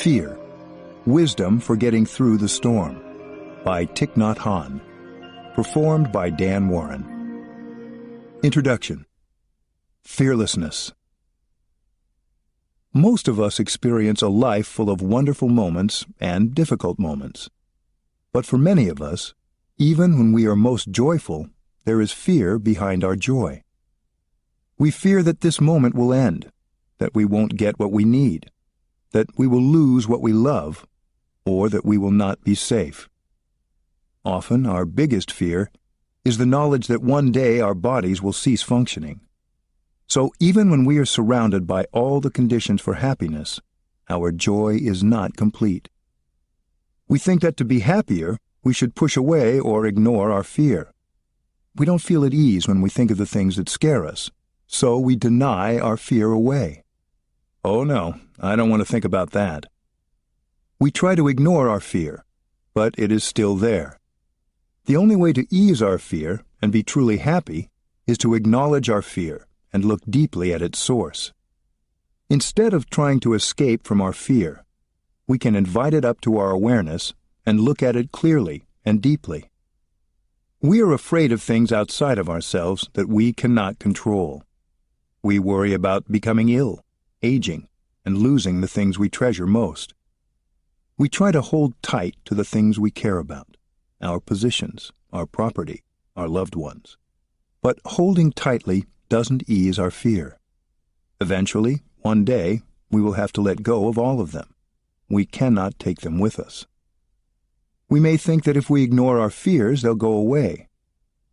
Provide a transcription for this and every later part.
Fear, Wisdom for Getting Through the Storm, by Thich Nhat Hanh, performed by Dan Warren. Introduction. Fearlessness. Most of us experience a life full of wonderful moments and difficult moments. But for many of us, even when we are most joyful, there is fear behind our joy. We fear that this moment will end, that we won't get what we need, that we will lose what we love, or that we will not be safe. Often our biggest fear is the knowledge that one day our bodies will cease functioning. So even when we are surrounded by all the conditions for happiness, our joy is not complete. We think that to be happier, we should push away or ignore our fear. We don't feel at ease when we think of the things that scare us, so we deny our fear away. Oh no, I don't want to think about that. We try to ignore our fear, but it is still there. The only way to ease our fear and be truly happy is to acknowledge our fear and look deeply at its source. Instead of trying to escape from our fear, we can invite it up to our awareness and look at it clearly and deeply. We are afraid of things outside of ourselves that we cannot control. We worry about becoming ill, aging, and losing the things we treasure most. We try to hold tight to the things we care about, our possessions, our property, our loved ones. But holding tightly doesn't ease our fear. Eventually, one day, we will have to let go of all of them. We cannot take them with us. We may think that if we ignore our fears, they'll go away.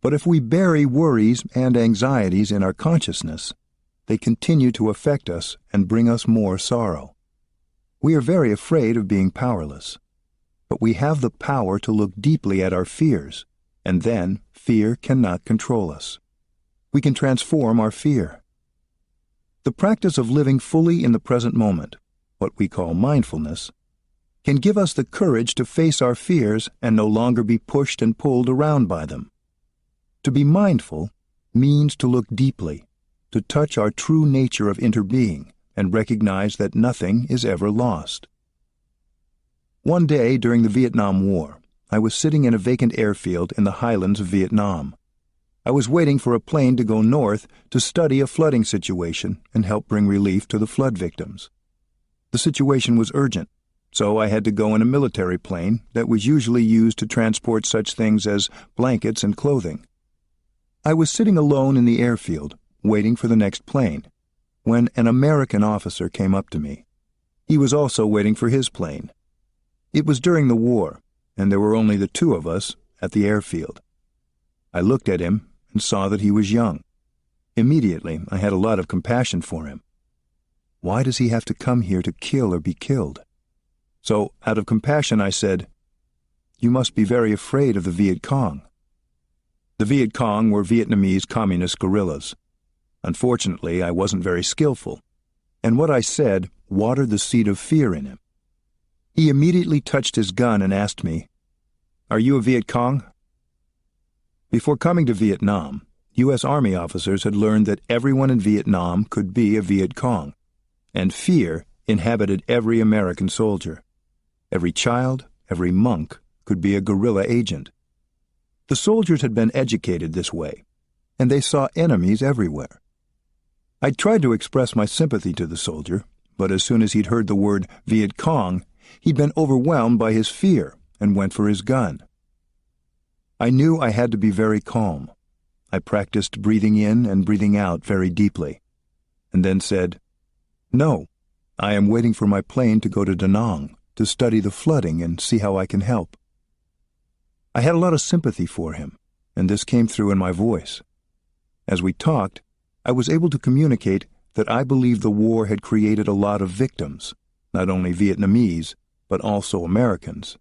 But if we bury worries and anxieties in our consciousness, they continue to affect us and bring us more sorrow. We are very afraid of being powerless. But we have the power to look deeply at our fears, and then fear cannot control us. We can transform our fear. The practice of living fully in the present moment, what we call mindfulness, can give us the courage to face our fears and no longer be pushed and pulled around by them. To be mindful means to look deeply, to touch our true nature of interbeing and recognize that nothing is ever lost. One day during the Vietnam War, I was sitting in a vacant airfield in the highlands of Vietnam. I was waiting for a plane to go north to study a flooding situation and help bring relief to the flood victims. The situation was urgent, so I had to go in a military plane that was usually used to transport such things as blankets and clothing. I was sitting alone in the airfield, waiting for the next plane, when an American officer came up to me. He was also waiting for his plane. It was during the war, and there were only the two of us at the airfield. I looked at him and saw that he was young. Immediately, I had a lot of compassion for him. Why does he have to come here to kill or be killed? So, out of compassion, I said, "You must be very afraid of the Viet Cong." The Viet Cong were Vietnamese communist guerrillas. Unfortunately, I wasn't very skillful, and what I said watered the seed of fear in him. He immediately touched his gun and asked me, "Are you a Viet Cong?" Before coming to Vietnam, U.S. Army officers had learned that everyone in Vietnam could be a Viet Cong, and fear inhabited every American soldier. Every child, every monk could be a guerrilla agent. The soldiers had been educated this way, and they saw enemies everywhere. I tried to express my sympathy to the soldier, but as soon as he'd heard the word Viet Cong, he'd been overwhelmed by his fear and went for his gun. I knew I had to be very calm. I practiced breathing in and breathing out very deeply, and then said, "No, I am waiting for my plane to go to Da Nang to study the flooding and see how I can help." I had a lot of sympathy for him, and this came through in my voice. As we talked, I was able to communicate that I believed the war had created a lot of victims, not only Vietnamese, but also Americans.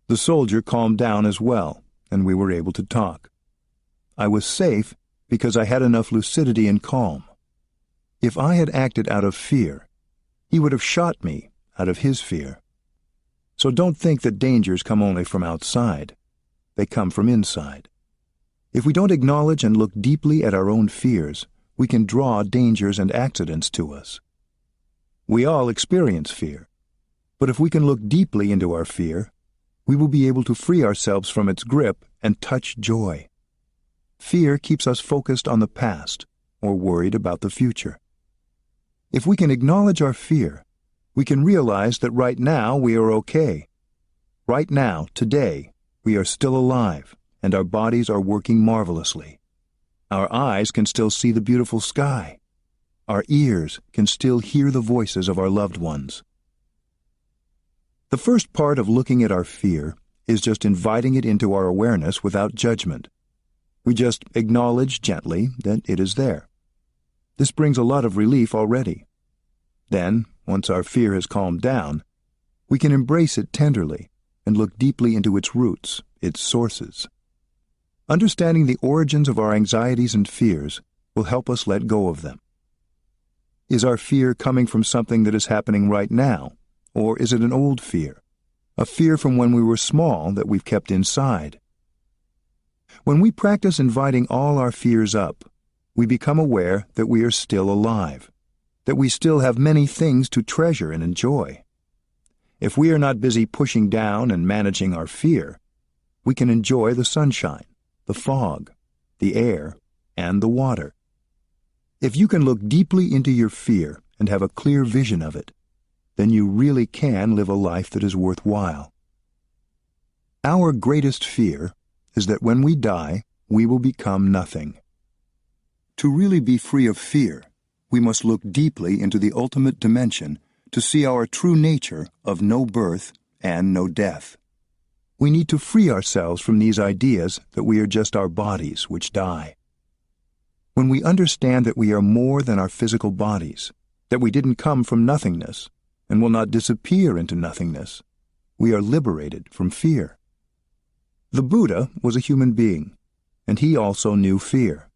The soldier calmed down as well, and we were able to talk. I was safe because I had enough lucidity and calm. If I had acted out of fear, he would have shot me out of his fear. So don't think that dangers come only from outside. They come from inside. If we don't acknowledge and look deeply at our own fears, we can draw dangers and accidents to us. We all experience fear, But if we can look deeply into our fear, we will be able to free ourselves from its grip and touch joy. Fear keeps us focused on the past or worried about the future. If we can acknowledge our fear, we can realize that right now we are okay. Right now, today, we are still alive and our bodies are working marvelously. Our eyes can still see the beautiful sky. Our ears can still hear the voices of our loved ones. The first part of looking at our fear is just inviting it into our awareness without judgment. We just acknowledge gently that it is there. This brings a lot of relief already. Then, once our fear has calmed down, we can embrace it tenderly and look deeply into its roots, its sources. Understanding the origins of our anxieties and fears will help us let go of them. Is our fear coming from something that is happening right now, or is it an old fear, a fear from when we were small that we've kept inside? When we practice inviting all our fears up, we become aware that we are still alive, that we still have many things to treasure and enjoy. If we are not busy pushing down and managing our fear, we can enjoy the sunshine, the fog, the air, and the water. If you can look deeply into your fear and have a clear vision of it, then you really can live a life that is worthwhile. Our greatest fear is that when we die, we will become nothing. To really be free of fear, we must look deeply into the ultimate dimension to see our true nature of no birth and no death. We need to free ourselves from these ideas that we are just our bodies which die. When we understand that we are more than our physical bodies, that we didn't come from nothingness and will not disappear into nothingness, we are liberated from fear. The Buddha was a human being, and he also knew fear.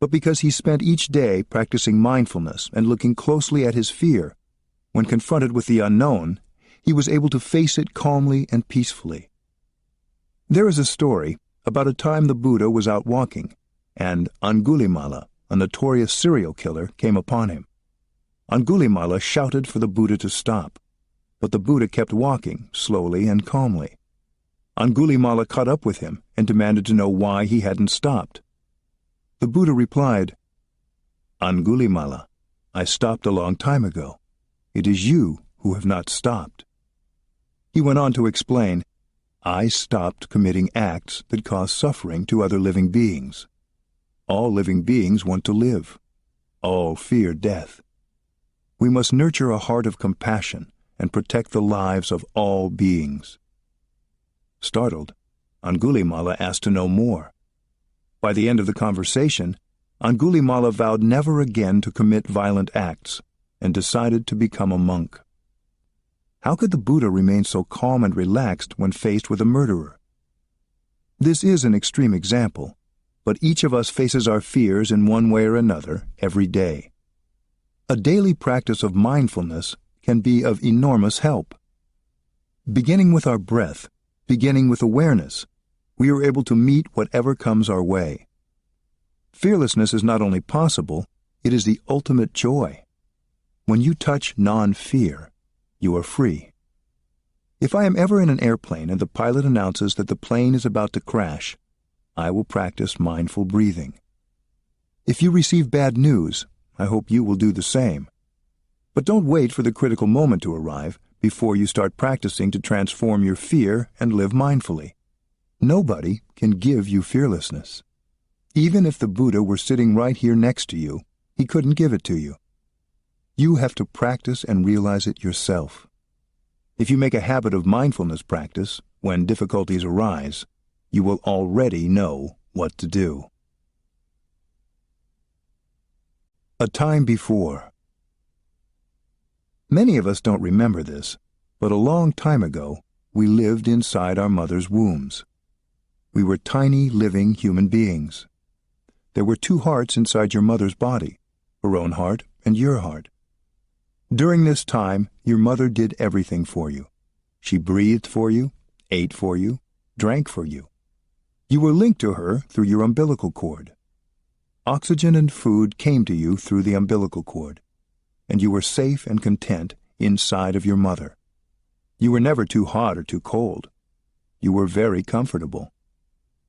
But because he spent each day practicing mindfulness and looking closely at his fear, when confronted with the unknown, he was able to face it calmly and peacefully. There is a story about a time the Buddha was out walking, and Angulimala, a notorious serial killer, came upon him. Angulimala shouted for the Buddha to stop, but the Buddha kept walking slowly and calmly. Angulimala caught up with him and demanded to know why he hadn't stopped. The Buddha replied, "Angulimala, I stopped a long time ago. It is you who have not stopped." He went on to explain, "I stopped committing acts that cause suffering to other living beings. All living beings want to live. All fear death. We must nurture a heart of compassion and protect the lives of all beings." Startled, Angulimala asked to know more. By the end of the conversation, Angulimala vowed never again to commit violent acts and decided to become a monk. How could the Buddha remain so calm and relaxed when faced with a murderer? This is an extreme example, but each of us faces our fears in one way or another every day. A daily practice of mindfulness can be of enormous help. Beginning with our breath, beginning with awareness, we are able to meet whatever comes our way. Fearlessness is not only possible, it is the ultimate joy. When you touch non-fear, you are free. If I am ever in an airplane and the pilot announces that the plane is about to crash, I will practice mindful breathing. If you receive bad news, I hope you will do the same. But don't wait for the critical moment to arrive before you start practicing to transform your fear and live mindfully. Nobody can give you fearlessness. Even if the Buddha were sitting right here next to you, he couldn't give it to you. You have to practice and realize it yourself. If you make a habit of mindfulness practice, when difficulties arise, you will already know what to do. A time before. Many of us don't remember this, but a long time ago, we lived inside our mother's wombs. We were tiny, living human beings. There were two hearts inside your mother's body, her own heart and your heart. During this time, your mother did everything for you. She breathed for you, ate for you, drank for you. You were linked to her through your umbilical cord. Oxygen and food came to you through the umbilical cord, and you were safe and content inside of your mother. You were never too hot or too cold. You were very comfortable.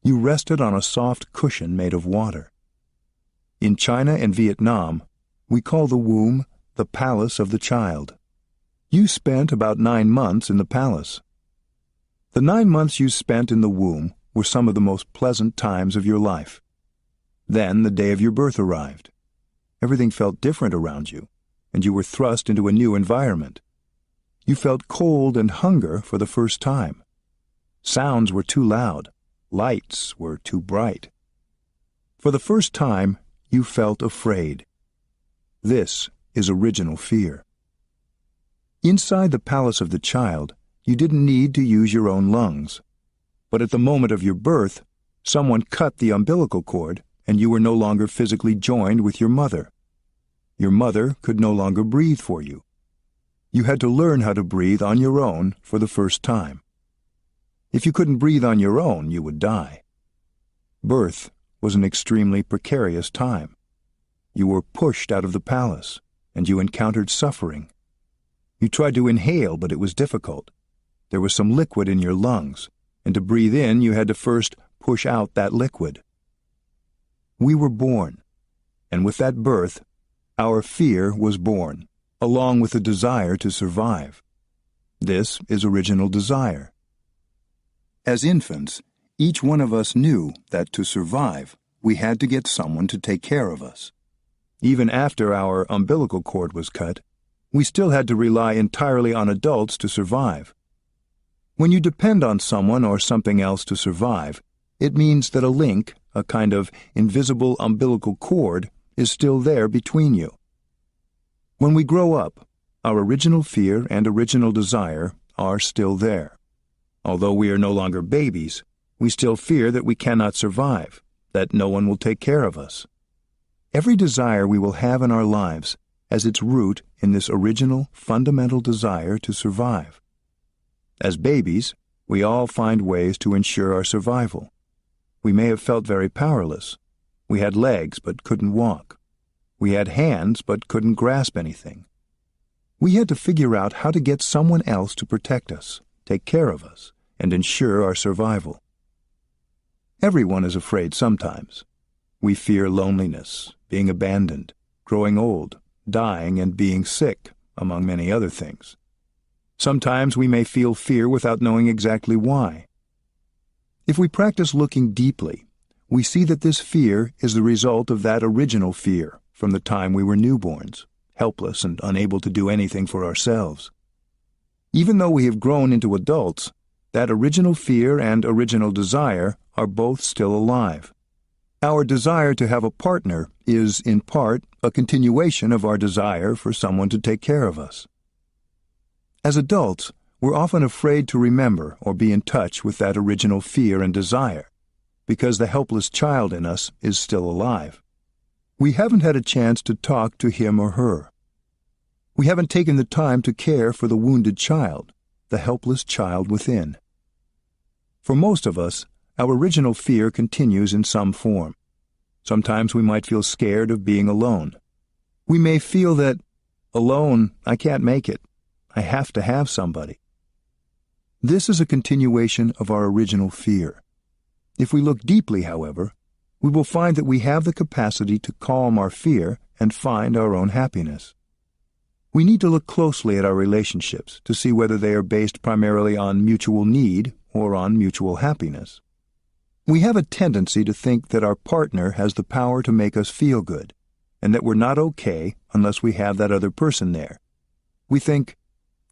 You rested on a soft cushion made of water. In China and Vietnam, we call the womb the palace of the child. You spent about 9 months in the palace. The 9 months you spent in the womb were some of the most pleasant times of your life. Then the day of your birth arrived. Everything felt different around you, and you were thrust into a new environment. You felt cold and hunger for the first time. Sounds were too loud. Lights were too bright. For the first time, you felt afraid. This is original fear. Inside the palace of the child, you didn't need to use your own lungs. But at the moment of your birth, someone cut the umbilical cord, and you were no longer physically joined with your mother. Your mother could no longer breathe for you. You had to learn how to breathe on your own for the first time. If you couldn't breathe on your own, you would die. Birth was an extremely precarious time. You were pushed out of the palace, and you encountered suffering. You tried to inhale, but it was difficult. There was some liquid in your lungs, and to breathe in, you had to first push out that liquid. We were born, and with that birth, our fear was born, along with the desire to survive. This is original desire. As infants, each one of us knew that to survive, we had to get someone to take care of us. Even after our umbilical cord was cut, we still had to rely entirely on adults to survive. When you depend on someone or something else to survive, it means that a link, a kind of invisible umbilical cord, is still there between you. When we grow up, our original fear and original desire are still there. Although we are no longer babies, we still fear that we cannot survive, that no one will take care of us. Every desire we will have in our lives has its root in this original, fundamental desire to survive. As babies, we all find ways to ensure our survival. We may have felt very powerless. We had legs but couldn't walk. We had hands but couldn't grasp anything. We had to figure out how to get someone else to protect us, take care of us, and ensure our survival. Everyone is afraid sometimes. We fear loneliness, being abandoned, growing old, dying, and being sick, among many other things. Sometimes we may feel fear without knowing exactly why. If we practice looking deeply, we see that this fear is the result of that original fear from the time we were newborns, helpless and unable to do anything for ourselves. Even though we have grown into adults, that original fear and original desire are both still alive. Our desire to have a partner is, in part, a continuation of our desire for someone to take care of us. As adults, we're often afraid to remember or be in touch with that original fear and desire, because the helpless child in us is still alive. We haven't had a chance to talk to him or her. We haven't taken the time to care for the wounded child, the helpless child within. For most of us, our original fear continues in some form. Sometimes we might feel scared of being alone. We may feel that, alone, I can't make it. I have to have somebody. This is a continuation of our original fear. If we look deeply, however, we will find that we have the capacity to calm our fear and find our own happiness. We need to look closely at our relationships to see whether they are based primarily on mutual need or on mutual happiness. We have a tendency to think that our partner has the power to make us feel good, and that we're not okay unless we have that other person there. We think,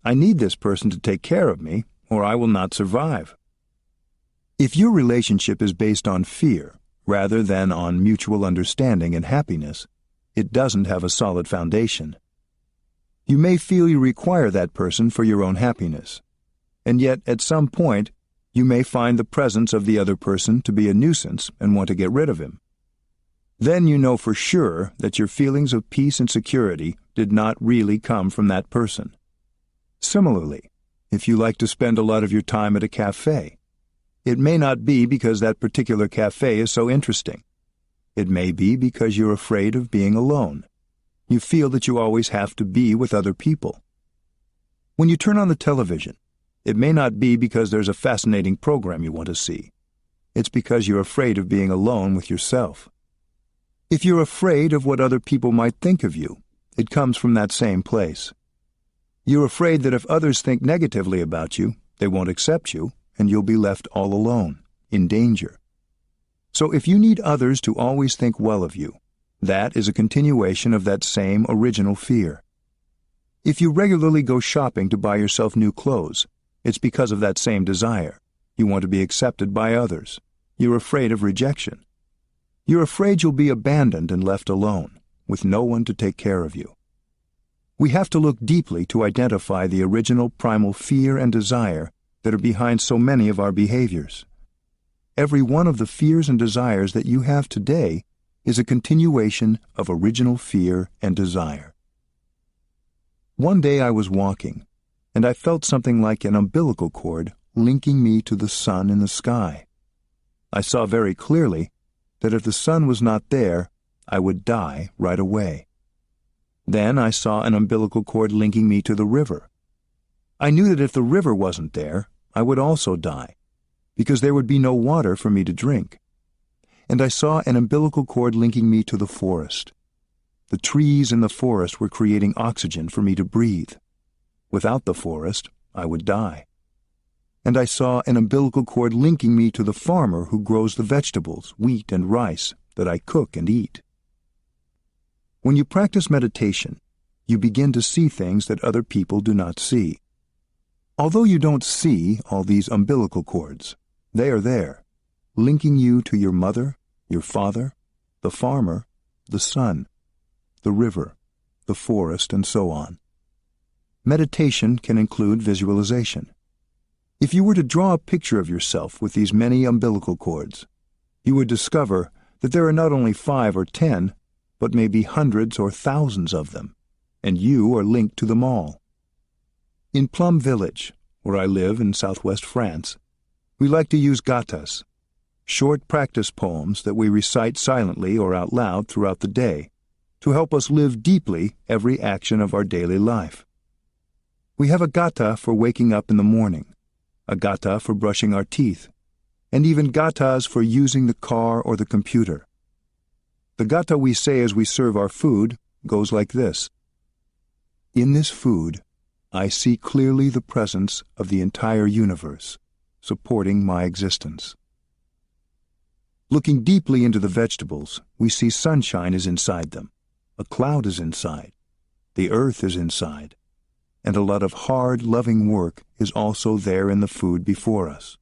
I need this person to take care of me, or I will not survive. If your relationship is based on fear, rather than on mutual understanding and happiness, it doesn't have a solid foundation. You may feel you require that person for your own happiness, and yet at some point you may find the presence of the other person to be a nuisance and want to get rid of him. Then you know for sure that your feelings of peace and security did not really come from that person. Similarly, if you like to spend a lot of your time at a cafe, it may not be because that particular cafe is so interesting. It may be because you're afraid of being alone. You feel that you always have to be with other people. When you turn on the television, It may not be because there's a fascinating program you want to see. It's because you're afraid of being alone with yourself. If you're afraid of what other people might think of you, it comes from that same place. You're afraid that if others think negatively about you, they won't accept you, and you'll be left all alone, in danger. So if you need others to always think well of you, that is a continuation of that same original fear. If you regularly go shopping to buy yourself new clothes, it's because of that same desire. You want to be accepted by others. You're afraid of rejection. You're afraid you'll be abandoned and left alone, with no one to take care of you. We have to look deeply to identify the original primal fear and desire that are behind so many of our behaviors. Every one of the fears and desires that you have today is a continuation of original fear and desire. One day I was walking, and I felt something like an umbilical cord linking me to the sun in the sky. I saw very clearly that if the sun was not there, I would die right away. Then I saw an umbilical cord linking me to the river. I knew that if the river wasn't there, I would also die, because there would be no water for me to drink. And I saw an umbilical cord linking me to the forest. The trees in the forest were creating oxygen for me to breathe. Without the forest, I would die. And I saw an umbilical cord linking me to the farmer who grows the vegetables, wheat and rice, that I cook and eat. When you practice meditation, you begin to see things that other people do not see. Although you don't see all these umbilical cords, they are there, linking you to your mother, your father, the farmer, the sun, the river, the forest, and so on. Meditation can include visualization. If you were to draw a picture of yourself with these many umbilical cords, you would discover that there are not only 5 or 10, but maybe hundreds or thousands of them, and you are linked to them all. In Plum Village, where I live in southwest France, we like to use gathas, short practice poems that we recite silently or out loud throughout the day, to help us live deeply every action of our daily life. We have a gatha for waking up in the morning, a gatha for brushing our teeth, and even gathas for using the car or the computer. The gatha we say as we serve our food goes like this: In this food, I see clearly the presence of the entire universe, supporting my existence. Looking deeply into the vegetables, we see sunshine is inside them, a cloud is inside, the earth is inside, and a lot of hard, loving work is also there in the food before us.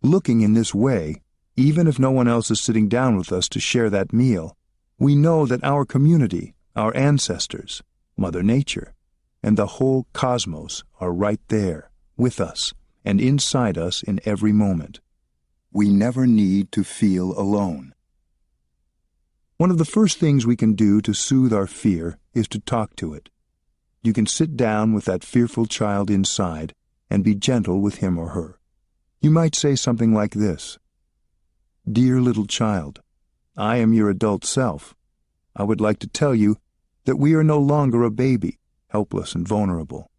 Looking in this way, even if no one else is sitting down with us to share that meal, we know that our community, our ancestors, Mother Nature, and the whole cosmos are right there, with us, and inside us in every moment. We never need to feel alone. One of the first things we can do to soothe our fear is to talk to it. You can sit down with that fearful child inside and be gentle with him or her. You might say something like this: Dear little child, I am your adult self. I would like to tell you that we are no longer a baby, helpless and vulnerable.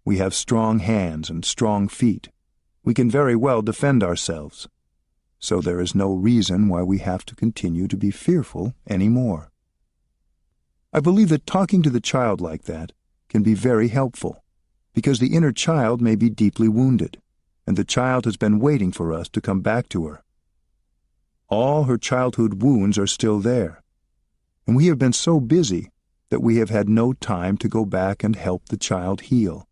We have strong hands and strong feet. We can very well defend ourselves. So there is no reason why we have to continue to be fearful anymore. I believe that talking to the child like that can be very helpful, because the inner child may be deeply wounded, and the child has been waiting for us to come back to her. All her childhood wounds are still there, and we have been so busy that we have had no time to go back and help the child heal.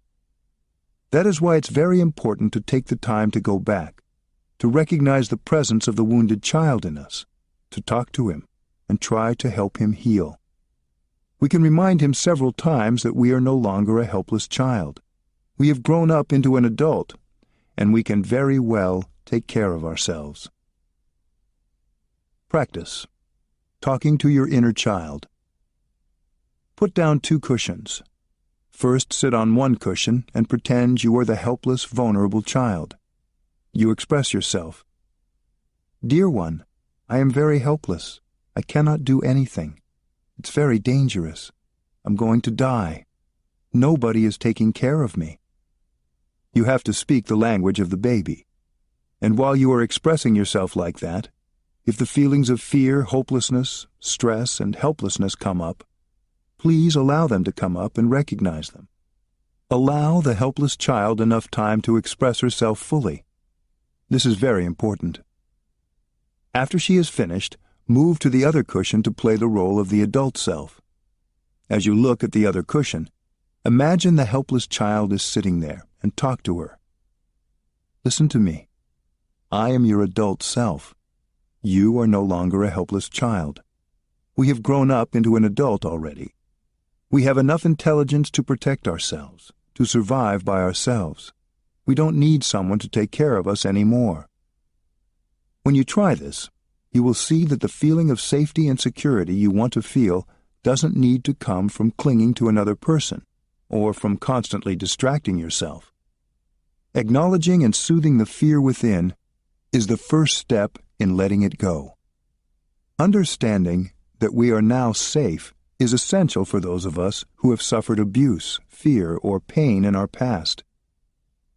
That is why it's very important to take the time to go back, to recognize the presence of the wounded child in us, to talk to him, and try to help him heal. We can remind him several times that we are no longer a helpless child. We have grown up into an adult, and we can very well take care of ourselves. Practice. Talking to your inner child. Put down 2 cushions. First, sit on one cushion and pretend you are the helpless, vulnerable child. You express yourself. Dear one, I am very helpless. I cannot do anything. It's very dangerous. I'm going to die. Nobody is taking care of me. You have to speak the language of the baby. And while you are expressing yourself like that, if the feelings of fear, hopelessness, stress, and helplessness come up, please allow them to come up and recognize them. Allow the helpless child enough time to express herself fully. This is very important. After she is finished, move to the other cushion to play the role of the adult self. As you look at the other cushion, imagine the helpless child is sitting there and talk to her. Listen to me. I am your adult self. You are no longer a helpless child. We have grown up into an adult already. We have enough intelligence to protect ourselves, to survive by ourselves. We don't need someone to take care of us anymore. When you try this, you will see that the feeling of safety and security you want to feel doesn't need to come from clinging to another person or from constantly distracting yourself. Acknowledging and soothing the fear within is the first step in letting it go. Understanding that we are now safe is essential for those of us who have suffered abuse, fear, or pain in our past.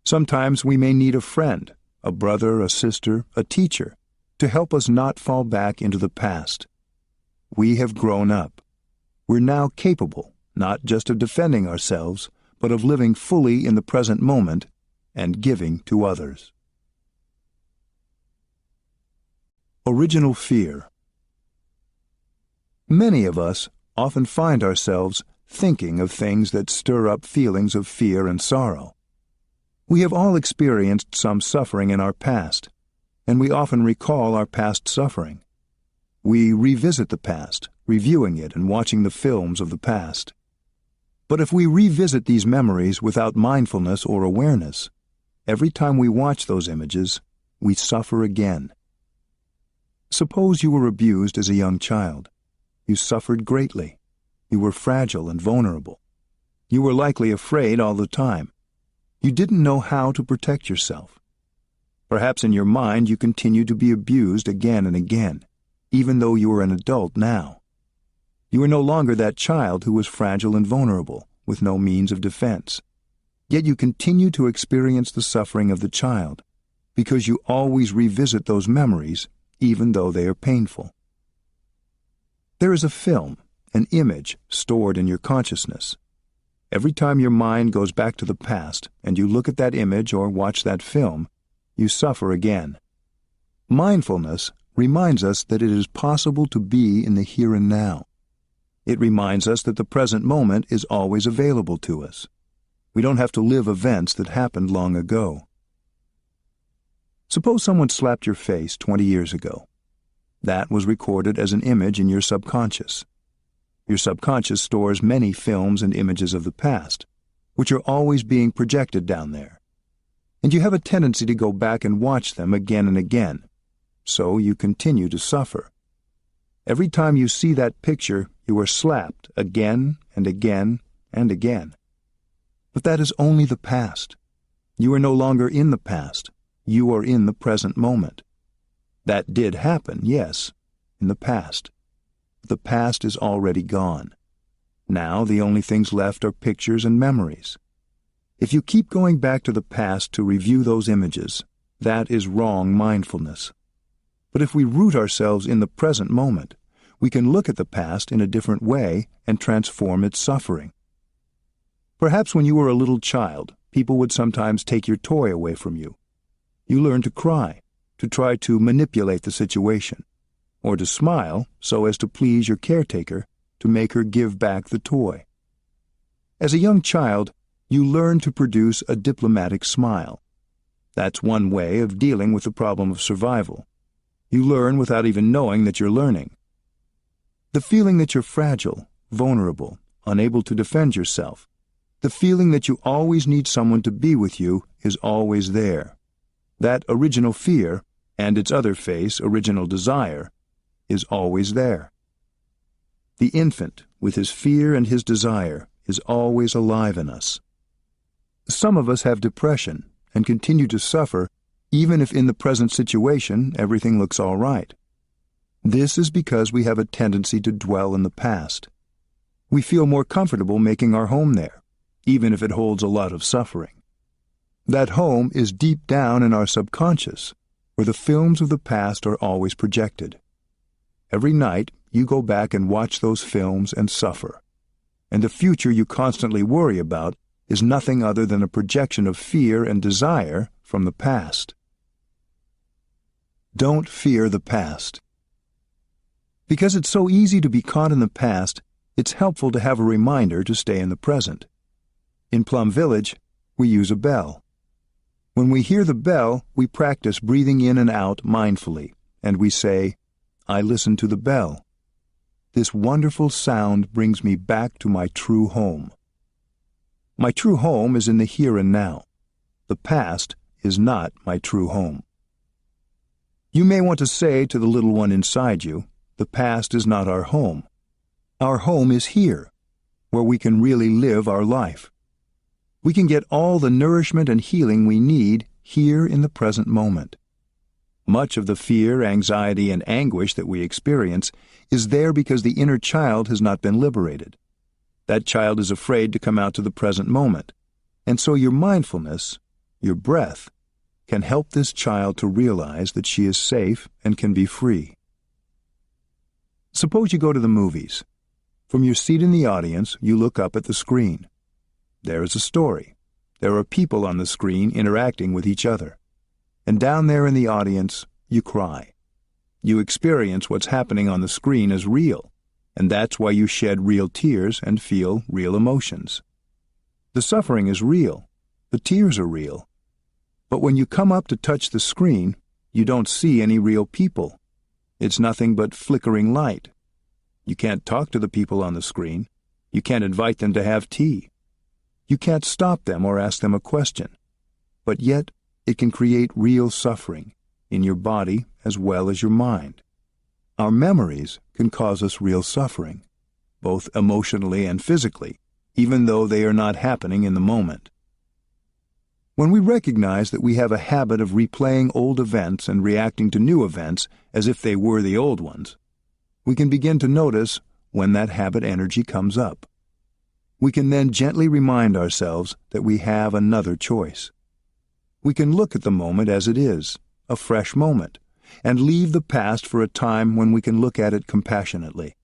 Sometimes we may need a friend, a brother, a sister, a teacher, to help us not fall back into the past. We have grown up. We're now capable, not just of defending ourselves, but of living fully in the present moment and giving to others. Original fear. Many of us often find ourselves thinking of things that stir up feelings of fear and sorrow. We have all experienced some suffering in our past, and we often recall our past suffering. We revisit the past, reviewing it and watching the films of the past. But if we revisit these memories without mindfulness or awareness, every time we watch those images, we suffer again. Suppose you were abused as a young child. You suffered greatly. You were fragile and vulnerable. You were likely afraid all the time. You didn't know how to protect yourself. Perhaps in your mind you continued to be abused again and again, even though you are an adult now. You are no longer that child who was fragile and vulnerable, with no means of defense. Yet you continue to experience the suffering of the child, because you always revisit those memories, even though they are painful. There is a film, an image, stored in your consciousness. Every time your mind goes back to the past and you look at that image or watch that film, you suffer again. Mindfulness reminds us that it is possible to be in the here and now. It reminds us that the present moment is always available to us. We don't have to live events that happened long ago. Suppose someone slapped your face 20 years ago. That was recorded as an image in your subconscious. Your subconscious stores many films and images of the past, which are always being projected down there. And you have a tendency to go back and watch them again and again, so you continue to suffer. Every time you see that picture, you are slapped again and again and again. But that is only the past. You are no longer in the past. You are in the present moment. That did happen, yes, in the past. But the past is already gone. Now the only things left are pictures and memories. If you keep going back to the past to review those images, that is wrong mindfulness. But if we root ourselves in the present moment, we can look at the past in a different way and transform its suffering. Perhaps when you were a little child, people would sometimes take your toy away from you. You learned to cry, to try to manipulate the situation, or to smile so as to please your caretaker, to make her give back the toy. As a young child, you learn to produce a diplomatic smile. That's one way of dealing with the problem of survival. You learn without even knowing that you're learning. The feeling that you're fragile, vulnerable, unable to defend yourself, the feeling that you always need someone to be with you is always there. That original fear, and its other face, original desire, is always there. The infant, with his fear and his desire, is always alive in us. Some of us have depression and continue to suffer even if in the present situation everything looks all right. This is because we have a tendency to dwell in the past. We feel more comfortable making our home there, even if it holds a lot of suffering. That home is deep down in our subconscious, where the films of the past are always projected. Every night, you go back and watch those films and suffer. And the future you constantly worry about is nothing other than a projection of fear and desire from the past. Don't fear the past. Because it's so easy to be caught in the past, it's helpful to have a reminder to stay in the present. In Plum Village, we use a bell. When we hear the bell, we practice breathing in and out mindfully, and we say, "I listen to the bell. This wonderful sound brings me back to my true home." My true home is in the here and now. The past is not my true home. You may want to say to the little one inside you, the past is not our home. Our home is here, where we can really live our life. We can get all the nourishment and healing we need here in the present moment. Much of the fear, anxiety, and anguish that we experience is there because the inner child has not been liberated. That child is afraid to come out to the present moment, and so your mindfulness, your breath, can help this child to realize that she is safe and can be free. Suppose you go to the movies. From your seat in the audience, you look up at the screen. There is a story. There are people on the screen interacting with each other. And down there in the audience, you cry. You experience what's happening on the screen as real, and that's why you shed real tears and feel real emotions. The suffering is real. The tears are real. But when you come up to touch the screen, you don't see any real people. It's nothing but flickering light. You can't talk to the people on the screen. You can't invite them to have tea. You can't stop them or ask them a question. But yet, it can create real suffering in your body as well as your mind. Our memories can cause us real suffering, both emotionally and physically, even though they are not happening in the moment. When we recognize that we have a habit of replaying old events and reacting to new events as if they were the old ones, we can begin to notice when that habit energy comes up. We can then gently remind ourselves that we have another choice. We can look at the moment as it is, a fresh moment, and leave the past for a time when we can look at it compassionately.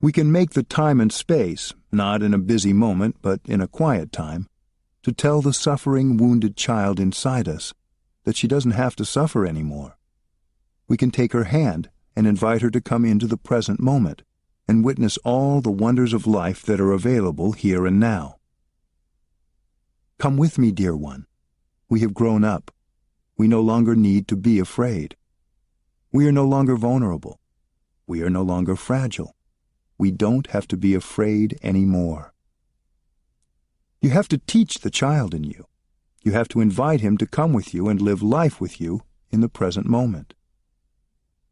We can make the time and space, not in a busy moment but in a quiet time, to tell the suffering, wounded child inside us that she doesn't have to suffer anymore. We can take her hand and invite her to come into the present moment and witness all the wonders of life that are available here and now. Come with me, dear one. We have grown up. We no longer need to be afraid. We are no longer vulnerable. We are no longer fragile. We don't have to be afraid anymore. You have to teach the child in you. You have to invite him to come with you and live life with you in the present moment.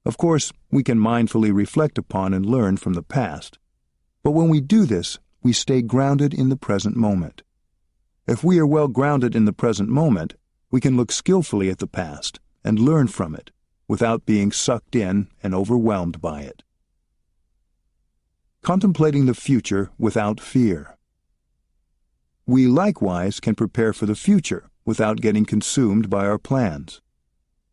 Of course, we can mindfully reflect upon and learn from the past. But when we do this, we stay grounded in the present moment. If we are well grounded in the present moment, we can look skillfully at the past and learn from it without being sucked in and overwhelmed by it. Contemplating the future without fear. We likewise can prepare for the future without getting consumed by our plans.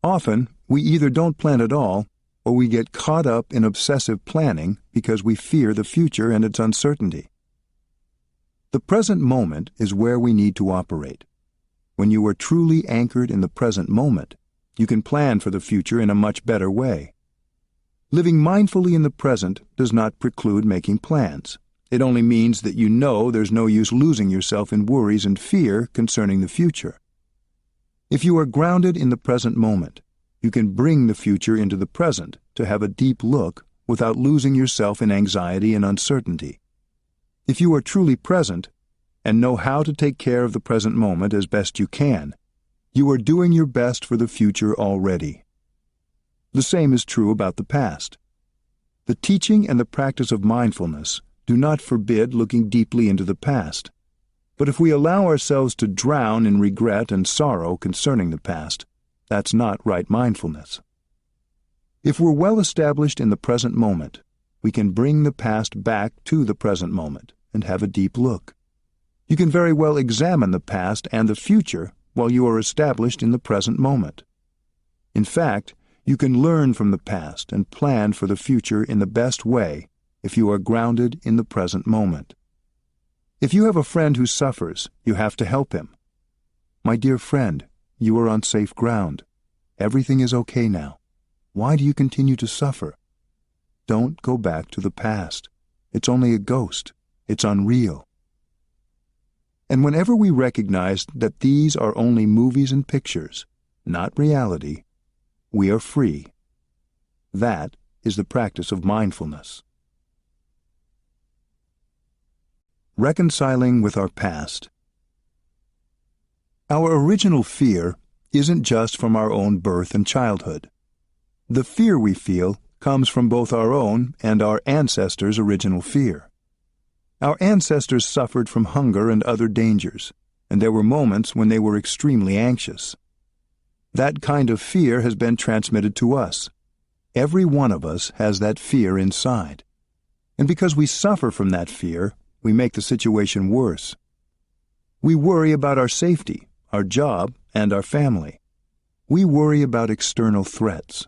Often, we either don't plan at all, or we get caught up in obsessive planning because we fear the future and its uncertainty. The present moment is where we need to operate. When you are truly anchored in the present moment, you can plan for the future in a much better way. Living mindfully in the present does not preclude making plans. It only means that you know there's no use losing yourself in worries and fear concerning the future. If you are grounded in the present moment, you can bring the future into the present to have a deep look without losing yourself in anxiety and uncertainty. If you are truly present and know how to take care of the present moment as best you can, you are doing your best for the future already. The same is true about the past. The teaching and the practice of mindfulness do not forbid looking deeply into the past. But if we allow ourselves to drown in regret and sorrow concerning the past, that's not right mindfulness. If we're well established in the present moment, we can bring the past back to the present moment and have a deep look. You can very well examine the past and the future while you are established in the present moment. In fact, you can learn from the past and plan for the future in the best way if you are grounded in the present moment. If you have a friend who suffers, you have to help him. My dear friend, you are on safe ground. Everything is okay now. Why do you continue to suffer? Don't go back to the past. It's only a ghost. It's unreal. And whenever we recognize that these are only movies and pictures, not reality, we are free. That is the practice of mindfulness. Reconciling with our past. Our original fear isn't just from our own birth and childhood. The fear we feel comes from both our own and our ancestors' original fear. Our ancestors suffered from hunger and other dangers, and there were moments when they were extremely anxious. That kind of fear has been transmitted to us. Every one of us has that fear inside. And because we suffer from that fear, we make the situation worse. We worry about our safety, our job, and our family. We worry about external threats.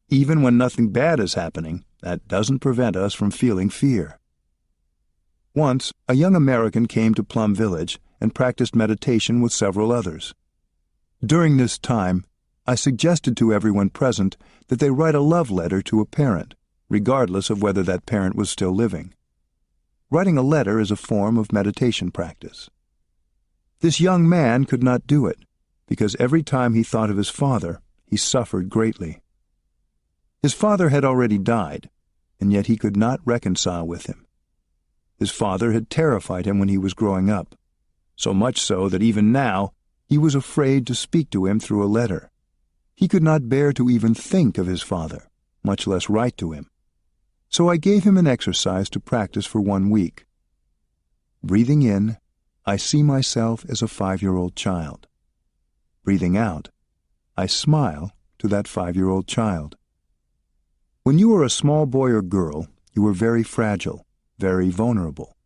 Even when nothing bad is happening, that doesn't prevent us from feeling fear. Once, a young American came to Plum Village and practiced meditation with several others. During this time, I suggested to everyone present that they write a love letter to a parent, regardless of whether that parent was still living. Writing a letter is a form of meditation practice. This young man could not do it, because every time he thought of his father, he suffered greatly. His father had already died, and yet he could not reconcile with him. His father had terrified him when he was growing up, so much so that even now he was afraid to speak to him through a letter. He could not bear to even think of his father, much less write to him. So I gave him an exercise to practice for 1 week. Breathing in, I see myself as a 5-year-old child. Breathing out, I smile to that 5-year-old child. When you are a small boy or girl, you are very fragile, very vulnerable.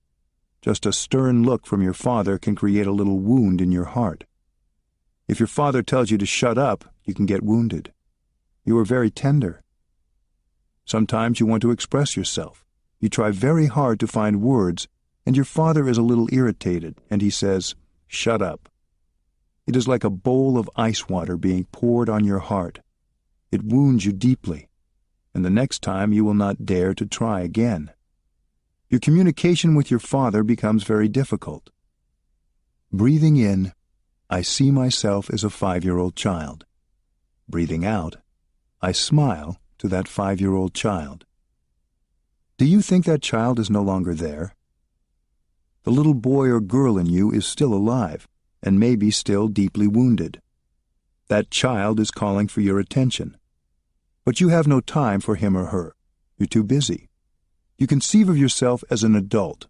Just a stern look from your father can create a little wound in your heart. If your father tells you to shut up, you can get wounded. You are very tender. Sometimes you want to express yourself. You try very hard to find words, and your father is a little irritated, and he says, "Shut up." It is like a bowl of ice water being poured on your heart. It wounds you deeply, and the next time you will not dare to try again. Your communication with your father becomes very difficult. Breathing in, I see myself as a 5-year-old child. Breathing out, I smile to that 5-year-old child. Do you think that child is no longer there? The little boy or girl in you is still alive, and maybe still deeply wounded. That child is calling for your attention. But you have no time for him or her. You're too busy. You conceive of yourself as an adult,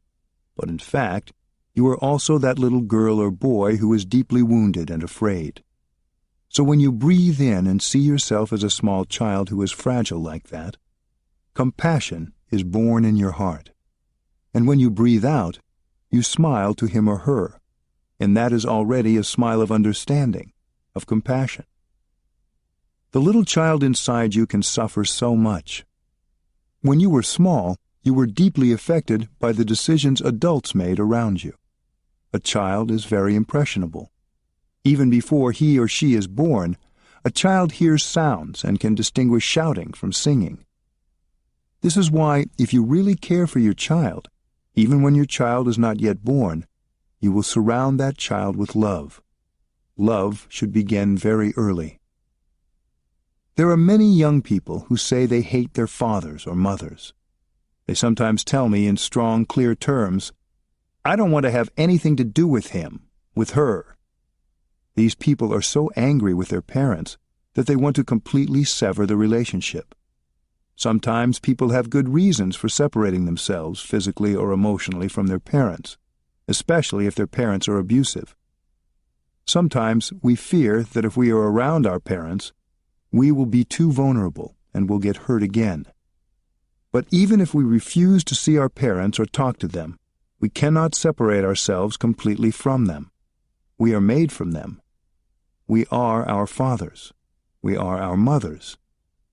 but in fact, you are also that little girl or boy who is deeply wounded and afraid. So when you breathe in and see yourself as a small child who is fragile like that, compassion is born in your heart. And when you breathe out, you smile to him or her, and that is already a smile of understanding, of compassion. The little child inside you can suffer so much. When you were small, you were deeply affected by the decisions adults made around you. A child is very impressionable. Even before he or she is born, a child hears sounds and can distinguish shouting from singing. This is why, if you really care for your child, even when your child is not yet born, you will surround that child with love. Love should begin very early. There are many young people who say they hate their fathers or mothers. They sometimes tell me in strong, clear terms, "I don't want to have anything to do with him, with her." These people are so angry with their parents that they want to completely sever the relationship. Sometimes people have good reasons for separating themselves physically or emotionally from their parents, especially if their parents are abusive. Sometimes we fear that if we are around our parents, we will be too vulnerable and will get hurt again. But even if we refuse to see our parents or talk to them, We cannot separate ourselves completely from them. We are made from them. We are our fathers. We are our mothers.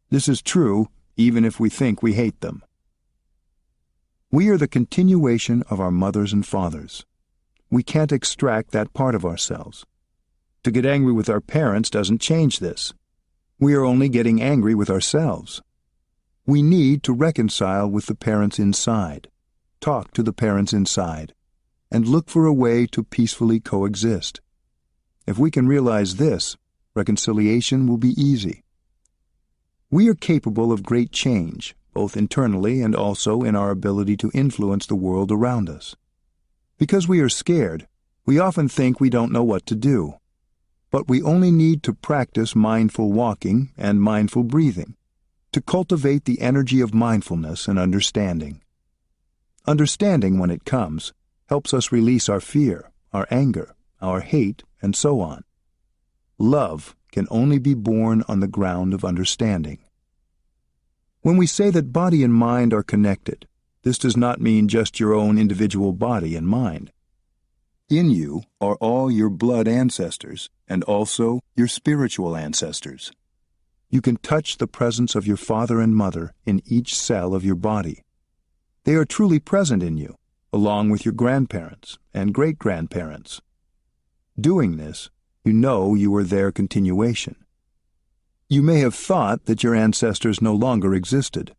This is true even if we think we hate them. We are the continuation of our mothers and fathers. We can't extract that part of ourselves. To get angry with our parents doesn't change this. We are only getting angry with ourselves. We need to reconcile with the parents inside, talk to the parents inside, and look for a way to peacefully coexist. If we can realize this, reconciliation will be easy. We are capable of great change, both internally and also in our ability to influence the world around us. Because we are scared, we often think we don't know what to do. But we only need to practice mindful walking and mindful breathing to cultivate the energy of mindfulness and understanding. Understanding, when it comes, helps us release our fear, our anger, our hate, and so on. Love can only be born on the ground of understanding. When we say that body and mind are connected, this does not mean just your own individual body and mind. In you are all your blood ancestors and also your spiritual ancestors. You can touch the presence of your father and mother in each cell of your body. They are truly present in you, along with your grandparents and great-grandparents. Doing this, you know you are their continuation. You may have thought that your ancestors no longer existed,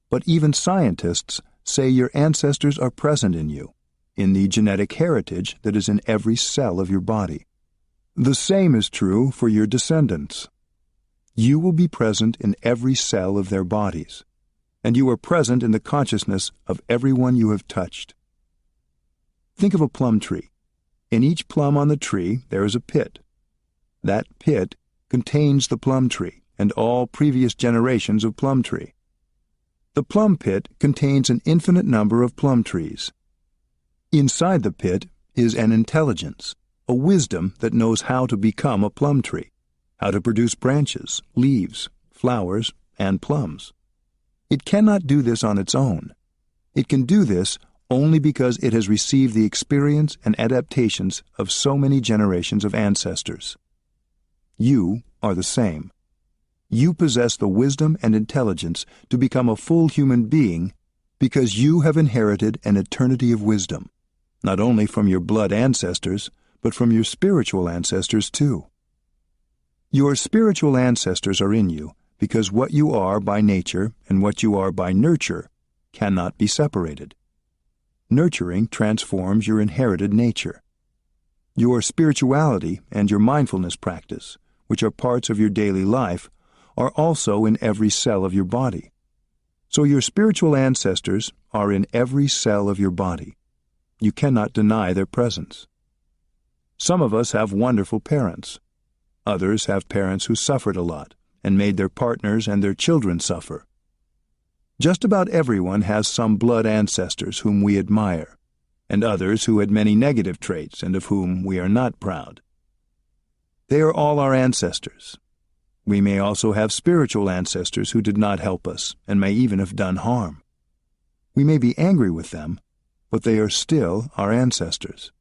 but even scientists say your ancestors are present in you, in the genetic heritage that is in every cell of your body. The same is true for your descendants. You will be present in every cell of their bodies, and you are present in the consciousness of everyone you have touched. Think of a plum tree. In each plum on the tree there is a pit. That pit contains the plum tree and all previous generations of plum tree. The plum pit contains an infinite number of plum trees. Inside the pit is an intelligence, a wisdom that knows how to become a plum tree, how to produce branches, leaves, flowers, and plums. It cannot do this on its own. It can do this only because it has received the experience and adaptations of so many generations of ancestors. You are the same. You possess the wisdom and intelligence to become a full human being because you have inherited an eternity of wisdom, not only from your blood ancestors, but from your spiritual ancestors too. Your spiritual ancestors are in you because what you are by nature and what you are by nurture cannot be separated. Nurturing transforms your inherited nature. Your spirituality and your mindfulness practice, which are parts of your daily life, are also in every cell of your body. So your spiritual ancestors are in every cell of your body. You cannot deny their presence. Some of us have wonderful parents. Others have parents who suffered a lot and made their partners and their children suffer. Just about everyone has some blood ancestors whom we admire, and others who had many negative traits and of whom we are not proud. They are all our ancestors. We may also have spiritual ancestors who did not help us and may even have done harm. We may be angry with them, but they are still our ancestors.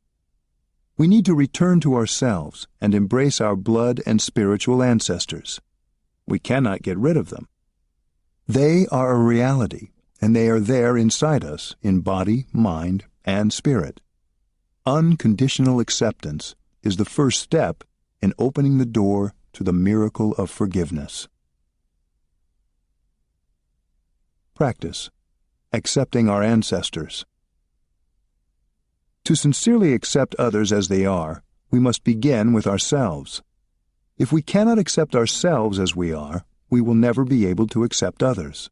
We need to return to ourselves and embrace our blood and spiritual ancestors. We cannot get rid of them. They are a reality, and they are there inside us in body, mind, and spirit. Unconditional acceptance is the first step in opening the door to the miracle of forgiveness. Practice. Accepting our ancestors. To sincerely accept others as they are, we must begin with ourselves. If we cannot accept ourselves as we are, we will never be able to accept others.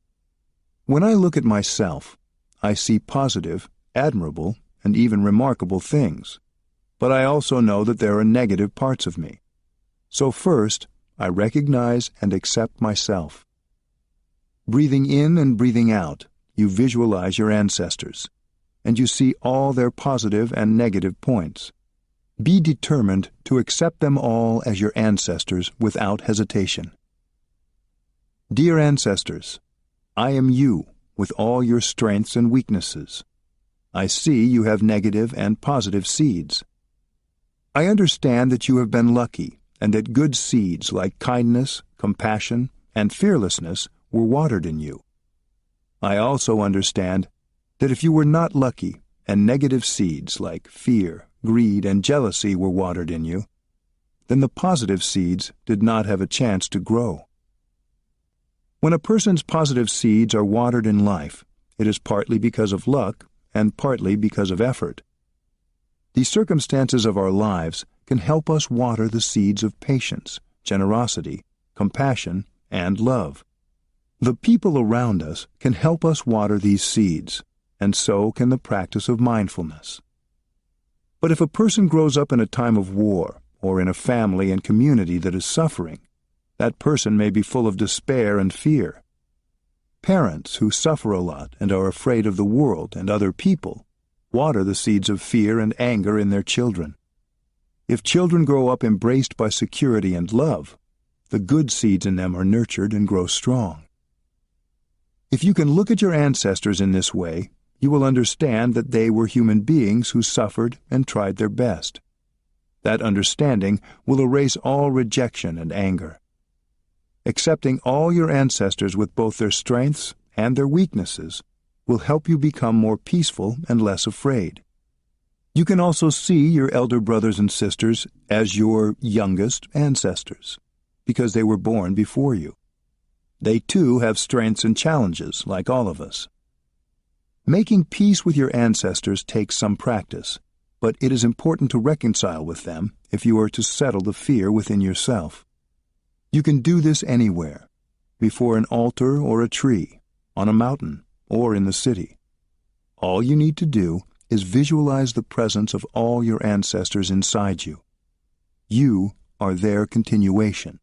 When I look at myself, I see positive, admirable, and even remarkable things, but I also know that there are negative parts of me. So first, I recognize and accept myself. Breathing in and breathing out, you visualize your ancestors, and you see all their positive and negative points. Be determined to accept them all as your ancestors without hesitation. Dear ancestors, I am you with all your strengths and weaknesses. I see you have negative and positive seeds. I understand that you have been lucky and that good seeds like kindness, compassion, and fearlessness were watered in you. I also understand that if you were not lucky and negative seeds like fear, greed, and jealousy were watered in you, then the positive seeds did not have a chance to grow. When a person's positive seeds are watered in life, it is partly because of luck and partly because of effort. The circumstances of our lives can help us water the seeds of patience, generosity, compassion, and love. The people around us can help us water these seeds, and so can the practice of mindfulness. But if a person grows up in a time of war, or in a family and community that is suffering, that person may be full of despair and fear. Parents who suffer a lot and are afraid of the world and other people water the seeds of fear and anger in their children. If children grow up embraced by security and love, the good seeds in them are nurtured and grow strong. If you can look at your ancestors in this way, you will understand that they were human beings who suffered and tried their best. That understanding will erase all rejection and anger. Accepting all your ancestors with both their strengths and their weaknesses will help you become more peaceful and less afraid. You can also see your elder brothers and sisters as your youngest ancestors, because they were born before you. They too have strengths and challenges, like all of us. Making peace with your ancestors takes some practice, but it is important to reconcile with them if you are to settle the fear within yourself. You can do this anywhere, before an altar or a tree, on a mountain, or in the city. All you need to do is visualize the presence of all your ancestors inside you. You are their continuation.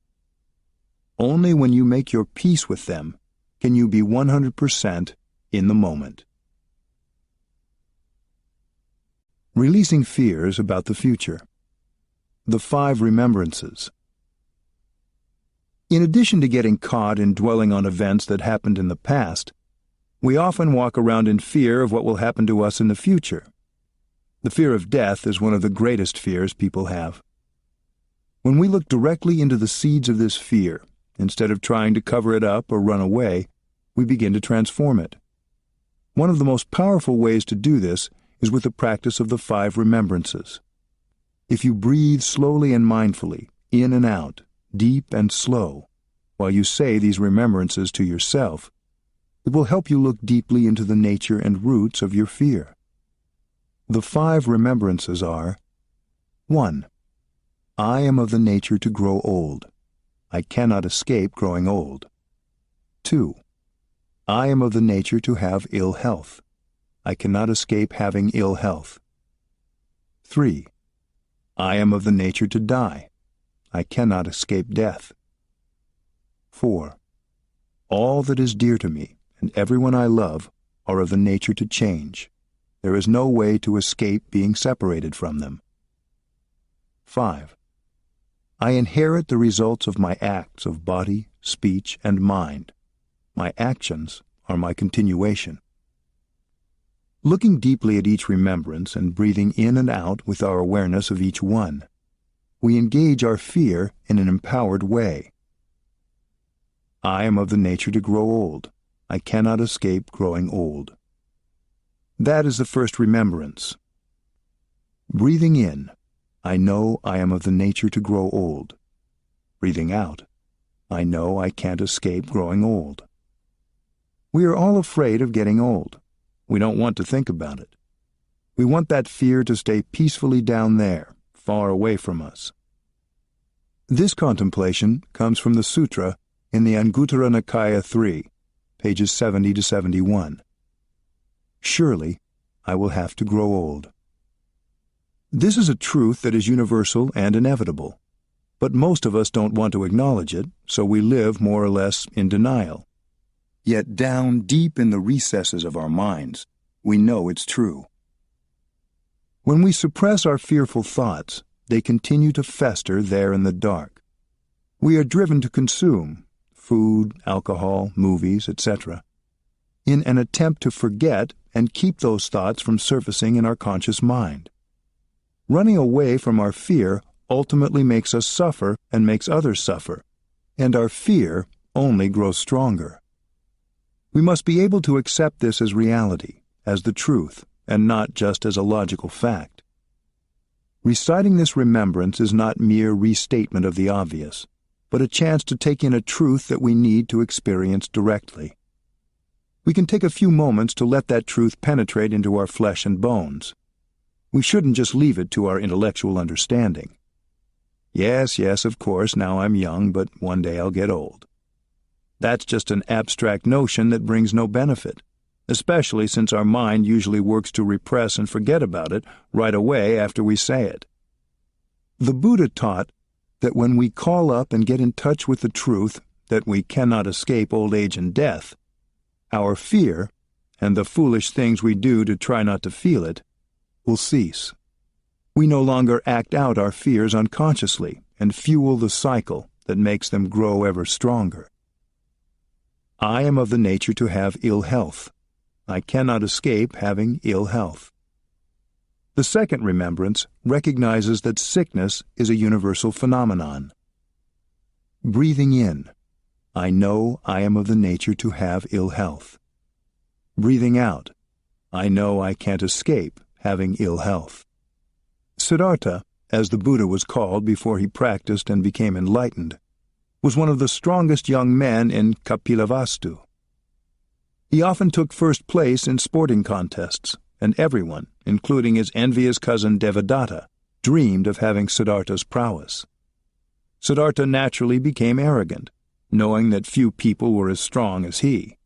Only when you make your peace with them can you be 100% in the moment. Releasing fears about the future. The 5 remembrances. In addition to getting caught in dwelling on events that happened in the past, we often walk around in fear of what will happen to us in the future. The fear of death is one of the greatest fears people have. When we look directly into the seeds of this fear, instead of trying to cover it up or run away, we begin to transform it. One of the most powerful ways to do this is with the practice of the 5 remembrances. If you breathe slowly and mindfully, in and out, deep and slow, while you say these remembrances to yourself, it will help you look deeply into the nature and roots of your fear. The 5 remembrances are: 1. I am of the nature to grow old. I cannot escape growing old. 2. I am of the nature to have ill health. I cannot escape having ill health. 3. I am of the nature to die. I cannot escape death. 4. All that is dear to me and everyone I love are of the nature to change. There is no way to escape being separated from them. 5. I inherit the results of my acts of body, speech, and mind. My actions are my continuation. Looking deeply at each remembrance and breathing in and out with our awareness of each one, we engage our fear in an empowered way. I am of the nature to grow old. I cannot escape growing old. That is the first remembrance. Breathing in, I know I am of the nature to grow old. Breathing out, I know I can't escape growing old. We are all afraid of getting old. We don't want to think about it. We want that fear to stay peacefully down there, far away from us. This contemplation comes from the sutra in the Anguttara Nikaya 3, pages 70 to 71. Surely, I will have to grow old. This is a truth that is universal and inevitable, but most of us don't want to acknowledge it, so we live more or less in denial. Yet down deep in the recesses of our minds, we know it's true. When we suppress our fearful thoughts, they continue to fester there in the dark. We are driven to consume food, alcohol, movies, etc. in an attempt to forget and keep those thoughts from surfacing in our conscious mind. Running away from our fear ultimately makes us suffer and makes others suffer, and our fear only grows stronger. We must be able to accept this as reality, as the truth, and not just as a logical fact. Reciting this remembrance is not mere restatement of the obvious, but a chance to take in a truth that we need to experience directly. We can take a few moments to let that truth penetrate into our flesh and bones. We shouldn't just leave it to our intellectual understanding. Yes, of course, now I'm young, but one day I'll get old. That's just an abstract notion that brings no benefit, especially since our mind usually works to repress and forget about it right away after we say it. The Buddha taught that when we call up and get in touch with the truth that we cannot escape old age and death, our fear, and the foolish things we do to try not to feel it, will cease. We no longer act out our fears unconsciously and fuel the cycle that makes them grow ever stronger. I am of the nature to have ill health. I cannot escape having ill health. The second remembrance recognizes that sickness is a universal phenomenon. Breathing in, I know I am of the nature to have ill health. Breathing out, I know I can't escape having ill health. Siddhartha, as the Buddha was called before he practiced and became enlightened, was one of the strongest young men in Kapilavastu. He often took first place in sporting contests, and everyone, including his envious cousin Devadatta, dreamed of having Siddhartha's prowess. Siddhartha naturally became arrogant, knowing that few people were as strong as he.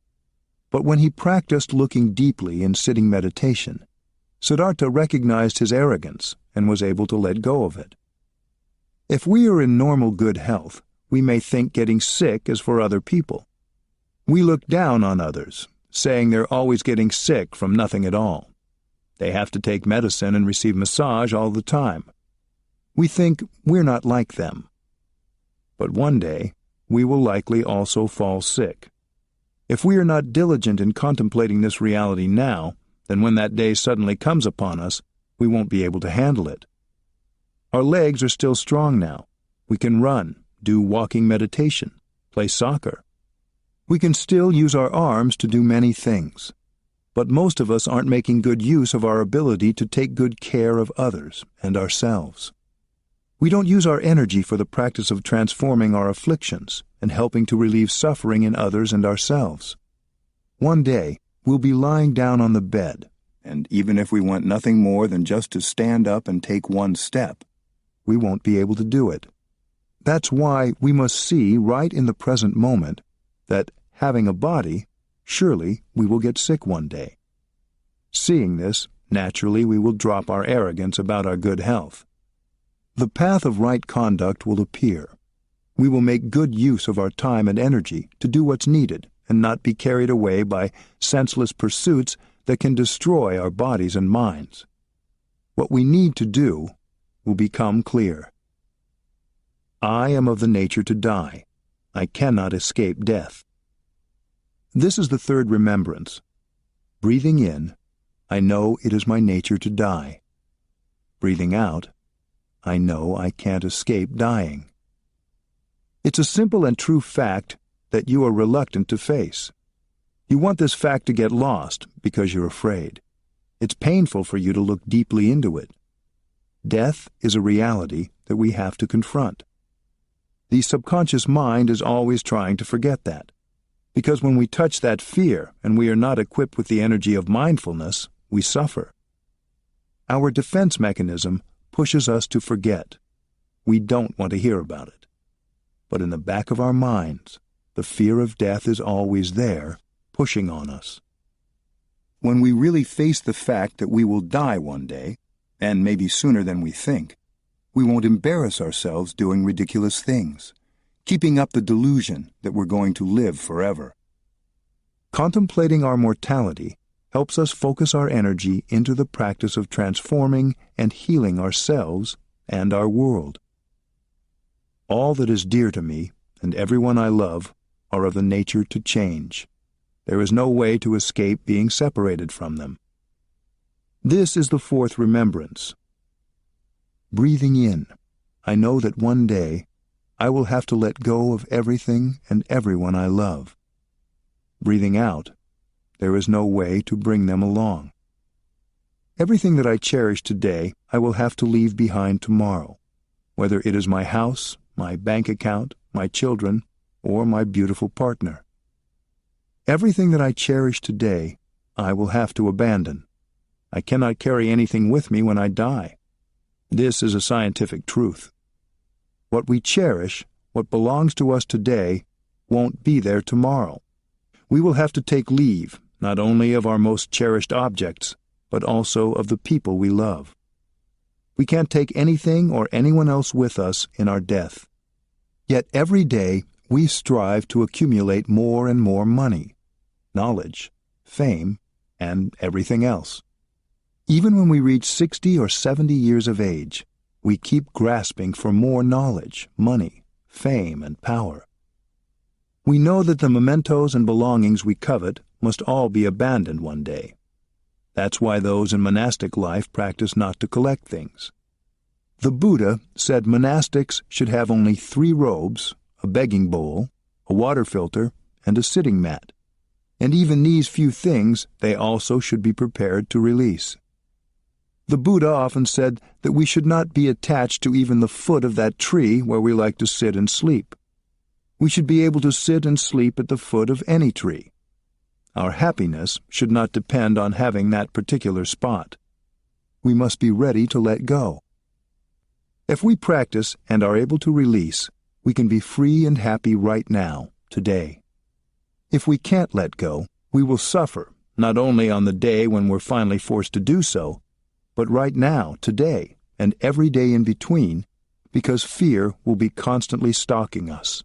But when he practiced looking deeply in sitting meditation, Siddhartha recognized his arrogance and was able to let go of it. If we are in normal good health, we may think getting sick is for other people. We look down on others, saying they're always getting sick from nothing at all. They have to take medicine and receive massage all the time. We think we're not like them. But one day, we will likely also fall sick. If we are not diligent in contemplating this reality now, then when that day suddenly comes upon us, we won't be able to handle it. Our legs are still strong now. We can run, do walking meditation, play soccer. We can still use our arms to do many things. But most of us aren't making good use of our ability to take good care of others and ourselves. We don't use our energy for the practice of transforming our afflictions and helping to relieve suffering in others and ourselves. One day, we'll be lying down on the bed, and even if we want nothing more than just to stand up and take one step, we won't be able to do it. That's why we must see right in the present moment that, having a body, surely we will get sick one day. Seeing this, naturally we will drop our arrogance about our good health. The path of right conduct will appear. We will make good use of our time and energy to do what's needed and not be carried away by senseless pursuits that can destroy our bodies and minds. What we need to do will become clear. I am of the nature to die. I cannot escape death. This is the third remembrance. Breathing in, I know it is my nature to die. Breathing out, I know I can't escape dying. It's a simple and true fact that you are reluctant to face. You want this fact to get lost because you're afraid. It's painful for you to look deeply into it. Death is a reality that we have to confront. The subconscious mind is always trying to forget that, because when we touch that fear and we are not equipped with the energy of mindfulness, we suffer. Our defense mechanism pushes us to forget. We don't want to hear about it. But in the back of our minds, the fear of death is always there, pushing on us. When we really face the fact that we will die one day, and maybe sooner than we think, we won't embarrass ourselves doing ridiculous things, keeping up the delusion that we're going to live forever. Contemplating our mortality helps us focus our energy into the practice of transforming and healing ourselves and our world. All that is dear to me and everyone I love are of the nature to change. There is no way to escape being separated from them. This is the fourth remembrance. Breathing in, I know that one day I will have to let go of everything and everyone I love. Breathing out, there is no way to bring them along. Everything that I cherish today I will have to leave behind tomorrow, whether it is my house, my bank account, my children, or my beautiful partner. Everything that I cherish today I will have to abandon. I cannot carry anything with me when I die. This is a scientific truth. What we cherish, what belongs to us today, won't be there tomorrow. We will have to take leave, not only of our most cherished objects, but also of the people we love. We can't take anything or anyone else with us in our death. Yet every day we strive to accumulate more and more money, knowledge, fame, and everything else. Even when we reach 60 or 70 years of age, we keep grasping for more knowledge, money, fame, and power. We know that the mementos and belongings we covet must all be abandoned one day. That's why those in monastic life practice not to collect things. The Buddha said monastics should have only 3 robes, a begging bowl, a water filter, and a sitting mat. And even these few things they also should be prepared to release. The Buddha often said that we should not be attached to even the foot of that tree where we like to sit and sleep. We should be able to sit and sleep at the foot of any tree. Our happiness should not depend on having that particular spot. We must be ready to let go. If we practice and are able to release, we can be free and happy right now, today. If we can't let go, we will suffer, not only on the day when we're finally forced to do so, but right now, today, and every day in between, because fear will be constantly stalking us.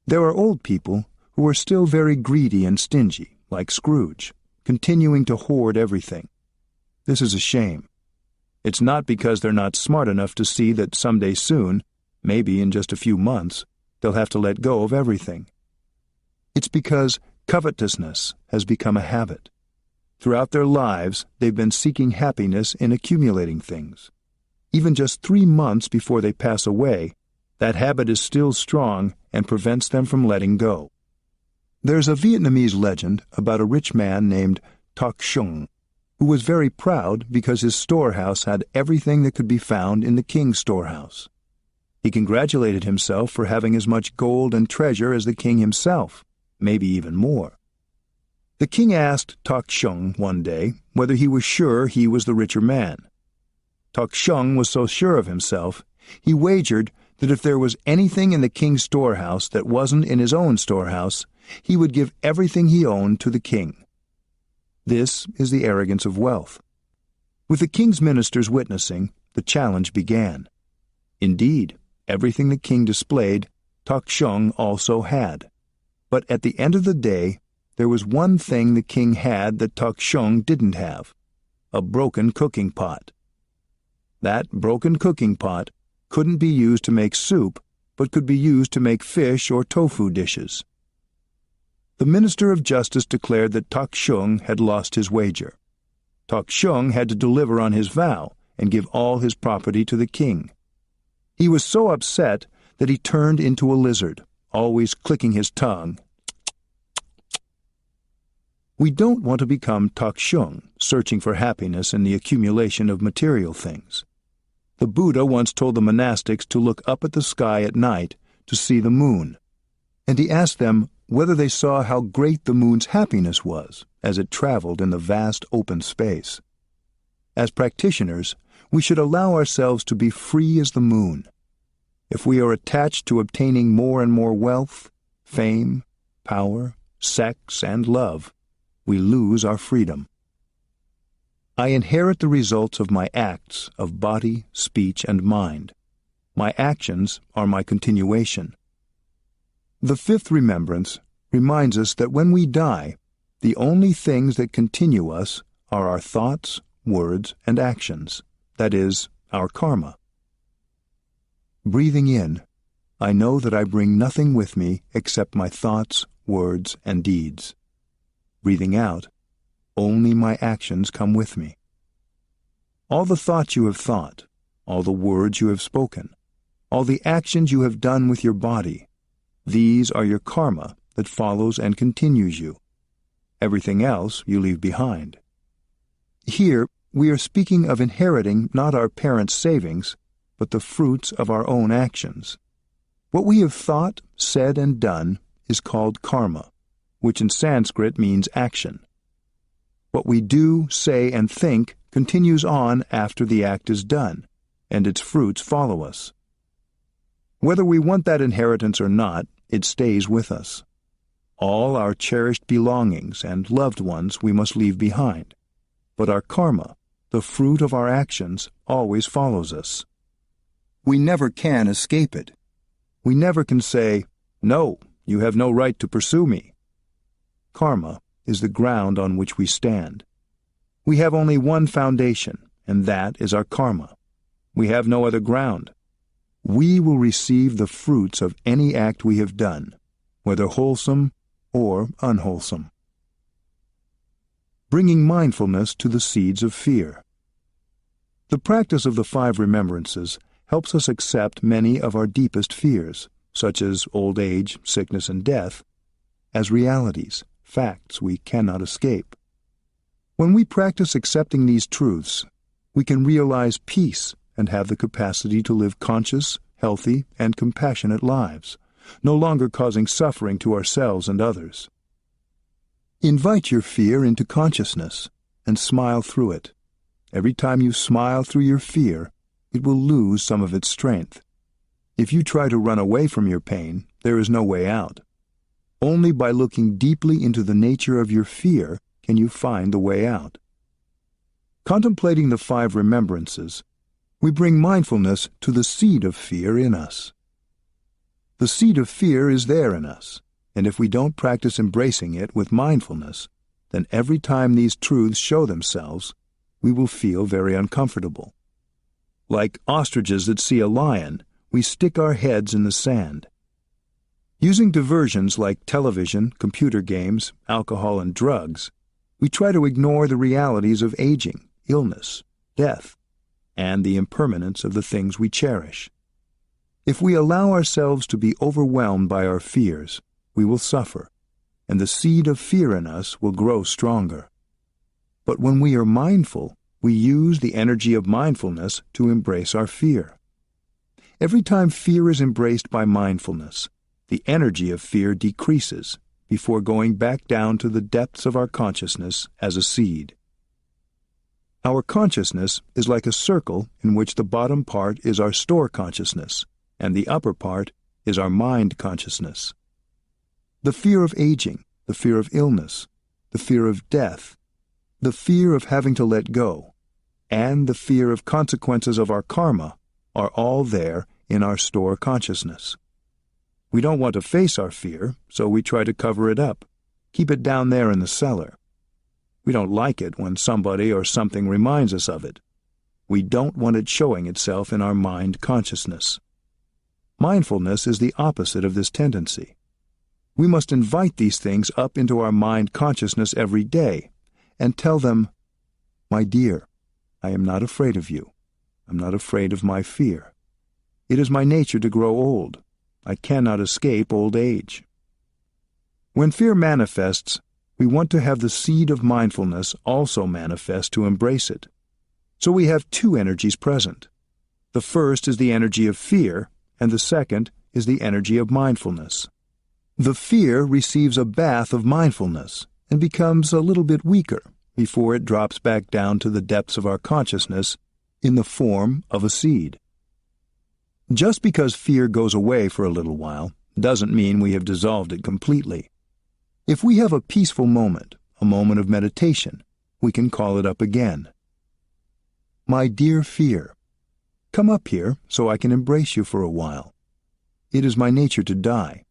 There are old people who are still very greedy and stingy, like Scrooge, continuing to hoard everything. This is a shame. It's not because they're not smart enough to see that someday soon, maybe in just a few months, they'll have to let go of everything. It's because covetousness has become a habit. Throughout their lives, they've been seeking happiness in accumulating things. Even just 3 months before they pass away, that habit is still strong and prevents them from letting go. There's a Vietnamese legend about a rich man named Thich Nhat Hanh, who was very proud because his storehouse had everything that could be found in the king's storehouse. He congratulated himself for having as much gold and treasure as the king himself, maybe even more. The king asked Thich Nhat Hanh one day whether he was sure he was the richer man. Thich Nhat Hanh was so sure of himself, he wagered that if there was anything in the king's storehouse that wasn't in his own storehouse, he would give everything he owned to the king. This is the arrogance of wealth. With the king's ministers witnessing, the challenge began. Indeed, everything the king displayed, Thich Nhat Hanh also had. But at the end of the day, there was one thing the king had that Thich Nhat Hanh didn't have: a broken cooking pot. That broken cooking pot couldn't be used to make soup, but could be used to make fish or tofu dishes. The Minister of Justice declared that Thich Nhat Hanh had lost his wager. Thich Nhat Hanh had to deliver on his vow and give all his property to the king. He was so upset that he turned into a lizard, always clicking his tongue. We don't want to become Thich Nhat Hanh, searching for happiness in the accumulation of material things. The Buddha once told the monastics to look up at the sky at night to see the moon, and he asked them whether they saw how great the moon's happiness was as it traveled in the vast open space. As practitioners, we should allow ourselves to be free as the moon. If we are attached to obtaining more and more wealth, fame, power, sex, and love, we lose our freedom. I inherit the results of my acts of body, speech, and mind. My actions are my continuation. The fifth remembrance reminds us that when we die, the only things that continue us are our thoughts, words, and actions, that is, our karma. Breathing in, I know that I bring nothing with me except my thoughts, words, and deeds. breathing out, only my actions come with me. All the thoughts you have thought, all the words you have spoken, all the actions you have done with your body, these are your karma that follows and continues you. Everything else you leave behind. Here, we are speaking of inheriting not our parents' savings, but the fruits of our own actions. What we have thought, said, and done is called karma, which in Sanskrit means action. What we do, say, and think continues on after the act is done, and its fruits follow us. Whether we want that inheritance or not, it stays with us. All our cherished belongings and loved ones we must leave behind, but our karma, the fruit of our actions, always follows us. We never can escape it. We never can say, "No, you have no right to pursue me." Karma is the ground on which we stand. We have only one foundation, and that is our karma. We have no other ground. We will receive the fruits of any act we have done, whether wholesome or unwholesome. Bringing mindfulness to the seeds of fear. The practice of the 5 remembrances helps us accept many of our deepest fears, such as old age, sickness, and death, as realities, facts we cannot escape. When we practice accepting these truths, we can realize peace and have the capacity to live conscious, healthy, and compassionate lives, no longer causing suffering to ourselves and others. Invite your fear into consciousness and smile through it. Every time you smile through your fear, it will lose some of its strength. If you try to run away from your pain, there is no way out. Only by looking deeply into the nature of your fear can you find the way out. Contemplating the 5 remembrances, we bring mindfulness to the seed of fear in us. The seed of fear is there in us, and if we don't practice embracing it with mindfulness, then every time these truths show themselves, we will feel very uncomfortable. Like ostriches that see a lion, we stick our heads in the sand. Using diversions like television, computer games, alcohol, and drugs, we try to ignore the realities of aging, illness, death, and the impermanence of the things we cherish. If we allow ourselves to be overwhelmed by our fears, we will suffer, and the seed of fear in us will grow stronger. But when we are mindful, we use the energy of mindfulness to embrace our fear. Every time fear is embraced by mindfulness, the energy of fear decreases before going back down to the depths of our consciousness as a seed. Our consciousness is like a circle in which the bottom part is our store consciousness, and the upper part is our mind consciousness. The fear of aging, the fear of illness, the fear of death, the fear of having to let go, and the fear of consequences of our karma are all there in our store consciousness. We don't want to face our fear, so we try to cover it up, keep it down there in the cellar. We don't like it when somebody or something reminds us of it. We don't want it showing itself in our mind consciousness. Mindfulness is the opposite of this tendency. We must invite these things up into our mind consciousness every day and tell them, "My dear, I am not afraid of you. I'm not afraid of my fear. It is my nature to grow old. I cannot escape old age." When fear manifests, we want to have the seed of mindfulness also manifest to embrace it. So we have 2 energies present. The first is the energy of fear, and the second is the energy of mindfulness. The fear receives a bath of mindfulness and becomes a little bit weaker before it drops back down to the depths of our consciousness in the form of a seed. Just because fear goes away for a little while doesn't mean we have dissolved it completely. If we have a peaceful moment, a moment of meditation, we can call it up again. "My dear fear, come up here so I can embrace you for a while. It is my nature to die.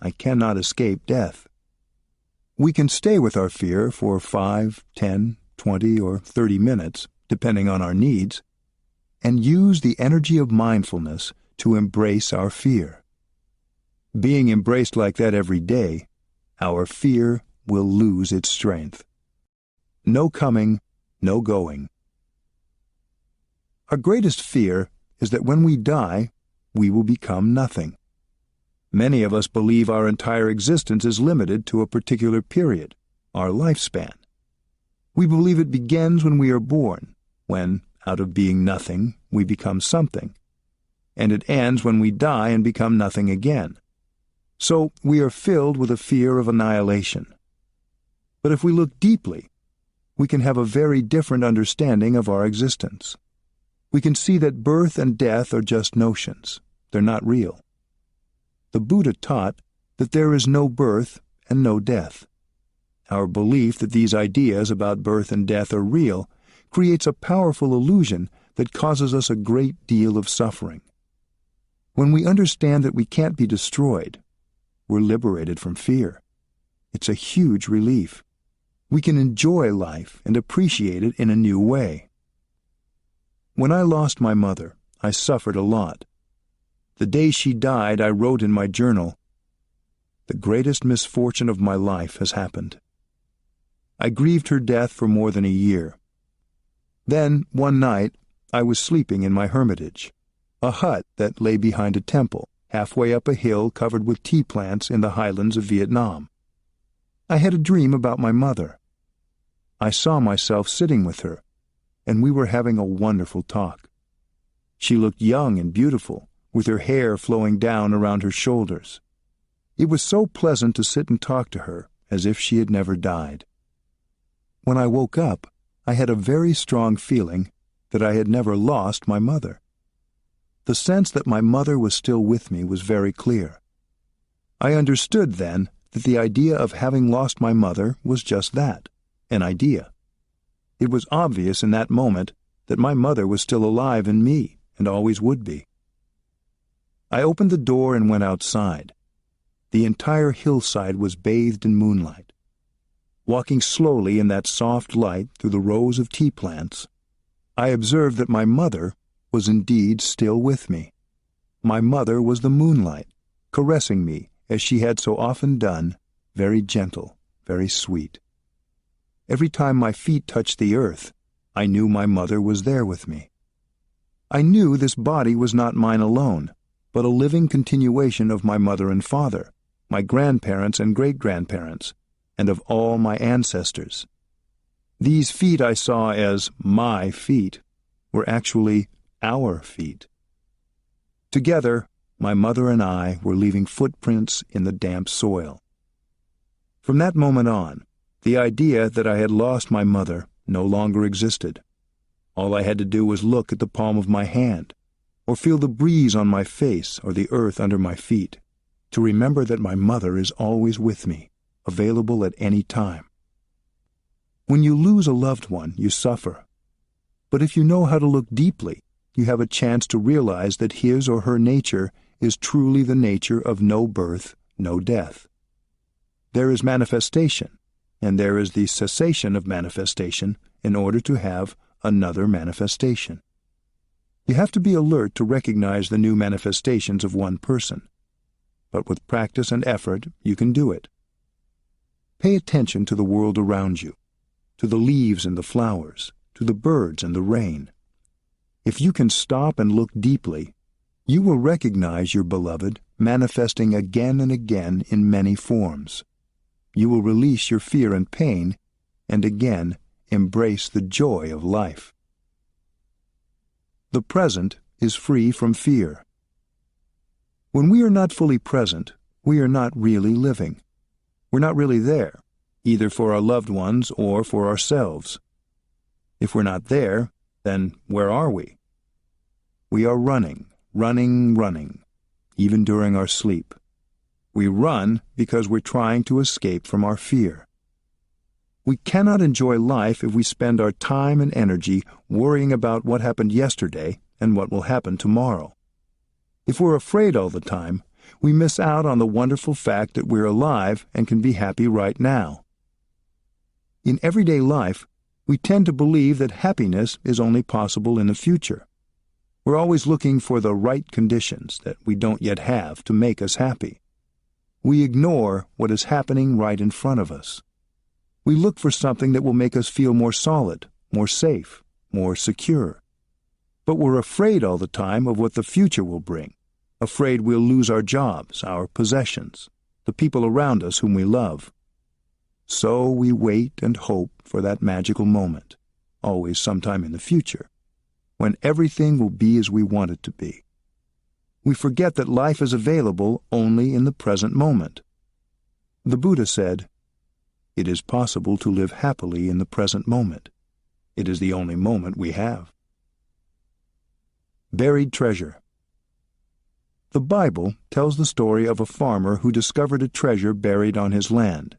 I cannot escape death." We can stay with our fear for 5, 10, 20, or 30 minutes, depending on our needs, and use the energy of mindfulness to embrace our fear. Being embraced like that every day, our fear will lose its strength. No coming, no going. Our greatest fear is that when we die, we will become nothing. Many of us believe our entire existence is limited to a particular period, our lifespan. We believe it begins when we are born, when, out of being nothing, we become something, and it ends when we die and become nothing again. So we are filled with a fear of annihilation. But if we look deeply, we can have a very different understanding of our existence. We can see that birth and death are just notions. They're not real. The Buddha taught that there is no birth and no death. Our belief that these ideas about birth and death are real creates a powerful illusion that causes us a great deal of suffering. When we understand that we can't be destroyed, we're liberated from fear. It's a huge relief. We can enjoy life and appreciate it in a new way. When I lost my mother, I suffered a lot. The day she died, I wrote in my journal, "The greatest misfortune of my life has happened." I grieved her death for more than a year. Then, one night, I was sleeping in my hermitage, a hut that lay behind a temple, halfway up a hill covered with tea plants in the highlands of Vietnam. I had a dream about my mother. I saw myself sitting with her, and we were having a wonderful talk. She looked young and beautiful, with her hair flowing down around her shoulders. It was so pleasant to sit and talk to her, as if she had never died. When I woke up, I had a very strong feeling that I had never lost my mother. The sense that my mother was still with me was very clear. I understood then that the idea of having lost my mother was just that, an idea. It was obvious in that moment that my mother was still alive in me and always would be. I opened the door and went outside. The entire hillside was bathed in moonlight. Walking slowly in that soft light through the rows of tea plants, I observed that my mother was indeed still with me. My mother was the moonlight, caressing me as she had so often done, very gentle, very sweet. Every time my feet touched the earth, I knew my mother was there with me. I knew this body was not mine alone, but a living continuation of my mother and father, my grandparents and great-grandparents, and of all my ancestors. These feet I saw as my feet were actually our feet. Together, my mother and I were leaving footprints in the damp soil. From that moment on, the idea that I had lost my mother no longer existed. All I had to do was look at the palm of my hand, or feel the breeze on my face or the earth under my feet, to remember that my mother is always with me, available at any time. When you lose a loved one, you suffer. But if you know how to look deeply, you have a chance to realize that his or her nature is truly the nature of no birth, no death. There is manifestation, and there is the cessation of manifestation in order to have another manifestation. You have to be alert to recognize the new manifestations of one person, but with practice and effort you can do it. Pay attention to the world around you, to the leaves and the flowers, to the birds and the rain. If you can stop and look deeply, you will recognize your beloved manifesting again and again in many forms. You will release your fear and pain, and again embrace the joy of life. The present is free from fear. When we are not fully present, we are not really living. We're not really there, either for our loved ones or for ourselves. If we're not there, then where are we? We are running, even during our sleep. We run because we're trying to escape from our fear. We cannot enjoy life if we spend our time and energy worrying about what happened yesterday and what will happen tomorrow. If we're afraid all the time, we miss out on the wonderful fact that we're alive and can be happy right now. In everyday life, we tend to believe that happiness is only possible in the future. We're always looking for the right conditions that we don't yet have to make us happy. We ignore what is happening right in front of us. We look for something that will make us feel more solid, more safe, more secure. But we're afraid all the time of what the future will bring, afraid we'll lose our jobs, our possessions, the people around us whom we love. So we wait and hope for that magical moment, always sometime in the future, when everything will be as we want it to be. We forget that life is available only in the present moment. The Buddha said, "It is possible to live happily in the present moment. It is the only moment we have." Buried treasure. The Bible tells the story of a farmer who discovered a treasure buried on his land.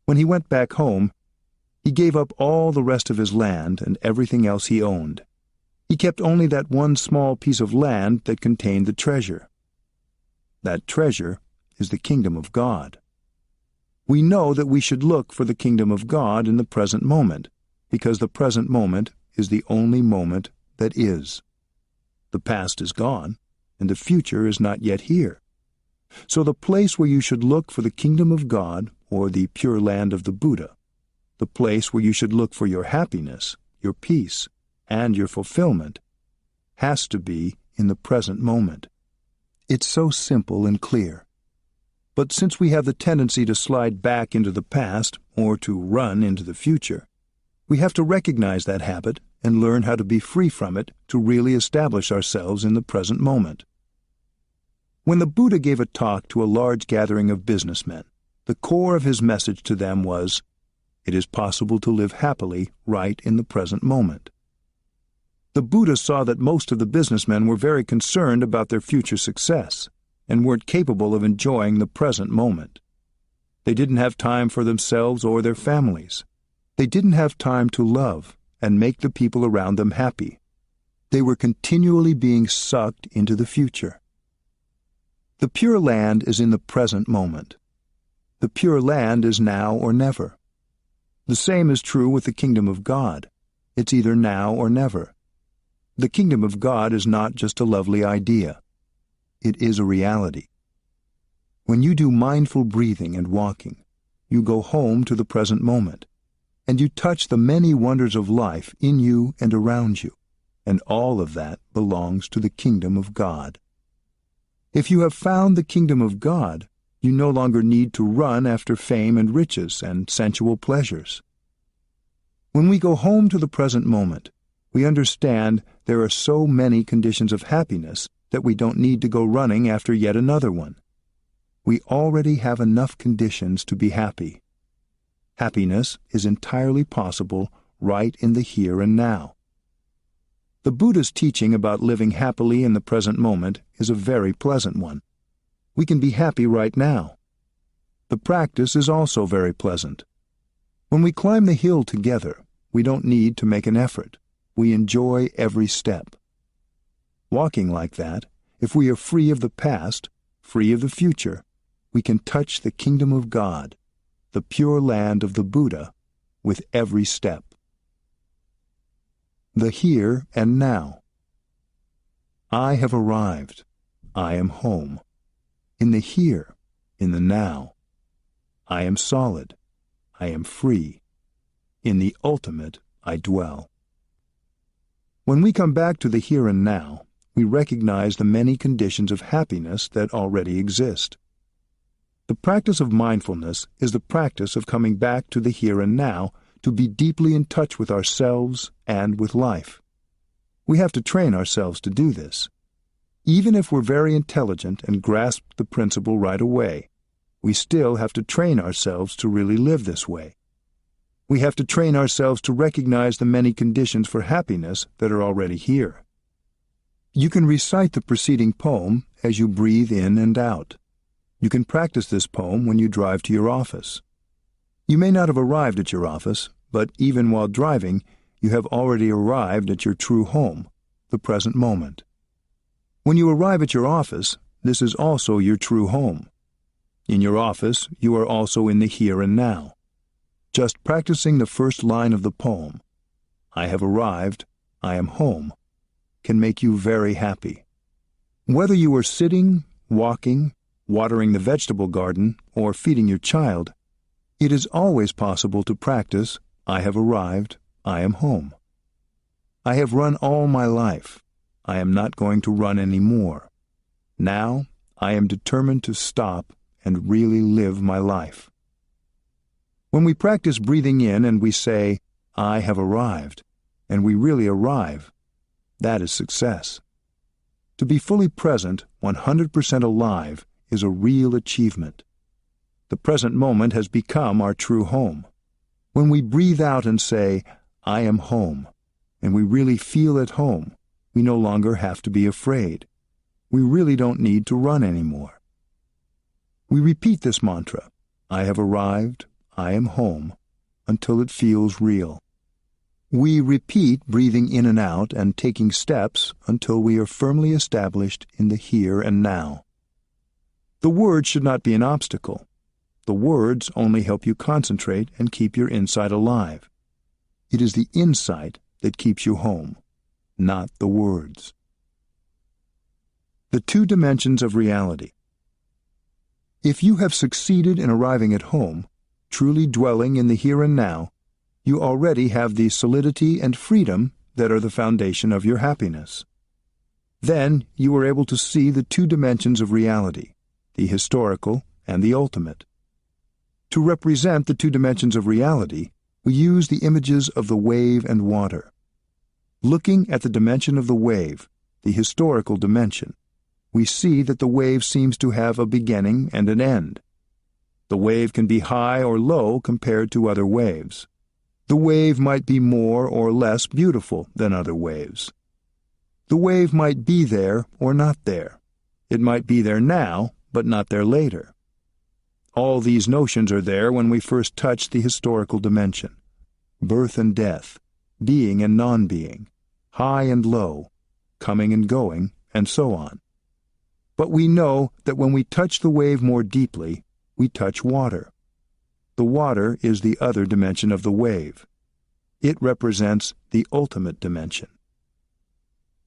When he went back home, he gave up all the rest of his land and everything else he owned. He kept only that one small piece of land that contained the treasure. That treasure is the kingdom of God. We know that we should look for the kingdom of God in the present moment, because the present moment is the only moment that is. The past is gone, and the future is not yet here. So the place where you should look for the kingdom of God, or the pure land of the Buddha, the place where you should look for your happiness, your peace, and your fulfillment, has to be in the present moment. It's so simple and clear. But since we have the tendency to slide back into the past or to run into the future, we have to recognize that habit and learn how to be free from it to really establish ourselves in the present moment. When the Buddha gave a talk to a large gathering of businessmen, the core of his message to them was, "It is possible to live happily right in the present moment." The Buddha saw that most of the businessmen were very concerned about their future success and weren't capable of enjoying the present moment. They didn't have time for themselves or their families. They didn't have time to love and make the people around them happy. They were continually being sucked into the future. The Pure Land is in the present moment. The Pure Land is now or never. The same is true with the kingdom of God. It's either now or never. The kingdom of God is not just a lovely idea. It is a reality. When you do mindful breathing and walking, you go home to the present moment, and you touch the many wonders of life in you and around you, and all of that belongs to the kingdom of God. If you have found the kingdom of God, you no longer need to run after fame and riches and sensual pleasures. When we go home to the present moment, we understand there are so many conditions of happiness that we don't need to go running after yet another one. We already have enough conditions to be happy. Happiness is entirely possible right in the here and now. The Buddha's teaching about living happily in the present moment is a very pleasant one. We can be happy right now. The practice is also very pleasant. When we climb the hill together, we don't need to make an effort. We enjoy every step. Walking like that, if we are free of the past, free of the future, we can touch the kingdom of God, the pure land of the Buddha, with every step. The here and now. I have arrived. I am home. In the here, in the now. I am solid. I am free. In the ultimate I dwell. When we come back to the here and now, we recognize the many conditions of happiness that already exist. The practice of mindfulness is the practice of coming back to the here and now to be deeply in touch with ourselves and with life. We have to train ourselves to do this. Even if we're very intelligent and grasp the principle right away, we still have to train ourselves to really live this way. We have to train ourselves to recognize the many conditions for happiness that are already here. You can recite the preceding poem as you breathe in and out. You can practice this poem when you drive to your office. You may not have arrived at your office, but even while driving, you have already arrived at your true home, the present moment. When you arrive at your office, this is also your true home. In your office, you are also in the here and now. Just practicing the first line of the poem, I have arrived, I am home, can make you very happy. Whether you are sitting, walking, watering the vegetable garden, or feeding your child, It is always possible to practice, I have arrived, I am home. I have run all my life. I am not going to run any more. Now, I am determined to stop and really live my life. When we practice breathing in and we say, I have arrived, and we really arrive, that is success. To be fully present, 100% alive, is a real achievement. The present moment has become our true home. When we breathe out and say, I am home, and we really feel at home, we no longer have to be afraid. We really don't need to run anymore. We repeat this mantra, I have arrived, I am home, until it feels real. We repeat breathing in and out and taking steps until we are firmly established in the here and now. The words should not be an obstacle. The words only help you concentrate and keep your insight alive. It is the insight that keeps you home, not the words. The two dimensions of reality. If you have succeeded in arriving at home, truly dwelling in the here and now, you already have the solidity and freedom that are the foundation of your happiness. Then you are able to see the two dimensions of reality, the historical and the ultimate. To represent the two dimensions of reality, we use the images of the wave and water. Looking at the dimension of the wave, the historical dimension, we see that the wave seems to have a beginning and an end. The wave can be high or low compared to other waves. The wave might be more or less beautiful than other waves. The wave might be there or not there. It might be there now, but not there later. All these notions are there when we first touch the historical dimension. Birth and death, being and non-being, high and low, coming and going, and so on. But we know that when we touch the wave more deeply, we touch water. The water is the other dimension of the wave. It represents the ultimate dimension.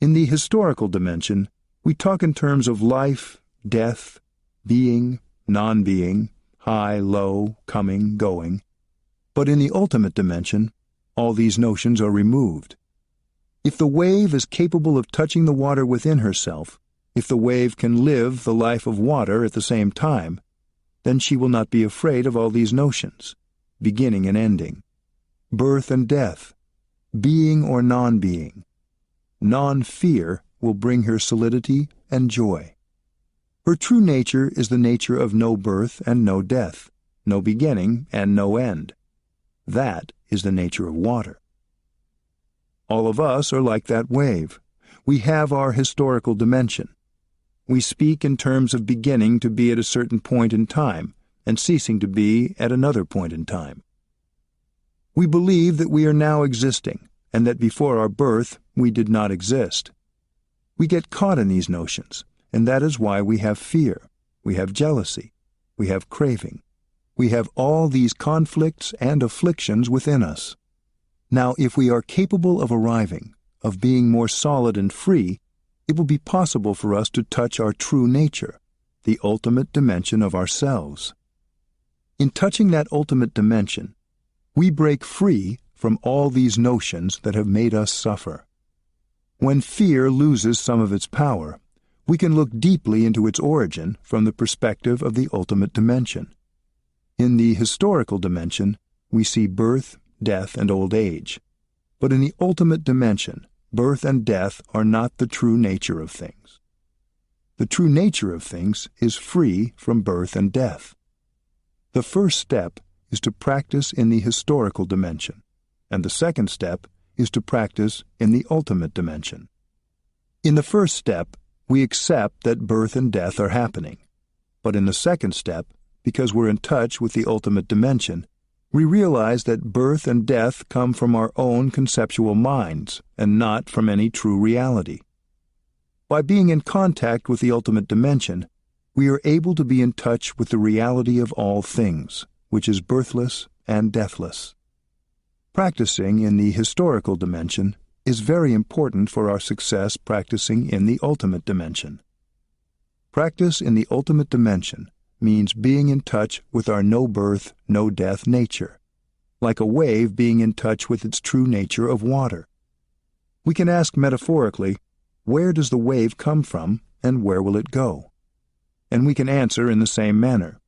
In the historical dimension, we talk in terms of life, death, being, non-being, high, low, coming, going. But in the ultimate dimension, all these notions are removed. If the wave is capable of touching the water within herself, if the wave can live the life of water at the same time, then she will not be afraid of all these notions, beginning and ending, birth and death, being or non-being. Non-fear will bring her solidity and joy. Her true nature is the nature of no birth and no death, no beginning and no end. That is the nature of water. All of us are like that wave. We have our historical dimension. We speak in terms of beginning to be at a certain point in time and ceasing to be at another point in time. We believe that we are now existing and that before our birth we did not exist. We get caught in these notions, and that is why we have fear, we have jealousy, we have craving. We have all these conflicts and afflictions within us. Now, if we are capable of arriving, of being more solid and free, it will be possible for us to touch our true nature, the ultimate dimension of ourselves. In touching that ultimate dimension, we break free from all these notions that have made us suffer. When fear loses some of its power, we can look deeply into its origin from the perspective of the ultimate dimension. In the historical dimension, we see birth, death, and old age. But in the ultimate dimension, birth and death are not the true nature of things. The true nature of things is free from birth and death. The first step is to practice in the historical dimension, and the second step is to practice in the ultimate dimension. In the first step, we accept that birth and death are happening. But in the second step, because we're in touch with the ultimate dimension, we realize that birth and death come from our own conceptual minds and not from any true reality. By being in contact with the ultimate dimension, we are able to be in touch with the reality of all things, which is birthless and deathless. Practicing in the historical dimension is very important for our success practicing in the ultimate dimension. Practice in the ultimate dimension means being in touch with our no-birth, no-death nature, like a wave being in touch with its true nature of water. We can ask metaphorically, where does the wave come from and where will it go? And we can answer in the same manner.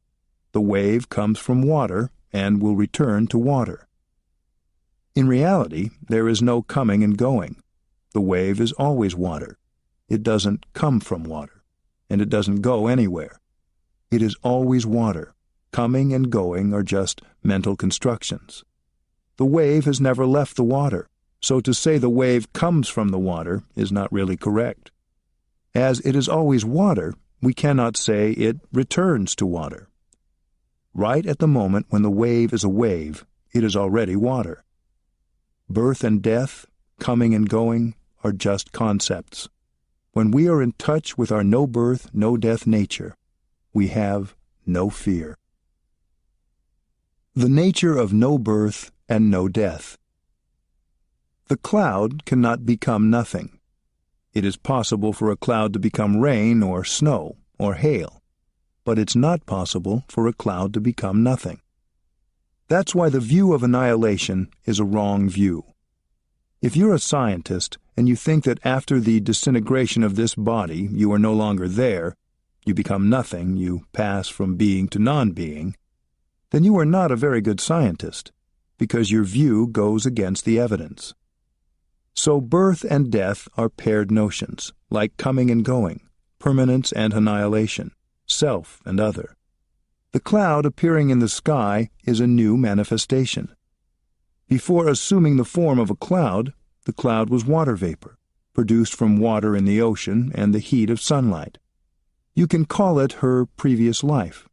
The wave comes from water and will return to water. In reality, there is no coming and going. The wave is always water. It doesn't come from water, and it doesn't go anywhere. It is always water. Coming and going are just mental constructions. The wave has never left the water, so to say the wave comes from the water is not really correct. As it is always water, we cannot say it returns to water. Right at the moment when the wave is a wave, it is already water. Birth and death, coming and going, are just concepts. When we are in touch with our no-birth, no-death nature, we have no fear. The nature of no birth and no death. The cloud cannot become nothing. It is possible for a cloud to become rain or snow or hail, but it's not possible for a cloud to become nothing. That's why the view of annihilation is a wrong view. If you're a scientist and you think that after the disintegration of this body you are no longer there, you become nothing, you pass from being to non-being, then you are not a very good scientist, because your view goes against the evidence. So birth and death are paired notions, like coming and going, permanence and annihilation, self and other. The cloud appearing in the sky is a new manifestation. Before assuming the form of a cloud, the cloud was water vapor, produced from water in the ocean and the heat of sunlight. You can call it her previous life.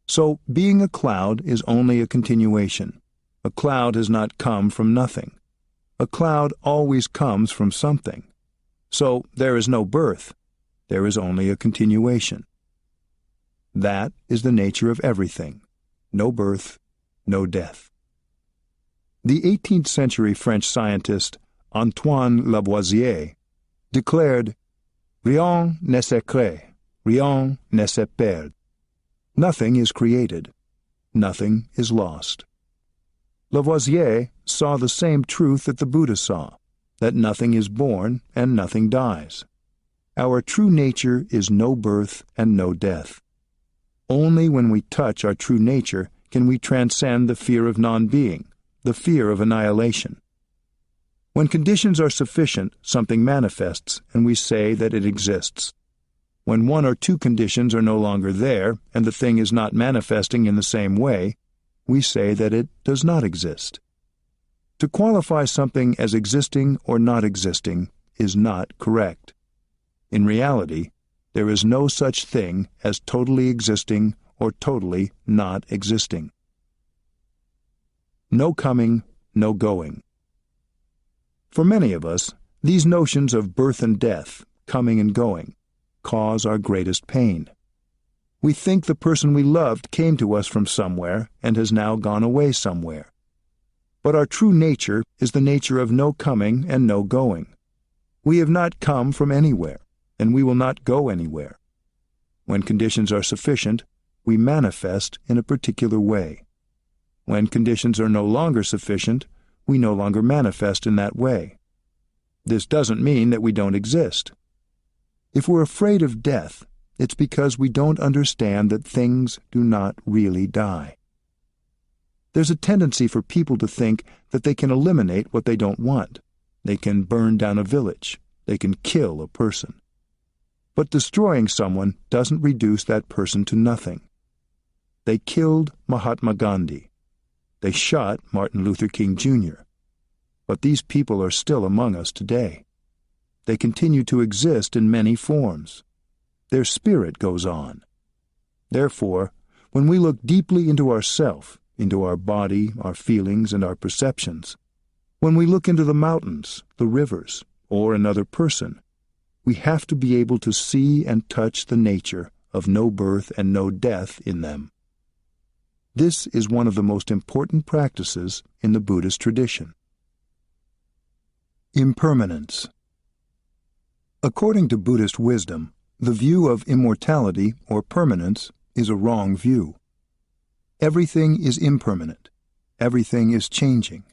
So being a cloud is only a continuation. A cloud has not come from nothing. A cloud always comes from something. So there is no birth. There is only a continuation. That is the nature of everything. No birth, no death. The 18th century French scientist Antoine Lavoisier declared, "Rien ne se crée, rien ne se perd." Nothing is created. Nothing is lost. Lavoisier saw the same truth that the Buddha saw, that nothing is born and nothing dies. Our true nature is no birth and no death. Only when we touch our true nature can we transcend the fear of non-being, the fear of annihilation. When conditions are sufficient, something manifests, and we say that it exists. When one or two conditions are no longer there, and the thing is not manifesting in the same way, we say that it does not exist. To qualify something as existing or not existing is not correct. In reality, there is no such thing as totally existing or totally not existing. No coming, no going. For many of us, these notions of birth and death, coming and going, cause our greatest pain. We think the person we loved came to us from somewhere and has now gone away somewhere. But our true nature is the nature of no coming and no going. We have not come from anywhere, and we will not go anywhere. When conditions are sufficient, we manifest in a particular way. When conditions are no longer sufficient, we no longer manifest in that way. This doesn't mean that we don't exist. If we're afraid of death, it's because we don't understand that things do not really die. There's a tendency for people to think that they can eliminate what they don't want. They can burn down a village. They can kill a person. But destroying someone doesn't reduce that person to nothing. They killed Mahatma Gandhi. They shot Martin Luther King Jr. But these people are still among us today. They continue to exist in many forms. Their spirit goes on. Therefore, when we look deeply into ourself, into our body, our feelings, and our perceptions, when we look into the mountains, the rivers, or another person, we have to be able to see and touch the nature of no birth and no death in them. This is one of the most important practices in the Buddhist tradition. Impermanence. According to Buddhist wisdom, the view of immortality or permanence is a wrong view. Everything is impermanent. Everything is changing.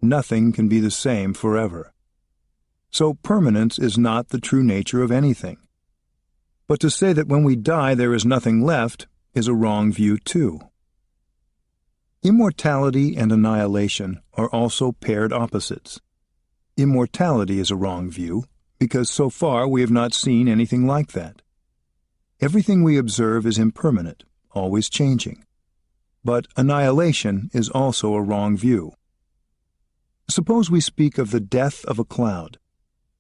Nothing can be the same forever. So permanence is not the true nature of anything. But to say that when we die there is nothing left is a wrong view too. Immortality and annihilation are also paired opposites. Immortality is a wrong view because so far we have not seen anything like that. Everything we observe is impermanent, always changing. But annihilation is also a wrong view. Suppose we speak of the death of a cloud.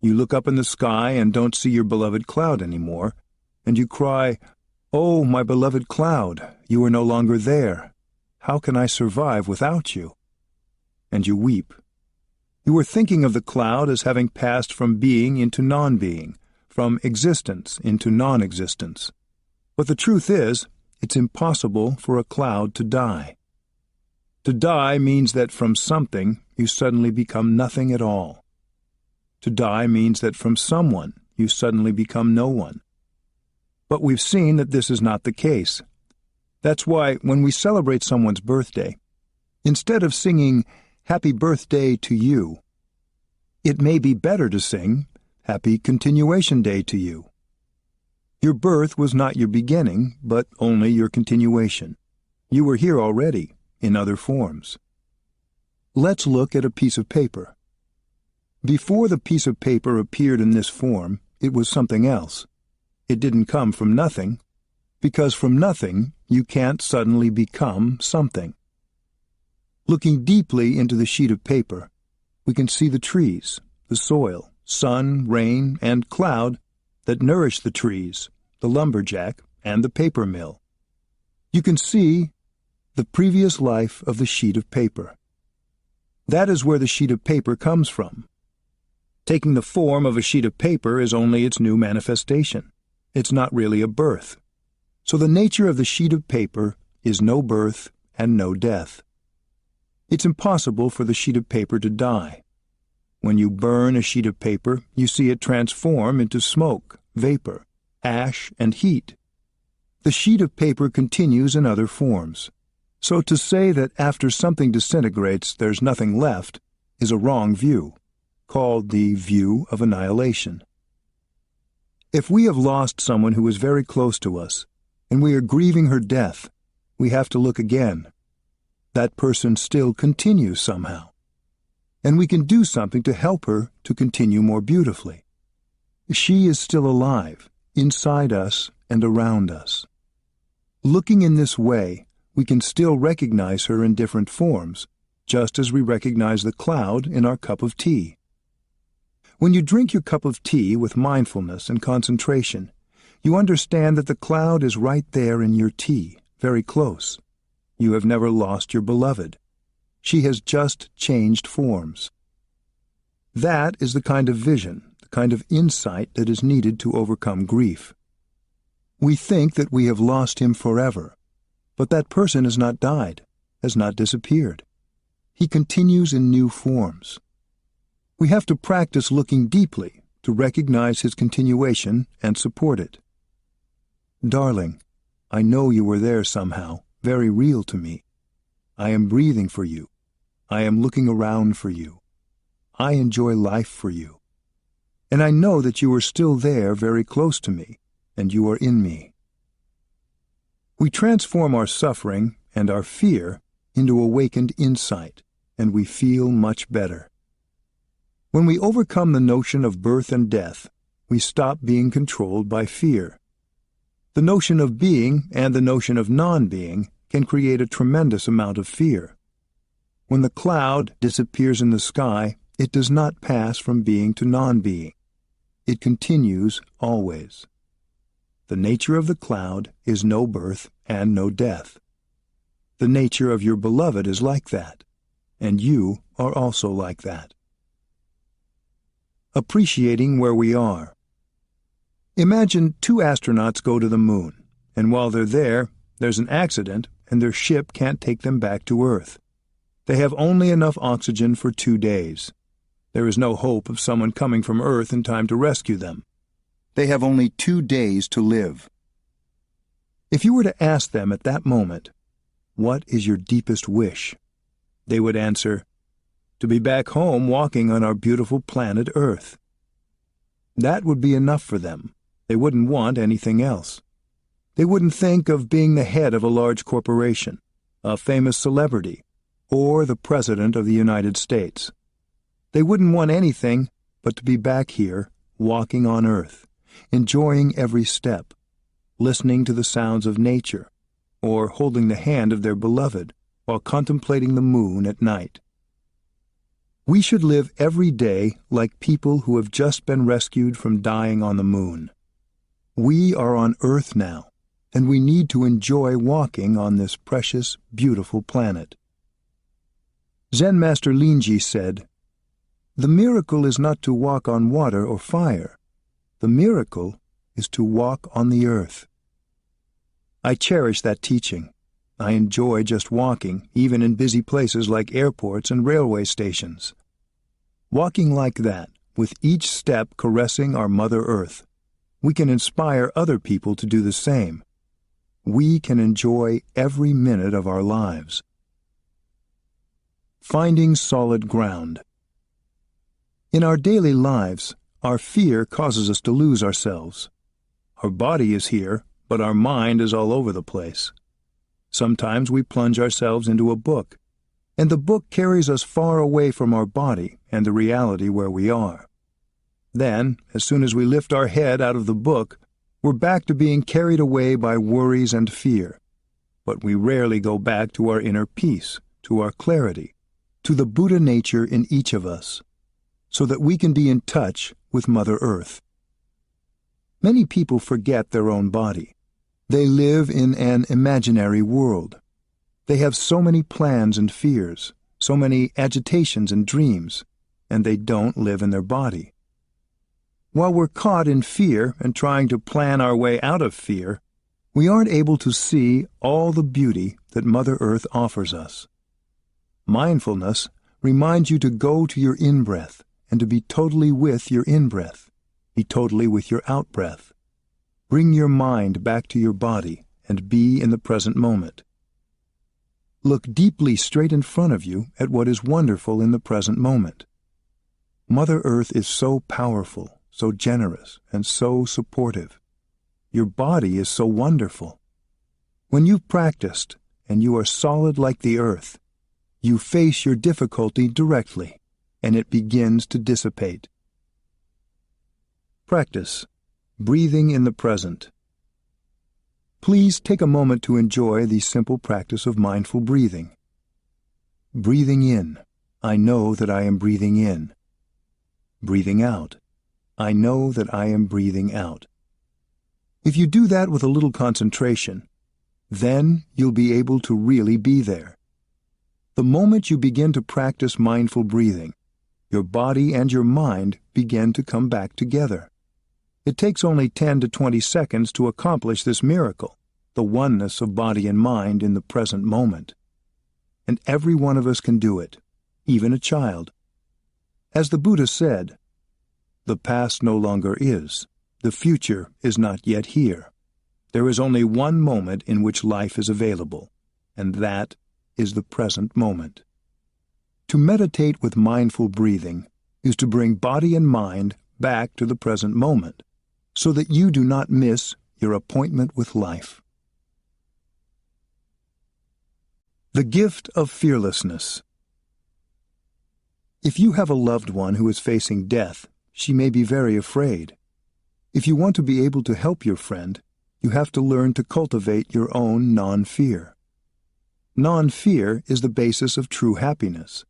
You look up in the sky and don't see your beloved cloud anymore, and you cry, "Oh, my beloved cloud, you are no longer there. How can I survive without you?" And you weep. You are thinking of the cloud as having passed from being into non-being, from existence into non-existence. But the truth is, it's impossible for a cloud to die. To die means that from something you suddenly become nothing at all. To die means that from someone you suddenly become no one. But we've seen that this is not the case. That's why when we celebrate someone's birthday, instead of singing "Happy Birthday to you," it may be better to sing "Happy Continuation Day to you." Your birth was not your beginning, but only your continuation. You were here already, in other forms. Let's look at a piece of paper. Before the piece of paper appeared in this form, it was something else. It didn't come from nothing, because from nothing you can't suddenly become something. Looking deeply into the sheet of paper, we can see the trees, the soil, sun, rain, and cloud that nourish the trees, the lumberjack, and the paper mill. You can see the previous life of the sheet of paper. That is where the sheet of paper comes from. Taking the form of a sheet of paper is only its new manifestation. It's not really a birth. So the nature of the sheet of paper is no birth and no death. It's impossible for the sheet of paper to die. When you burn a sheet of paper, you see it transform into smoke, vapor, ash, and heat. The sheet of paper continues in other forms. So to say that after something disintegrates there's nothing left is a wrong view, called the view of annihilation. If we have lost someone who is very close to us, and we are grieving her death, we have to look again. That person still continues somehow, and we can do something to help her to continue more beautifully. She is still alive, inside us and around us. Looking in this way, we can still recognize her in different forms, just as we recognize the cloud in our cup of tea. When you drink your cup of tea with mindfulness and concentration, you understand that the cloud is right there in your tea, very close. You have never lost your beloved. She has just changed forms. That is the kind of vision, the kind of insight that is needed to overcome grief. We think that we have lost him forever, but that person has not died, has not disappeared. He continues in new forms. We have to practice looking deeply to recognize his continuation and support it. Darling, I know you were there somehow, very real to me. I am breathing for you. I am looking around for you. I enjoy life for you. And I know that you are still there very close to me, and you are in me. We transform our suffering and our fear into awakened insight, and we feel much better. When we overcome the notion of birth and death, we stop being controlled by fear. The notion of being and the notion of non-being can create a tremendous amount of fear. When the cloud disappears in the sky, it does not pass from being to non-being. It continues always. The nature of the cloud is no birth and no death. The nature of your beloved is like that, and you are also like that. Appreciating where we are. Imagine 2 astronauts go to the moon, and while they're there, there's an accident and their ship can't take them back to Earth. They have only enough oxygen for 2 days. There is no hope of someone coming from Earth in time to rescue them. They have only 2 days to live. If you were to ask them at that moment, "What is your deepest wish?" they would answer, "To be back home walking on our beautiful planet Earth." That would be enough for them. They wouldn't want anything else. They wouldn't think of being the head of a large corporation, a famous celebrity, or the President of the United States. They wouldn't want anything but to be back here, walking on Earth, enjoying every step, listening to the sounds of nature, or holding the hand of their beloved while contemplating the moon at night. We should live every day like people who have just been rescued from dying on the moon. We are on Earth now, and we need to enjoy walking on this precious, beautiful planet. Zen Master Linji said, "The miracle is not to walk on water or fire. The miracle is to walk on the earth." I cherish that teaching. I enjoy just walking, even in busy places like airports and railway stations. Walking like that, with each step caressing our Mother Earth, we can inspire other people to do the same. We can enjoy every minute of our lives. Finding solid ground. In our daily lives, our fear causes us to lose ourselves. Our body is here, but our mind is all over the place. Sometimes we plunge ourselves into a book, and the book carries us far away from our body and the reality where we are. Then, as soon as we lift our head out of the book, we're back to being carried away by worries and fear. But we rarely go back to our inner peace, to our clarity, to the Buddha nature in each of us, so that we can be in touch with Mother Earth. Many people forget their own body. They live in an imaginary world. They have so many plans and fears, so many agitations and dreams, and they don't live in their body. While we're caught in fear and trying to plan our way out of fear, we aren't able to see all the beauty that Mother Earth offers us. Mindfulness reminds you to go to your in-breath and to be totally with your in-breath, be totally with your out-breath. Bring your mind back to your body and be in the present moment. Look deeply straight in front of you at what is wonderful in the present moment. Mother Earth is so powerful, so generous, and so supportive. Your body is so wonderful. When you've practiced, and you are solid like the earth, you face your difficulty directly, and it begins to dissipate. Practice. Breathing in the present. Please take a moment to enjoy the simple practice of mindful breathing. Breathing in. I know that I am breathing in. Breathing out. I know that I am breathing out. If you do that with a little concentration, then you'll be able to really be there. The moment you begin to practice mindful breathing, your body and your mind begin to come back together. It takes only 10 to 20 seconds to accomplish this miracle, the oneness of body and mind in the present moment. And every one of us can do it, even a child. As the Buddha said, "The past no longer is. The future is not yet here. There is only one moment in which life is available, and that is the present moment." To meditate with mindful breathing is to bring body and mind back to the present moment, so that you do not miss your appointment with life. The gift of fearlessness. If you have a loved one who is facing death, she may be very afraid. If you want to be able to help your friend, you have to learn to cultivate your own non-fear. Non-fear is the basis of true happiness.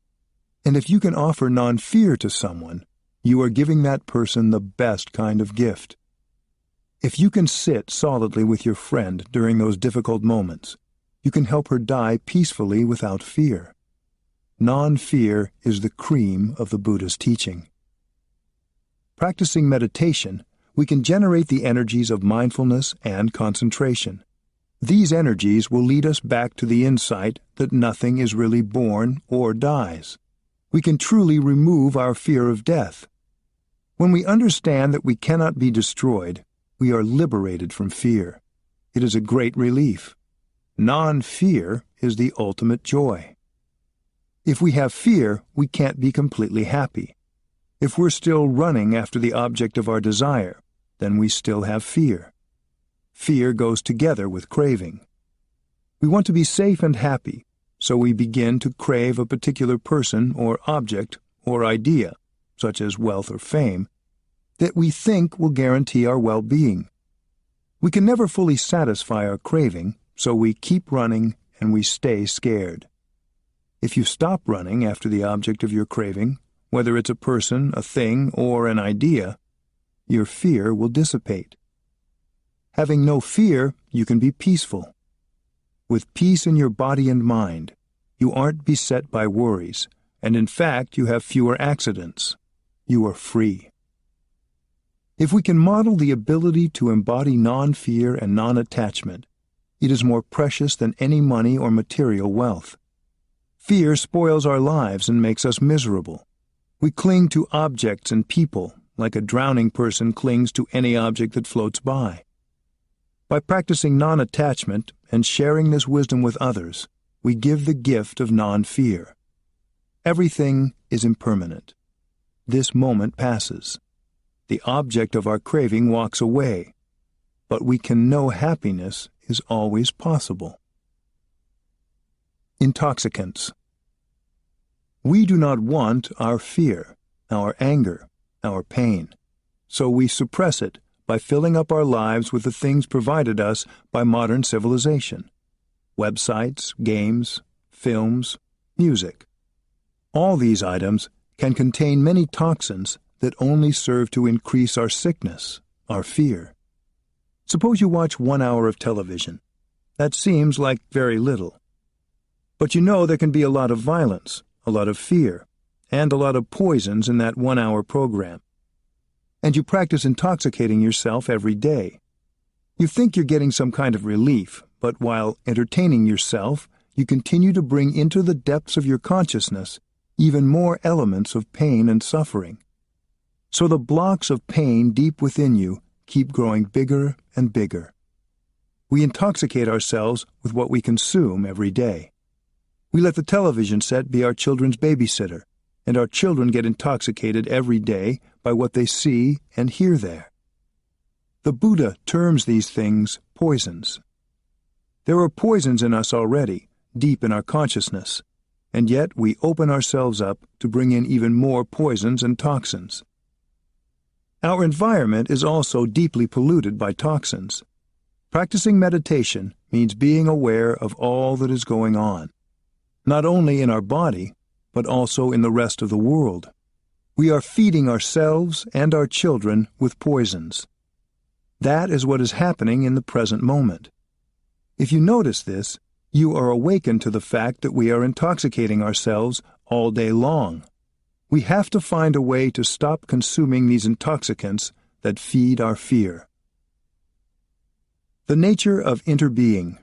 And if you can offer non-fear to someone, you are giving that person the best kind of gift. If you can sit solidly with your friend during those difficult moments, you can help her die peacefully without fear. Non-fear is the cream of the Buddha's teaching. Practicing meditation, we can generate the energies of mindfulness and concentration. These energies will lead us back to the insight that nothing is really born or dies. We can truly remove our fear of death. When we understand that we cannot be destroyed, we are liberated from fear. It is a great relief. Non-fear is the ultimate joy. If we have fear, we can't be completely happy. If we're still running after the object of our desire, then we still have fear. Fear goes together with craving. We want to be safe and happy, so we begin to crave a particular person or object or idea, such as wealth or fame, that we think will guarantee our well-being. We can never fully satisfy our craving, so we keep running and we stay scared. If you stop running after the object of your craving, whether it's a person, a thing, or an idea, your fear will dissipate. Having no fear, you can be peaceful. With peace in your body and mind, you aren't beset by worries, and in fact you have fewer accidents. You are free. If we can model the ability to embody non-fear and non-attachment, it is more precious than any money or material wealth. Fear spoils our lives and makes us miserable. We cling to objects and people like a drowning person clings to any object that floats by. By practicing non-attachment and sharing this wisdom with others, we give the gift of non-fear. Everything is impermanent. This moment passes. The object of our craving walks away, but we can know happiness is always possible. Intoxicants. We do not want our fear, our anger, our pain, so we suppress it by filling up our lives with the things provided us by modern civilization: websites, games, films, music. All these items can contain many toxins that only serve to increase our sickness, our fear. Suppose you watch 1 hour of television. That seems like very little. But you know there can be a lot of violence, a lot of fear, and a lot of poisons in that 1 hour program. And you practice intoxicating yourself every day. You think you're getting some kind of relief, but while entertaining yourself, you continue to bring into the depths of your consciousness even more elements of pain and suffering. So the blocks of pain deep within you keep growing bigger and bigger. We intoxicate ourselves with what we consume every day. We let the television set be our children's babysitter, and our children get intoxicated every day by what they see and hear there. The Buddha terms these things poisons. There are poisons in us already, deep in our consciousness, and yet we open ourselves up to bring in even more poisons and toxins. Our environment is also deeply polluted by toxins. Practicing meditation means being aware of all that is going on, not only in our body, but also in the rest of the world. We are feeding ourselves and our children with poisons. That is what is happening in the present moment. If you notice this, you are awakened to the fact that we are intoxicating ourselves all day long. We have to find a way to stop consuming these intoxicants that feed our fear. The nature of interbeing.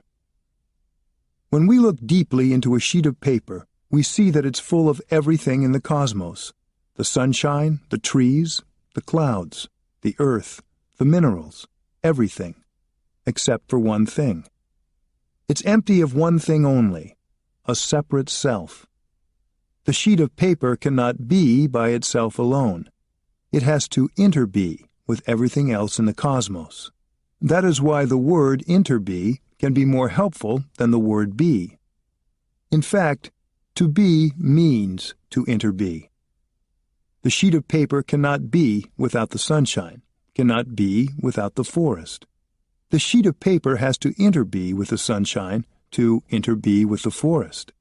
When we look deeply into a sheet of paper, we see that it's full of everything in the cosmos: the sunshine, the trees, the clouds, the earth, the minerals, everything, except for one thing. It's empty of one thing only, a separate self. The sheet of paper cannot be by itself alone. It has to interbe with everything else in the cosmos. That is why the word interbe can be more helpful than the word be. In fact, to be means to interbe. The sheet of paper cannot be without the sunshine, cannot be without the forest. The sheet of paper has to interbe with the sunshine to interbe with the forest.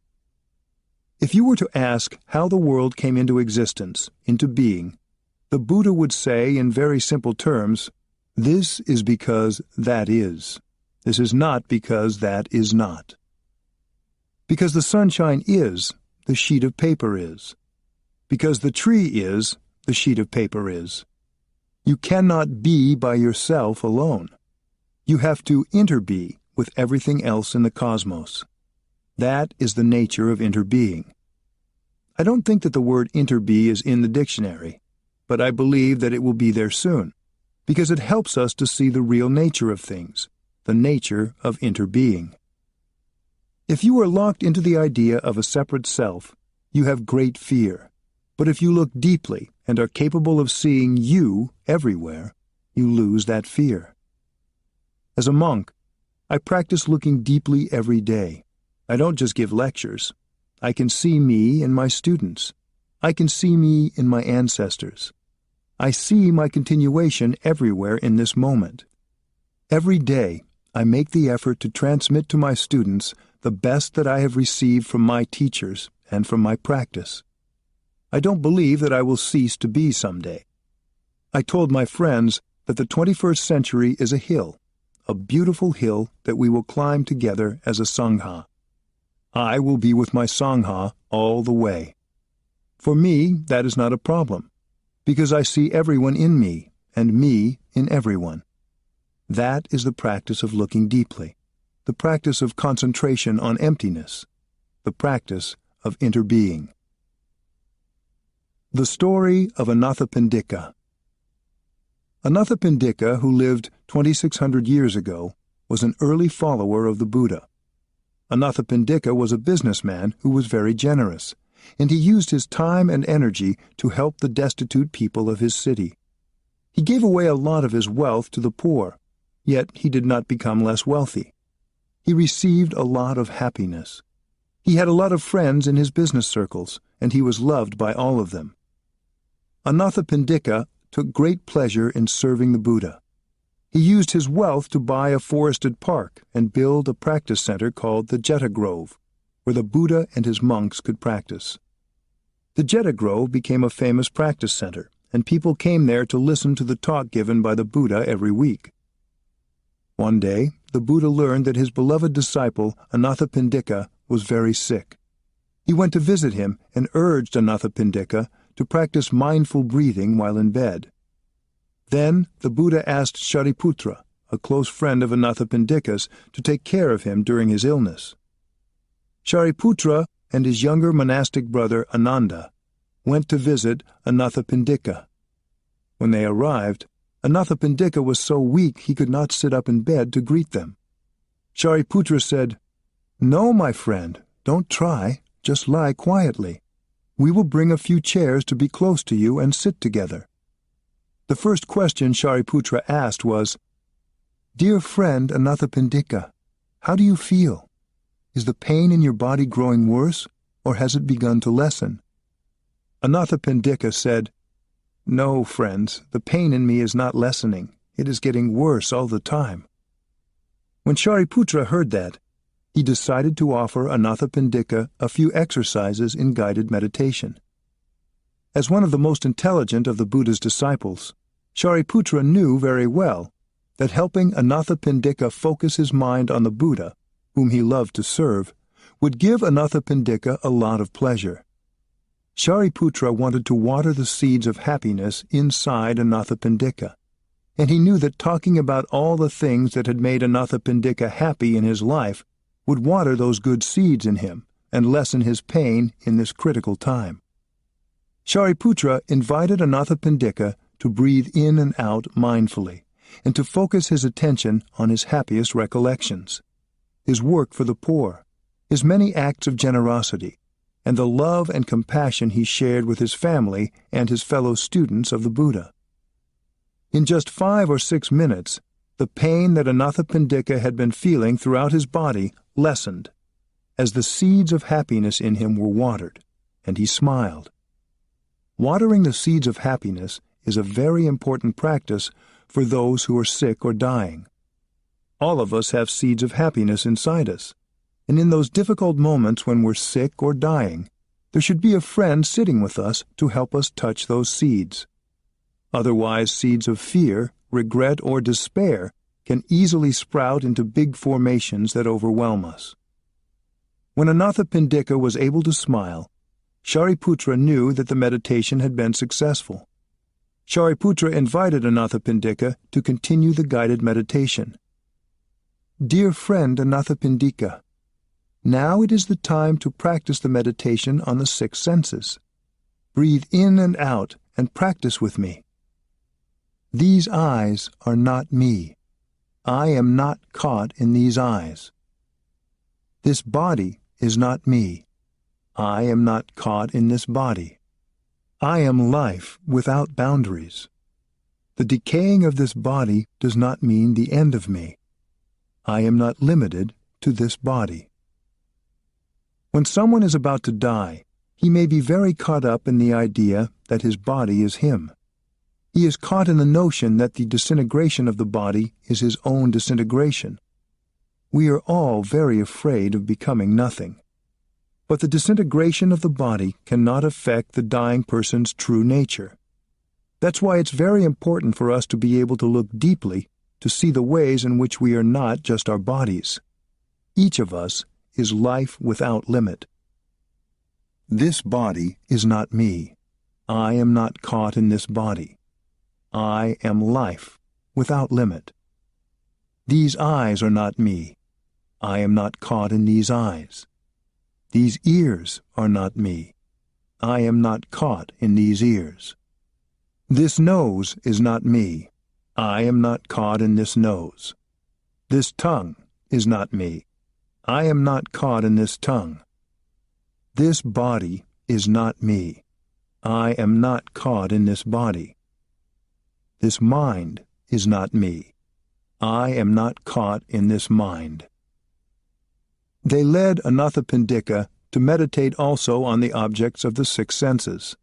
If you were to ask how the world came into existence, into being, the Buddha would say in very simple terms, "This is because that is. This is not because that is not." Because the sunshine is, the sheet of paper is. Because the tree is, the sheet of paper is. You cannot be by yourself alone. You have to interbe with everything else in the cosmos. That is the nature of interbeing. I don't think that the word interbe is in the dictionary, but I believe that it will be there soon, because it helps us to see the real nature of things, the nature of interbeing. If you are locked into the idea of a separate self, you have great fear. But if you look deeply and are capable of seeing you everywhere, you lose that fear. As a monk, I practice looking deeply every day. I don't just give lectures. I can see me in my students. I can see me in my ancestors. I see my continuation everywhere in this moment. Every day, I make the effort to transmit to my students the best that I have received from my teachers and from my practice. I don't believe that I will cease to be someday. I told my friends that the 21st century is a hill, a beautiful hill that we will climb together as a Sangha. I will be with my Sangha all the way. For me, that is not a problem, because I see everyone in me and me in everyone. That is the practice of looking deeply, the practice of concentration on emptiness, the practice of interbeing. The story of Anathapindika. Anathapindika, who lived 2,600 years ago, was an early follower of the Buddha. Anathapindika was a businessman who was very generous, and he used his time and energy to help the destitute people of his city. He gave away a lot of his wealth to the poor, yet he did not become less wealthy. He received a lot of happiness. He had a lot of friends in his business circles, and he was loved by all of them. Anathapindika took great pleasure in serving the Buddha. He used his wealth to buy a forested park and build a practice center called the Jeta Grove, where the Buddha and his monks could practice. The Jeta Grove became a famous practice center, and people came there to listen to the talk given by the Buddha every week. One day, the Buddha learned that his beloved disciple, Anathapindika, was very sick. He went to visit him and urged Anathapindika to practice mindful breathing while in bed. Then the Buddha asked Shariputra, a close friend of Anathapindika's, to take care of him during his illness. Shariputra and his younger monastic brother Ananda went to visit Anathapindika. When they arrived, Anathapindika was so weak he could not sit up in bed to greet them. Shariputra said, "No, my friend, don't try, just lie quietly. We will bring a few chairs to be close to you and sit together." The first question Shariputra asked was, "Dear friend Anathapindika, how do you feel? Is the pain in your body growing worse, or has it begun to lessen?" Anathapindika said, "No, friends, the pain in me is not lessening. It is getting worse all the time." When Shariputra heard that, he decided to offer Anathapindika a few exercises in guided meditation. As one of the most intelligent of the Buddha's disciples, Shariputra knew very well that helping Anathapindika focus his mind on the Buddha, whom he loved to serve, would give Anathapindika a lot of pleasure. Shariputra wanted to water the seeds of happiness inside Anathapindika, and he knew that talking about all the things that had made Anathapindika happy in his life would water those good seeds in him and lessen his pain in this critical time. Shariputra invited Anathapindika to breathe in and out mindfully and to focus his attention on his happiest recollections, his work for the poor, his many acts of generosity, and the love and compassion he shared with his family and his fellow students of the Buddha. In just 5 or 6 minutes, the pain that Anathapindika had been feeling throughout his body lessened, as the seeds of happiness in him were watered, and he smiled. Watering the seeds of happiness is a very important practice for those who are sick or dying. All of us have seeds of happiness inside us, and in those difficult moments when we're sick or dying, there should be a friend sitting with us to help us touch those seeds. Otherwise, seeds of fear, regret, or despair can easily sprout into big formations that overwhelm us. When Anathapindika was able to smile, Shariputra knew that the meditation had been successful. Shariputra invited Anathapindika to continue the guided meditation. "Dear friend Anathapindika, now it is the time to practice the meditation on the 6 senses. Breathe in and out and practice with me. These eyes are not me. I am not caught in these eyes. This body is not me. I am not caught in this body. I am life without boundaries. The decaying of this body does not mean the end of me. I am not limited to this body. When someone is about to die, he may be very caught up in the idea that his body is him. He is caught in the notion that the disintegration of the body is his own disintegration. We are all very afraid of becoming nothing. But the disintegration of the body cannot affect the dying person's true nature. That's why it's very important for us to be able to look deeply to see the ways in which we are not just our bodies. Each of us is life without limit. This body is not me. I am not caught in this body. I am life without limit. These eyes are not me. I am not caught in these eyes. These ears are not me. I am not caught in these ears. This nose is not me. I am not caught in this nose. This tongue is not me. I am not caught in this tongue. This body is not me. I am not caught in this body. This mind is not me. I am not caught in this mind. They led Anathapindika to meditate also on the objects of the six senses.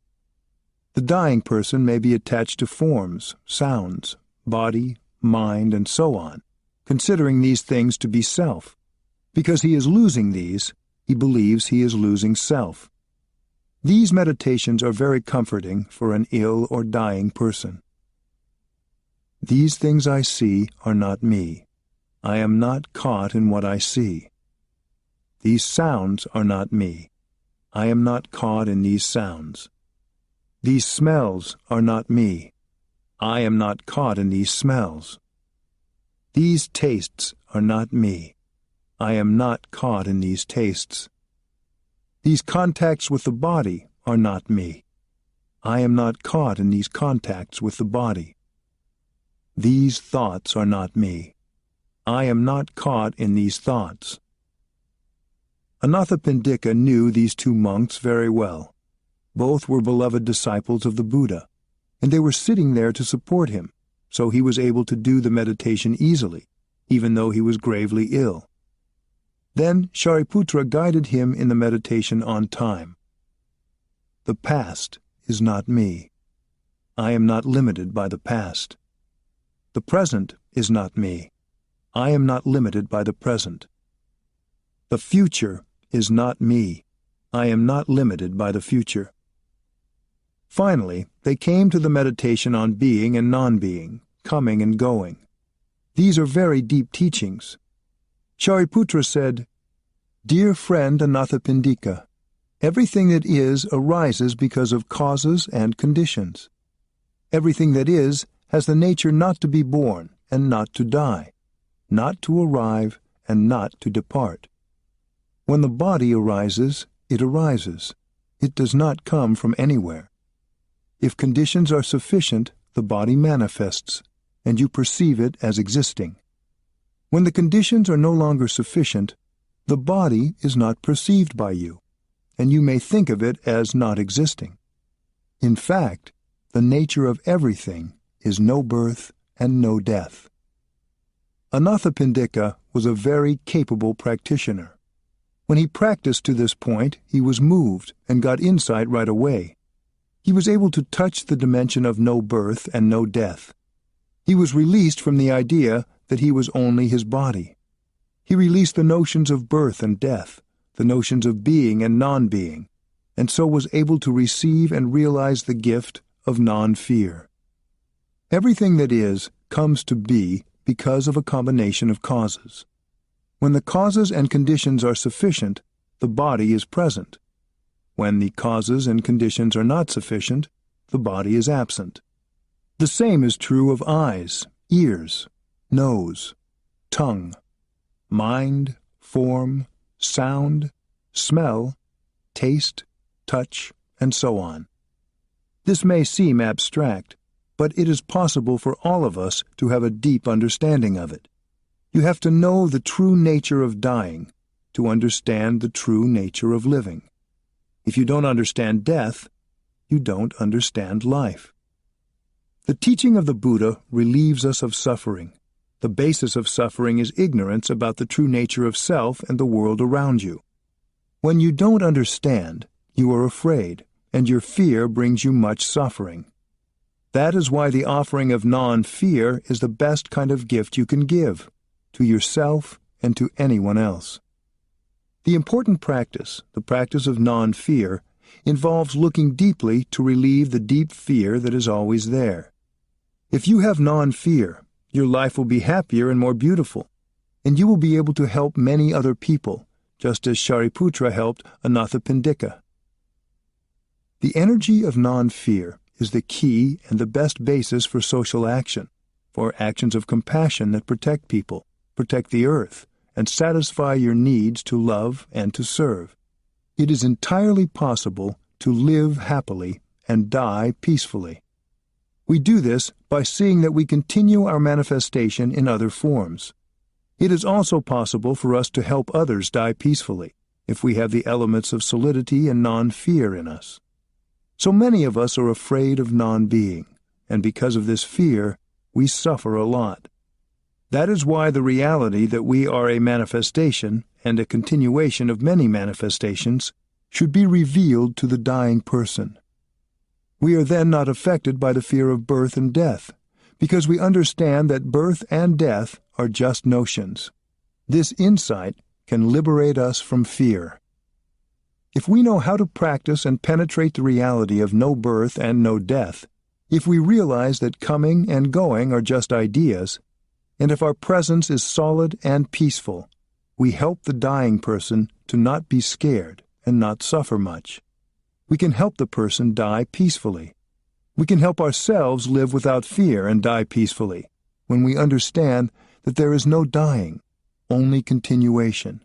The dying person may be attached to forms, sounds, body, mind, and so on, considering these things to be self. Because he is losing these, he believes he is losing self. These meditations are very comforting for an ill or dying person. These things I see are not me. I am not caught in what I see. These sounds are not me. I am not caught in these sounds. These smells are not me. I am not caught in these smells. These tastes are not me. I am not caught in these tastes. These contacts with the body are not me. I am not caught in these contacts with the body. These thoughts are not me. I am not caught in these thoughts. Anathapindika knew these two monks very well. Both were beloved disciples of the Buddha, and they were sitting there to support him, so he was able to do the meditation easily, even though he was gravely ill. Then Shariputra guided him in the meditation on time. The past is not me. I am not limited by the past. The present is not me. I am not limited by the present. The future is not me. I am not limited by the future. Finally, they came to the meditation on being and non-being, coming and going. These are very deep teachings. Shariputra said, "Dear friend Anathapindika, everything that is arises because of causes and conditions. Everything that is has the nature not to be born and not to die, not to arrive and not to depart. When the body arises, it arises. It does not come from anywhere. If conditions are sufficient, the body manifests, and you perceive it as existing. When the conditions are no longer sufficient, the body is not perceived by you, and you may think of it as not existing. In fact, the nature of everything is no birth and no death." Anathapindika was a very capable practitioner. When he practiced to this point, he was moved and got insight right away. He was able to touch the dimension of no birth and no death. He was released from the idea that he was only his body. He released the notions of birth and death, the notions of being and non-being, and so was able to receive and realize the gift of non-fear. Everything that is comes to be because of a combination of causes. When the causes and conditions are sufficient, the body is present. When the causes and conditions are not sufficient, the body is absent. The same is true of eyes, ears, nose, tongue, mind, form, sound, smell, taste, touch, and so on. This may seem abstract, but it is possible for all of us to have a deep understanding of it. You have to know the true nature of dying to understand the true nature of living. If you don't understand death, you don't understand life. The teaching of the Buddha relieves us of suffering. The basis of suffering is ignorance about the true nature of self and the world around you. When you don't understand, you are afraid, and your fear brings you much suffering. That is why the offering of non-fear is the best kind of gift you can give, to yourself and to anyone else. The important practice, the practice of non-fear, involves looking deeply to relieve the deep fear that is always there. If you have non-fear, your life will be happier and more beautiful, and you will be able to help many other people, just as Shariputra helped Anathapindika. The energy of non-fear is the key and the best basis for social action, for actions of compassion that protect people, protect the earth, and satisfy your needs to love and to serve. It is entirely possible to live happily and die peacefully. We do this by seeing that we continue our manifestation in other forms. It is also possible for us to help others die peacefully, if we have the elements of solidity and non-fear in us. So many of us are afraid of non-being, and because of this fear, we suffer a lot. That is why the reality that we are a manifestation and a continuation of many manifestations should be revealed to the dying person. We are then not affected by the fear of birth and death, because we understand that birth and death are just notions. This insight can liberate us from fear. If we know how to practice and penetrate the reality of no birth and no death, if we realize that coming and going are just ideas, and if our presence is solid and peaceful, we help the dying person to not be scared and not suffer much. We can help the person die peacefully. We can help ourselves live without fear and die peacefully when we understand that there is no dying, only continuation.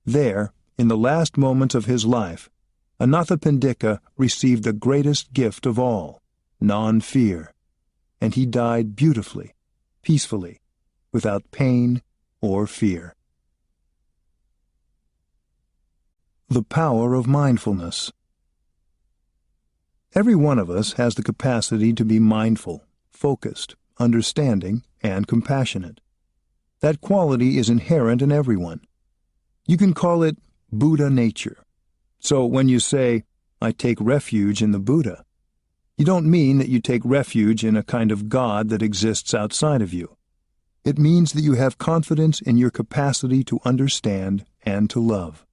There, in the last moments of his life, Anathapindika received the greatest gift of all, non-fear, and he died beautifully, peacefully, without pain or fear. The power of mindfulness. Every one of us has the capacity to be mindful, focused, understanding, and compassionate. That quality is inherent in everyone. You can call it Buddha nature. So when you say, "I take refuge in the Buddha," you don't mean that you take refuge in a kind of God that exists outside of you. It means that you have confidence in your capacity to understand and to love.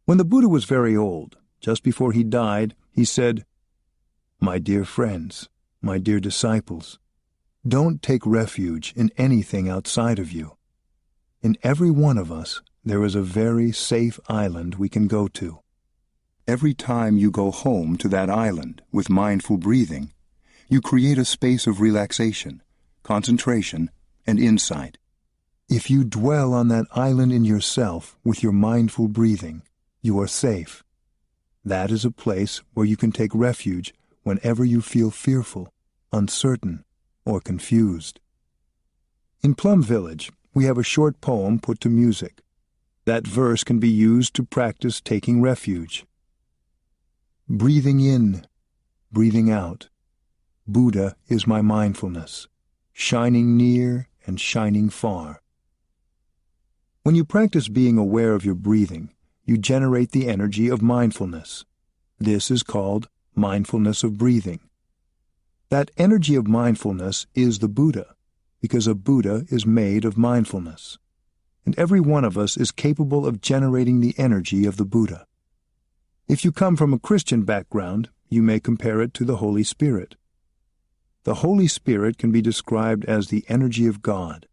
When the Buddha was very old, just before he died, he said, "My dear friends, my dear disciples, don't take refuge in anything outside of you. In every one of us, there is a very safe island we can go to. Every time you go home to that island with mindful breathing, you create a space of relaxation, concentration, and insight. If you dwell on that island in yourself with your mindful breathing, you are safe. That is a place where you can take refuge whenever you feel fearful, uncertain, or confused." In Plum Village, we have a short poem put to music. That verse can be used to practice taking refuge. Breathing in, breathing out, Buddha is my mindfulness, shining near and shining far. When you practice being aware of your breathing, you generate the energy of mindfulness. This is called mindfulness of breathing. That energy of mindfulness is the Buddha, because a Buddha is made of mindfulness. And every one of us is capable of generating the energy of the Buddha. If you come from a Christian background, you may compare it to the Holy Spirit. The Holy Spirit can be described as the energy of God.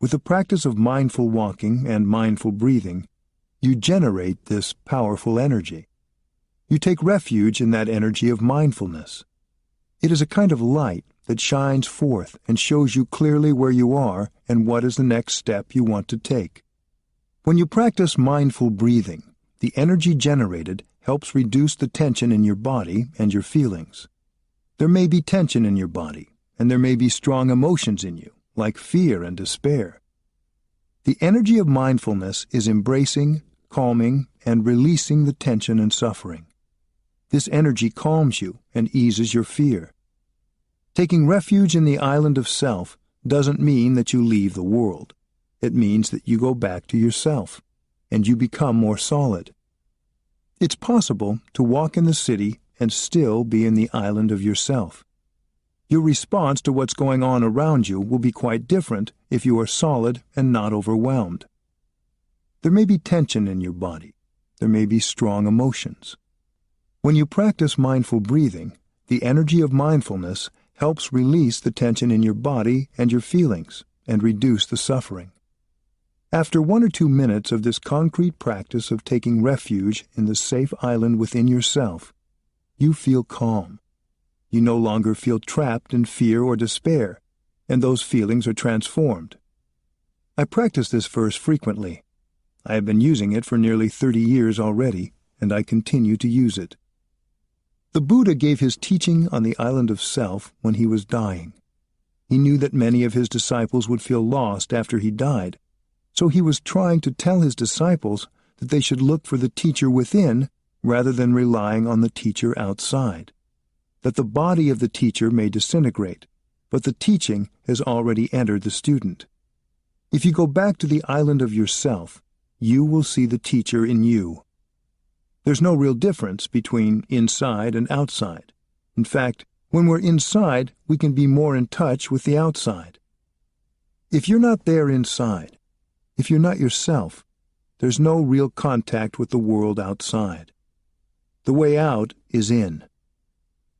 With the practice of mindful walking and mindful breathing, you generate this powerful energy. You take refuge in that energy of mindfulness. It is a kind of light that shines forth and shows you clearly where you are and what is the next step you want to take. When you practice mindful breathing, the energy generated helps reduce the tension in your body and your feelings. There may be tension in your body, and there may be strong emotions in you, like fear and despair, The energy of mindfulness is embracing, calming, and releasing the tension and suffering. This energy calms you and eases your fear. Taking refuge in the island of self doesn't mean that you leave the world. It means that you go back to yourself, and you become more solid. It's possible to walk in the city and still be in the island of yourself. Your response to what's going on around you will be quite different if you are solid and not overwhelmed. There may be tension in your body. There may be strong emotions. When you practice mindful breathing, the energy of mindfulness helps release the tension in your body and your feelings and reduce the suffering. After 1 or 2 minutes of this concrete practice of taking refuge in the safe island within yourself, you feel calm. You no longer feel trapped in fear or despair, and those feelings are transformed. I practice this verse frequently. I have been using it for nearly 30 years already, and I continue to use it. The Buddha gave his teaching on the island of self when he was dying. He knew that many of his disciples would feel lost after he died, so he was trying to tell his disciples that they should look for the teacher within rather than relying on the teacher outside. That the body of the teacher may disintegrate, but the teaching has already entered the student. If you go back to the island of yourself, you will see the teacher in you. There's no real difference between inside and outside. In fact, when we're inside, we can be more in touch with the outside. If you're not there inside, if you're not yourself, there's no real contact with the world outside. The way out is in.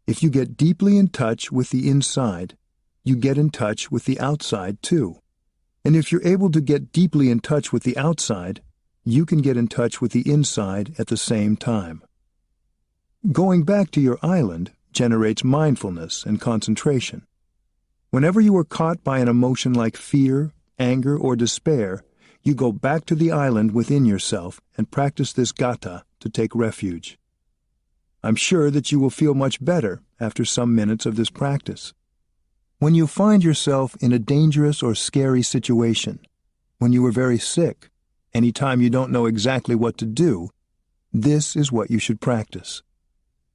If you get deeply in touch with the inside, you get in touch with the outside too. And if you're able to get deeply in touch with the outside, you can get in touch with the inside at the same time. Going back to your island generates mindfulness and concentration. Whenever you are caught by an emotion like fear, anger, or despair, you go back to the island within yourself and practice this gatha to take refuge. I'm sure that you will feel much better after some minutes of this practice. When you find yourself in a dangerous or scary situation, when you are very sick, anytime you don't know exactly what to do, this is what you should practice.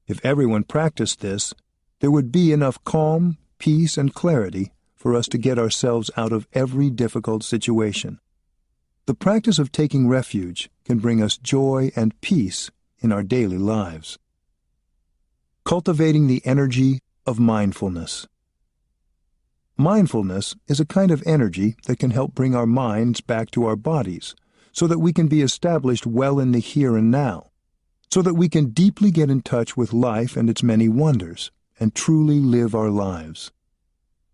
If everyone practiced this, there would be enough calm, peace, and clarity for us to get ourselves out of every difficult situation. The practice of taking refuge can bring us joy and peace in our daily lives. Cultivating the energy of mindfulness. Mindfulness is a kind of energy that can help bring our minds back to our bodies so that we can be established well in the here and now, so that we can deeply get in touch with life and its many wonders and truly live our lives.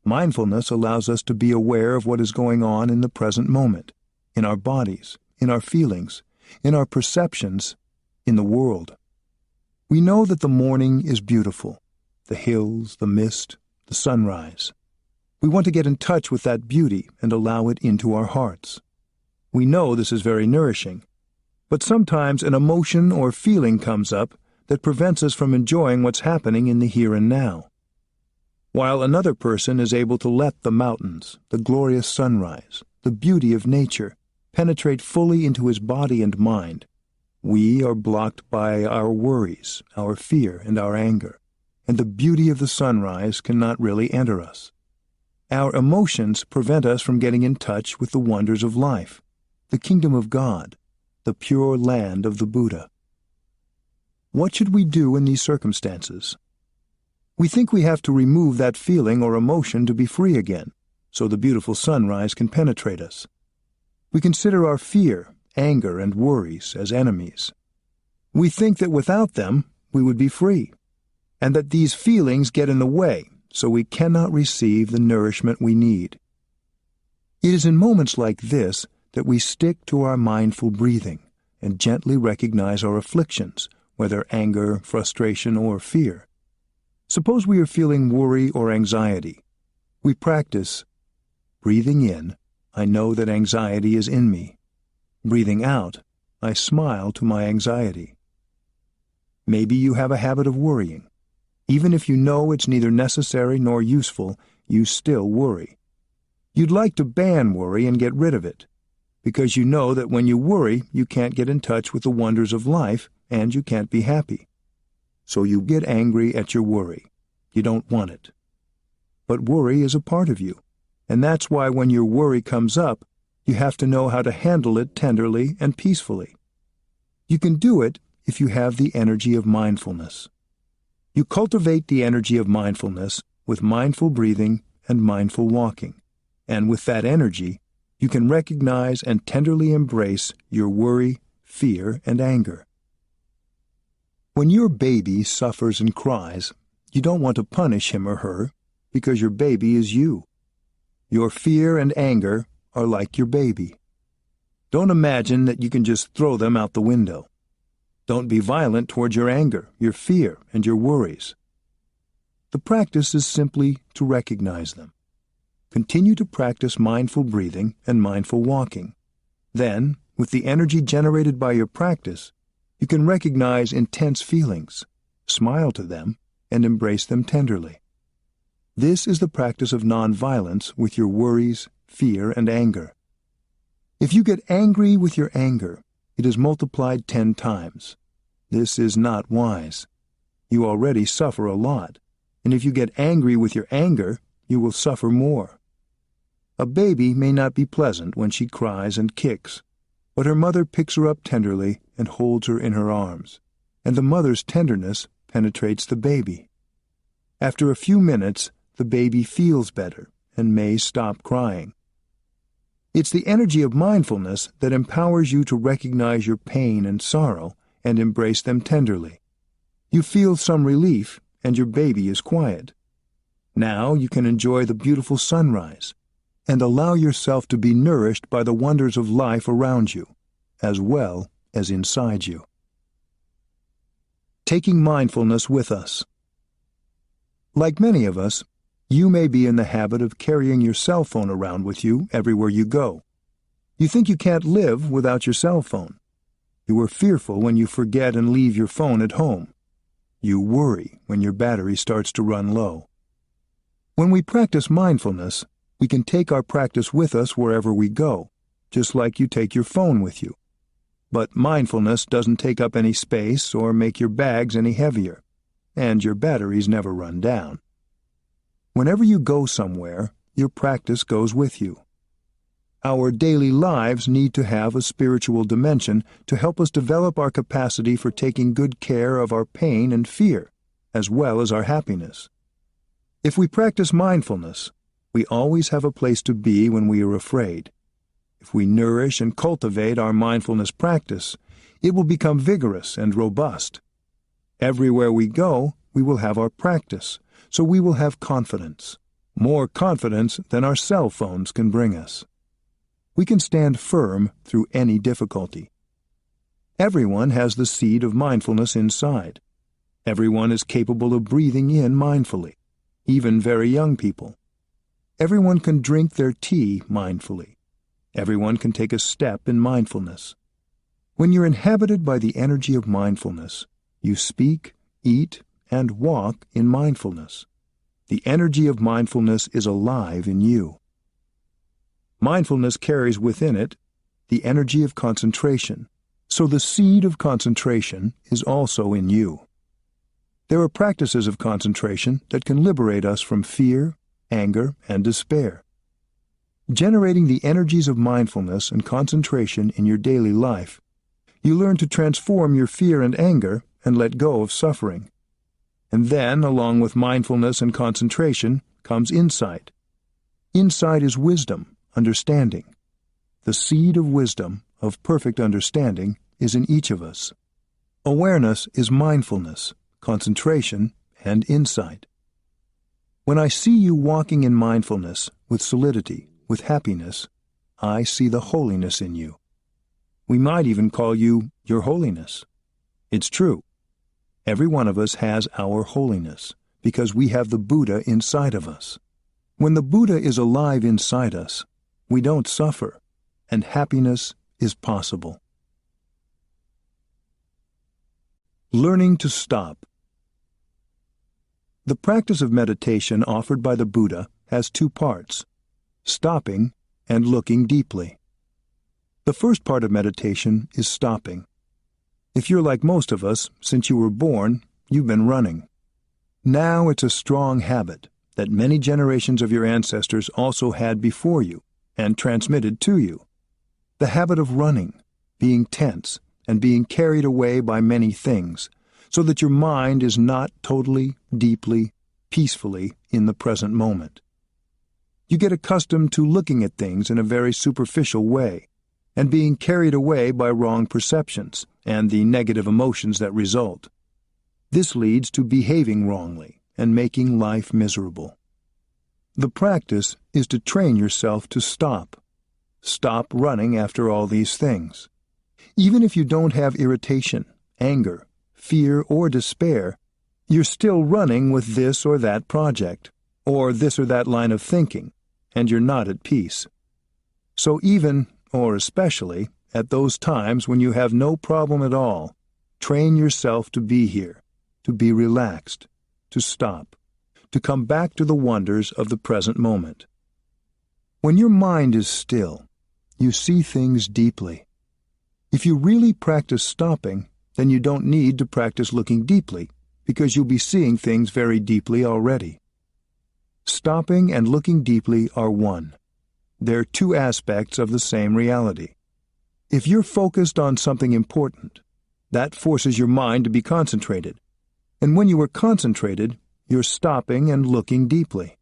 Mindfulness allows us to be aware of what is going on in the present moment, in our bodies, in our feelings, in our perceptions, in the world. We know that the morning is beautiful, the hills, the mist, the sunrise. We want to get in touch with that beauty and allow it into our hearts. We know this is very nourishing, but sometimes an emotion or feeling comes up that prevents us from enjoying what's happening in the here and now. While another person is able to let the mountains, the glorious sunrise, the beauty of nature, penetrate fully into his body and mind, we are blocked by our worries, our fear, and our anger, and the beauty of the sunrise cannot really enter us. Our emotions prevent us from getting in touch with the wonders of life, the kingdom of God, the pure land of the Buddha. What should we do in these circumstances? We think we have to remove that feeling or emotion to be free again, so the beautiful sunrise can penetrate us. We consider our fear, anger, and worries as enemies. We think that without them, we would be free, and that these feelings get in the way, so we cannot receive the nourishment we need. It is in moments like this that we stick to our mindful breathing and gently recognize our afflictions, whether anger, frustration, or fear. Suppose we are feeling worry or anxiety. We practice breathing in, I know that anxiety is in me. Breathing out, I smile to my anxiety. Maybe you have a habit of worrying. Even if you know it's neither necessary nor useful, you still worry. You'd like to ban worry and get rid of it. because you know that when you worry, you can't get in touch with the wonders of life and you can't be happy. So you get angry at your worry. You don't want it. But worry is a part of you, and that's why when your worry comes up, you have to know how to handle it tenderly and peacefully. You can do it if you have the energy of mindfulness. You cultivate the energy of mindfulness with mindful breathing and mindful walking, and with that energy, you can recognize and tenderly embrace your worry, fear, and anger. When your baby suffers and cries, you don't want to punish him or her because your baby is you. Your fear and anger are like your baby. Don't imagine that you can just throw them out the window. Don't be violent towards your anger, your fear, and your worries. The practice is simply to recognize them. Continue to practice mindful breathing and mindful walking. Then, with the energy generated by your practice, you can recognize intense feelings, smile to them, and embrace them tenderly. This is the practice of nonviolence with your worries, fear, and anger. If you get angry with your anger, it is multiplied 10 times. This is not wise. You already suffer a lot, and if you get angry with your anger, you will suffer more. A baby may not be pleasant when she cries and kicks, but her mother picks her up tenderly and holds her in her arms, and the mother's tenderness penetrates the baby. After a few minutes, the baby feels better and may stop crying. It's the energy of mindfulness that empowers you to recognize your pain and sorrow and embrace them tenderly. You feel some relief, and your baby is quiet. Now you can enjoy the beautiful sunrise and allow yourself to be nourished by the wonders of life around you, as well as inside you. Taking mindfulness with us. Like many of us, you may be in the habit of carrying your cell phone around with you everywhere you go. You think you can't live without your cell phone. You are fearful when you forget and leave your phone at home. You worry when your battery starts to run low. When we practice mindfulness, we can take our practice with us wherever we go, just like you take your phone with you. But mindfulness doesn't take up any space or make your bags any heavier, and your batteries never run down. Whenever you go somewhere, your practice goes with you. Our daily lives need to have a spiritual dimension to help us develop our capacity for taking good care of our pain and fear, as well as our happiness. If we practice mindfulness, we always have a place to be when we are afraid. If we nourish and cultivate our mindfulness practice, it will become vigorous and robust. Everywhere we go, we will have our practice, so we will have confidence, more confidence than our cell phones can bring us. We can stand firm through any difficulty. Everyone has the seed of mindfulness inside. Everyone is capable of breathing in mindfully, even very young people. Everyone can drink their tea mindfully. Everyone can take a step in mindfulness. When you're inhabited by the energy of mindfulness, you speak, eat, and walk in mindfulness. The energy of mindfulness is alive in you. Mindfulness carries within it the energy of concentration, so the seed of concentration is also in you. There are practices of concentration that can liberate us from fear, anger, and despair. Generating the energies of mindfulness and concentration in your daily life, you learn to transform your fear and anger and let go of suffering. And then, along with mindfulness and concentration, comes insight. Insight is wisdom, understanding. The seed of wisdom, of perfect understanding, is in each of us. Awareness is mindfulness, concentration, and insight. When I see you walking in mindfulness, with solidity, with happiness, I see the holiness in you. We might even call you your holiness. It's true. Every one of us has our holiness, because we have the Buddha inside of us. When the Buddha is alive inside us, we don't suffer, and happiness is possible. Learning to stop. The practice of meditation offered by the Buddha has two parts: stopping and looking deeply. The first part of meditation is stopping. If you're like most of us, since you were born, you've been running. Now it's a strong habit that many generations of your ancestors also had before you and transmitted to you. The habit of running, being tense, and being carried away by many things, so that your mind is not totally, deeply, peacefully in the present moment. You get accustomed to looking at things in a very superficial way, and being carried away by wrong perceptions and the negative emotions that result. This leads to behaving wrongly and making life miserable. The practice is to train yourself to stop. Stop running after all these things. Even if you don't have irritation, anger, fear, or despair, you're still running with this or that project, or this or that line of thinking, and you're not at peace. So even, or especially, at those times when you have no problem at all, train yourself to be here, to be relaxed, to stop, to come back to the wonders of the present moment. When your mind is still, you see things deeply. If you really practice stopping, then you don't need to practice looking deeply, because you'll be seeing things very deeply already. Stopping and looking deeply are one. They're two aspects of the same reality. If you're focused on something important, that forces your mind to be concentrated. And when you are concentrated, you're stopping and looking deeply.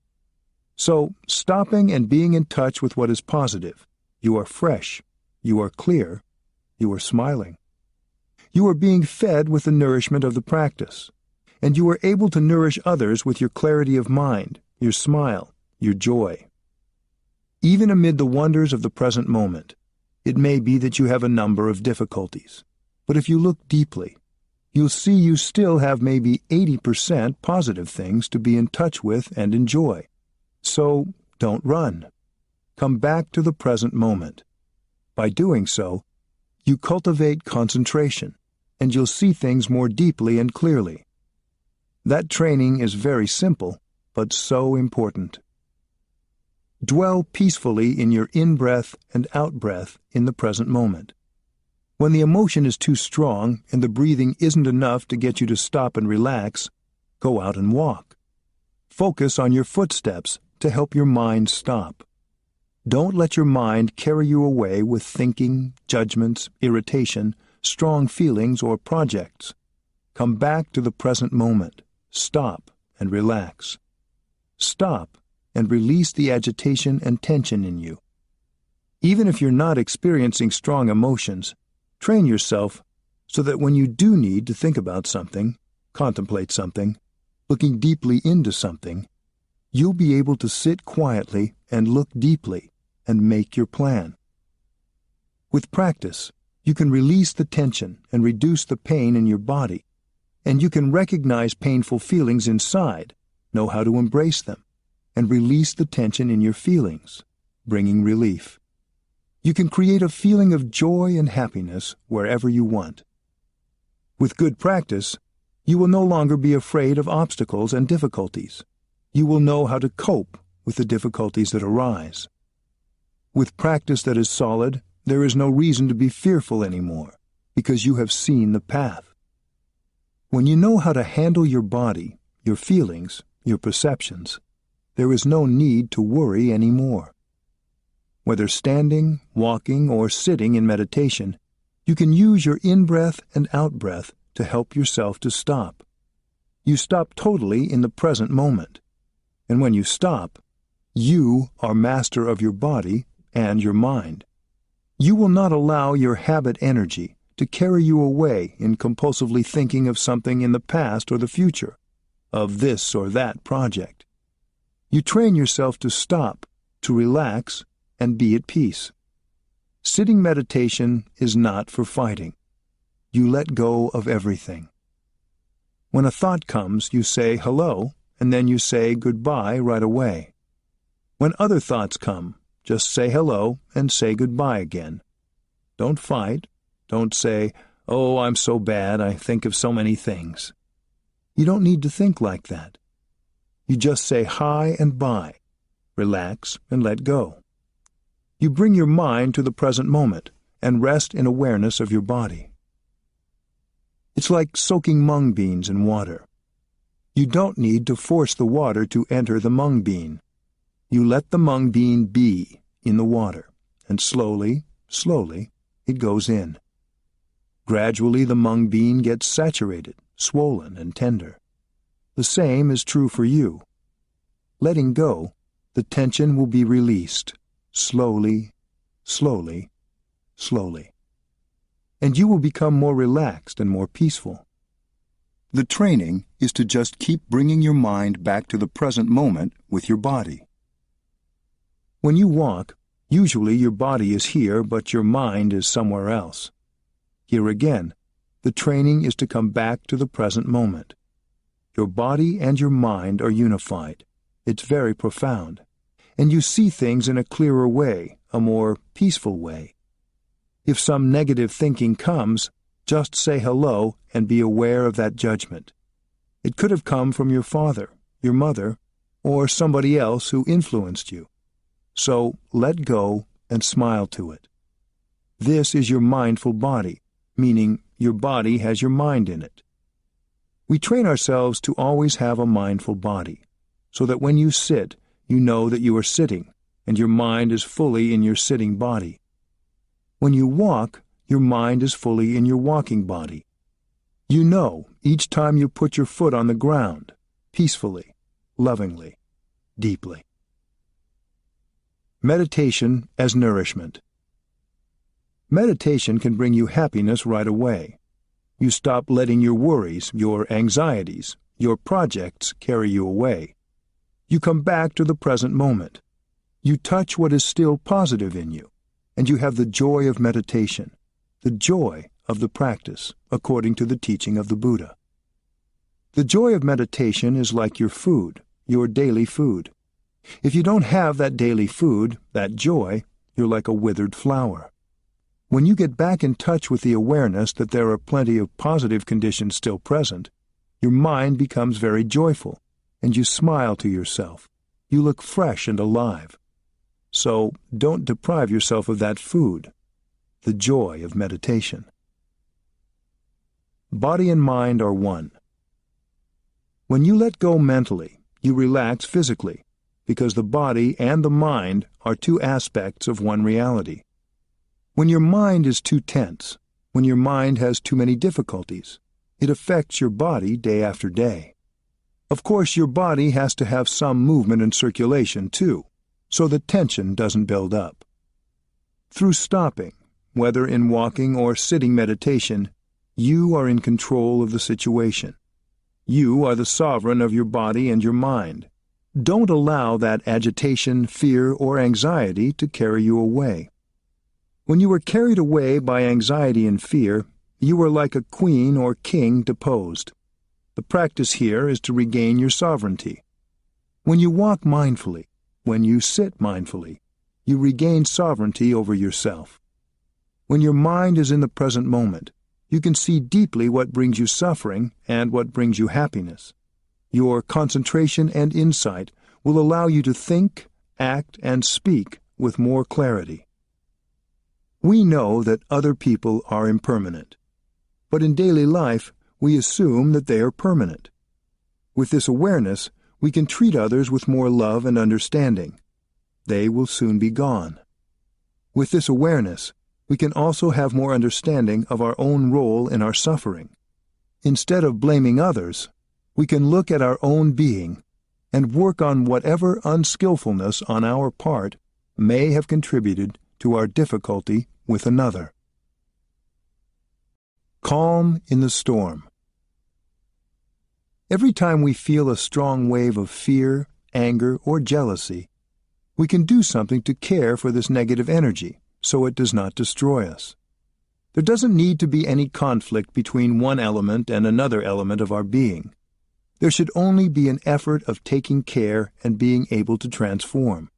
So, stopping and being in touch with what is positive, you are fresh, you are clear, you are smiling. You are being fed with the nourishment of the practice, and you are able to nourish others with your clarity of mind, your smile, your joy. Even amid the wonders of the present moment, it may be that you have a number of difficulties, but if you look deeply, you'll see you still have maybe 80% positive things to be in touch with and enjoy. So, don't run. Come back to the present moment. By doing so, you cultivate concentration, and you'll see things more deeply and clearly. That training is very simple, but so important. Dwell peacefully in your in-breath and out-breath in the present moment. When the emotion is too strong and the breathing isn't enough to get you to stop and relax, go out and walk. Focus on your footsteps to help your mind stop. Don't let your mind carry you away with thinking, judgments, irritation, strong feelings, or projects. Come back to the present moment. Stop and relax. Stop and release the agitation and tension in you. Even if you're not experiencing strong emotions, train yourself so that when you do need to think about something, contemplate something, looking deeply into something, you'll be able to sit quietly and look deeply and make your plan. With practice, you can release the tension and reduce the pain in your body, and you can recognize painful feelings inside, know how to embrace them, and release the tension in your feelings, bringing relief. You can create a feeling of joy and happiness wherever you want. With good practice, you will no longer be afraid of obstacles and difficulties. You will know how to cope with the difficulties that arise. With practice that is solid, there is no reason to be fearful anymore, because you have seen the path. When you know how to handle your body, your feelings, your perceptions, there is no need to worry anymore. Whether standing, walking, or sitting in meditation, you can use your in-breath and out-breath to help yourself to stop. You stop totally in the present moment. And when you stop, you are master of your body and your mind. You will not allow your habit energy to carry you away in compulsively thinking of something in the past or the future, of this or that project. You train yourself to stop, to relax, and be at peace. Sitting meditation is not for fighting. You let go of everything. When a thought comes, you say hello, and then you say goodbye right away. When other thoughts come, just say hello and say goodbye again. Don't fight. Don't say, "Oh, I'm so bad, I think of so many things." You don't need to think like that. You just say hi and bye, relax and let go. You bring your mind to the present moment and rest in awareness of your body. It's like soaking mung beans in water. You don't need to force the water to enter the mung bean. You let the mung bean be in the water, and slowly, it goes in. Gradually the mung bean gets saturated, swollen, and tender. The same is true for you. Letting go, the tension will be released, slowly, and you will become more relaxed and more peaceful. The training is to just keep bringing your mind back to the present moment with your body. When you walk, usually your body is here, but your mind is somewhere else. Here again, the training is to come back to the present moment. Your body and your mind are unified. It's very profound. And you see things in a clearer way, a more peaceful way. If some negative thinking comes, just say hello and be aware of that judgment. It could have come from your father, your mother, or somebody else who influenced you. So let go and smile to it. This is your mindful body, meaning your body has your mind in it. We train ourselves to always have a mindful body, so that when you sit, you know that you are sitting, and your mind is fully in your sitting body. When you walk, your mind is fully in your walking body. You know each time you put your foot on the ground, peacefully, lovingly, deeply. Meditation as nourishment. Meditation can bring you happiness right away. You stop letting your worries, your anxieties, your projects carry you away. You come back to the present moment. You touch what is still positive in you, and you have the joy of meditation, the joy of the practice, according to the teaching of the Buddha. The joy of meditation is like your food, your daily food. If you don't have that daily food, that joy, you're like a withered flower. When you get back in touch with the awareness that there are plenty of positive conditions still present, your mind becomes very joyful, and you smile to yourself. You look fresh and alive. So don't deprive yourself of that food, the joy of meditation. Body and mind are one. When you let go mentally, you relax physically, because the body and the mind are two aspects of one reality. When your mind is too tense, when your mind has too many difficulties, it affects your body day after day. Of course, your body has to have some movement and circulation too, so the tension doesn't build up. Through stopping, whether in walking or sitting meditation, you are in control of the situation. You are the sovereign of your body and your mind. Don't allow that agitation, fear, or anxiety to carry you away. When you are carried away by anxiety and fear, you are like a queen or king deposed. The practice here is to regain your sovereignty. When you walk mindfully, when you sit mindfully, you regain sovereignty over yourself. When your mind is in the present moment, you can see deeply what brings you suffering and what brings you happiness. Your concentration and insight will allow you to think, act, and speak with more clarity. We know that other people are impermanent, but in daily life we assume that they are permanent. With this awareness, we can treat others with more love and understanding. They will soon be gone. With this awareness, we can also have more understanding of our own role in our suffering. Instead of blaming others, we can look at our own being and work on whatever unskillfulness on our part may have contributed to our difficulty with another. Calm in the storm. Every time we feel a strong wave of fear, anger, or jealousy, we can do something to care for this negative energy so it does not destroy us. There doesn't need to be any conflict between one element and another element of our being. There should only be an effort of taking care and being able to transform.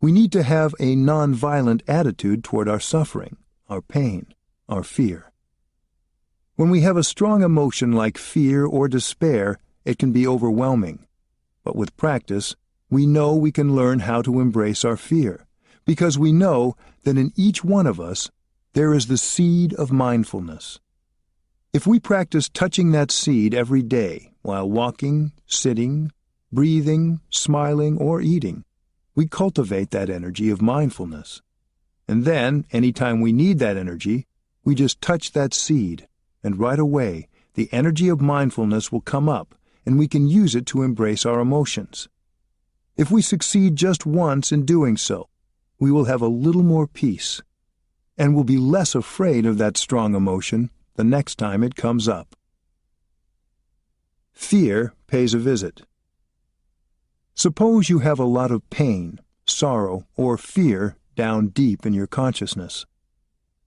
We need to have a non-violent attitude toward our suffering, our pain, our fear. When we have a strong emotion like fear or despair, it can be overwhelming. But with practice, we know we can learn how to embrace our fear, because we know that in each one of us There is the seed of mindfulness. If we practice touching that seed every day while walking, sitting, breathing, smiling, or eating, we cultivate that energy of mindfulness. And then, anytime we need that energy, we just touch that seed, and right away, the energy of mindfulness will come up, and we can use it to embrace our emotions. If we succeed just once in doing so, we will have a little more peace, and will be less afraid of that strong emotion the next time it comes up. Fear pays a visit. Suppose you have a lot of pain, sorrow, or fear down deep in your consciousness.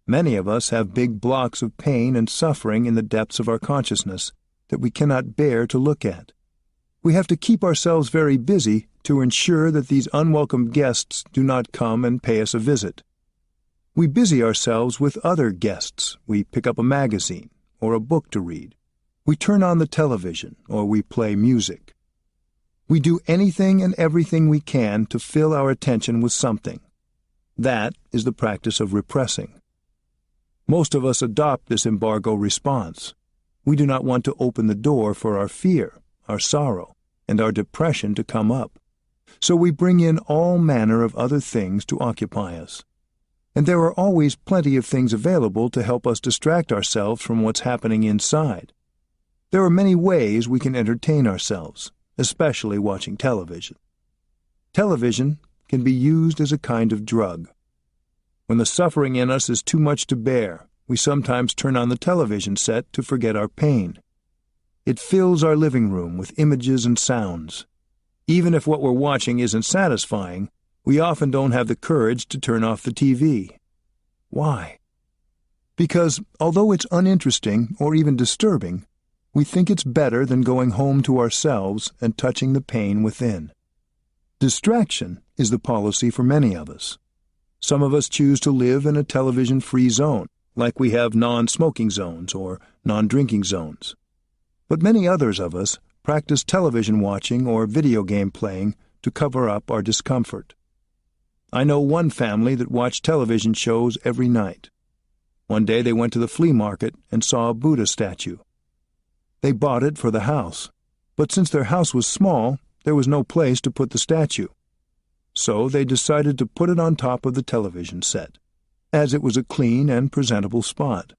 Many of us have big blocks of pain and suffering in the depths of our consciousness that we cannot bear to look at. We have to keep ourselves very busy to ensure that these unwelcome guests do not come and pay us a visit. We busy ourselves with other guests. We pick up a magazine or a book to read. We turn on the television or we play music. We do anything and everything we can to fill our attention with something. That is the practice of repressing. Most of us adopt this embargo response. We do not want to open the door for our fear, our sorrow, and our depression to come up. So we bring in all manner of other things to occupy us. And there are always plenty of things available to help us distract ourselves from what's happening inside. There are many ways we can entertain ourselves, especially watching television. Television can be used as a kind of drug. When the suffering in us is too much to bear, we sometimes turn on the television set to forget our pain. It fills our living room with images and sounds. Even if what we're watching isn't satisfying, we often don't have the courage to turn off the TV. Why? Because although it's uninteresting or even disturbing, we think it's better than going home to ourselves and touching the pain within. Distraction is the policy for many of us. Some of us choose to live in a television-free zone, like we have non-smoking zones or non-drinking zones. But many others of us practice television watching or video game playing to cover up our discomfort. I know one family that watched television shows every night. One day they went to the flea market and saw a Buddha statue. They bought it for the house, but since their house was small, there was no place to put the statue. So they decided to put it on top of the television set, as it was a clean and presentable spot.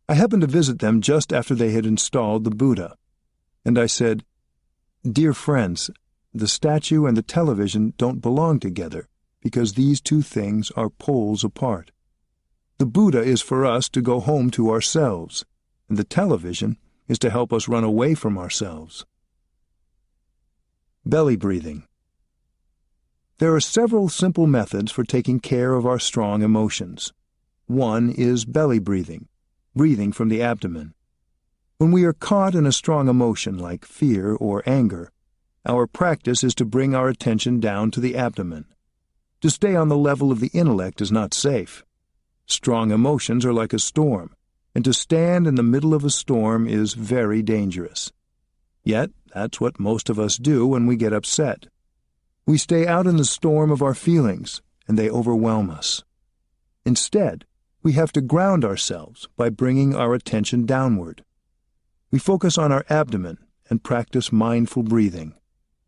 I happened to visit them just after they had installed the Buddha, and I said, "Dear friends, the statue and the television don't belong together because these two things are poles apart. The Buddha is for us to go home to ourselves, and the television is to help us run away from ourselves." Belly breathing. There are several simple methods for taking care of our strong emotions. One is belly breathing, breathing from the abdomen. When we are caught in a strong emotion like fear or anger, our practice is to bring our attention down to the abdomen. To stay on the level of the intellect is not safe. Strong emotions are like a storm, and to stand in the middle of a storm is very dangerous. Yet, that's what most of us do when we get upset. We stay out in the storm of our feelings, and they overwhelm us. Instead, we have to ground ourselves by bringing our attention downward. We focus on our abdomen and practice mindful breathing,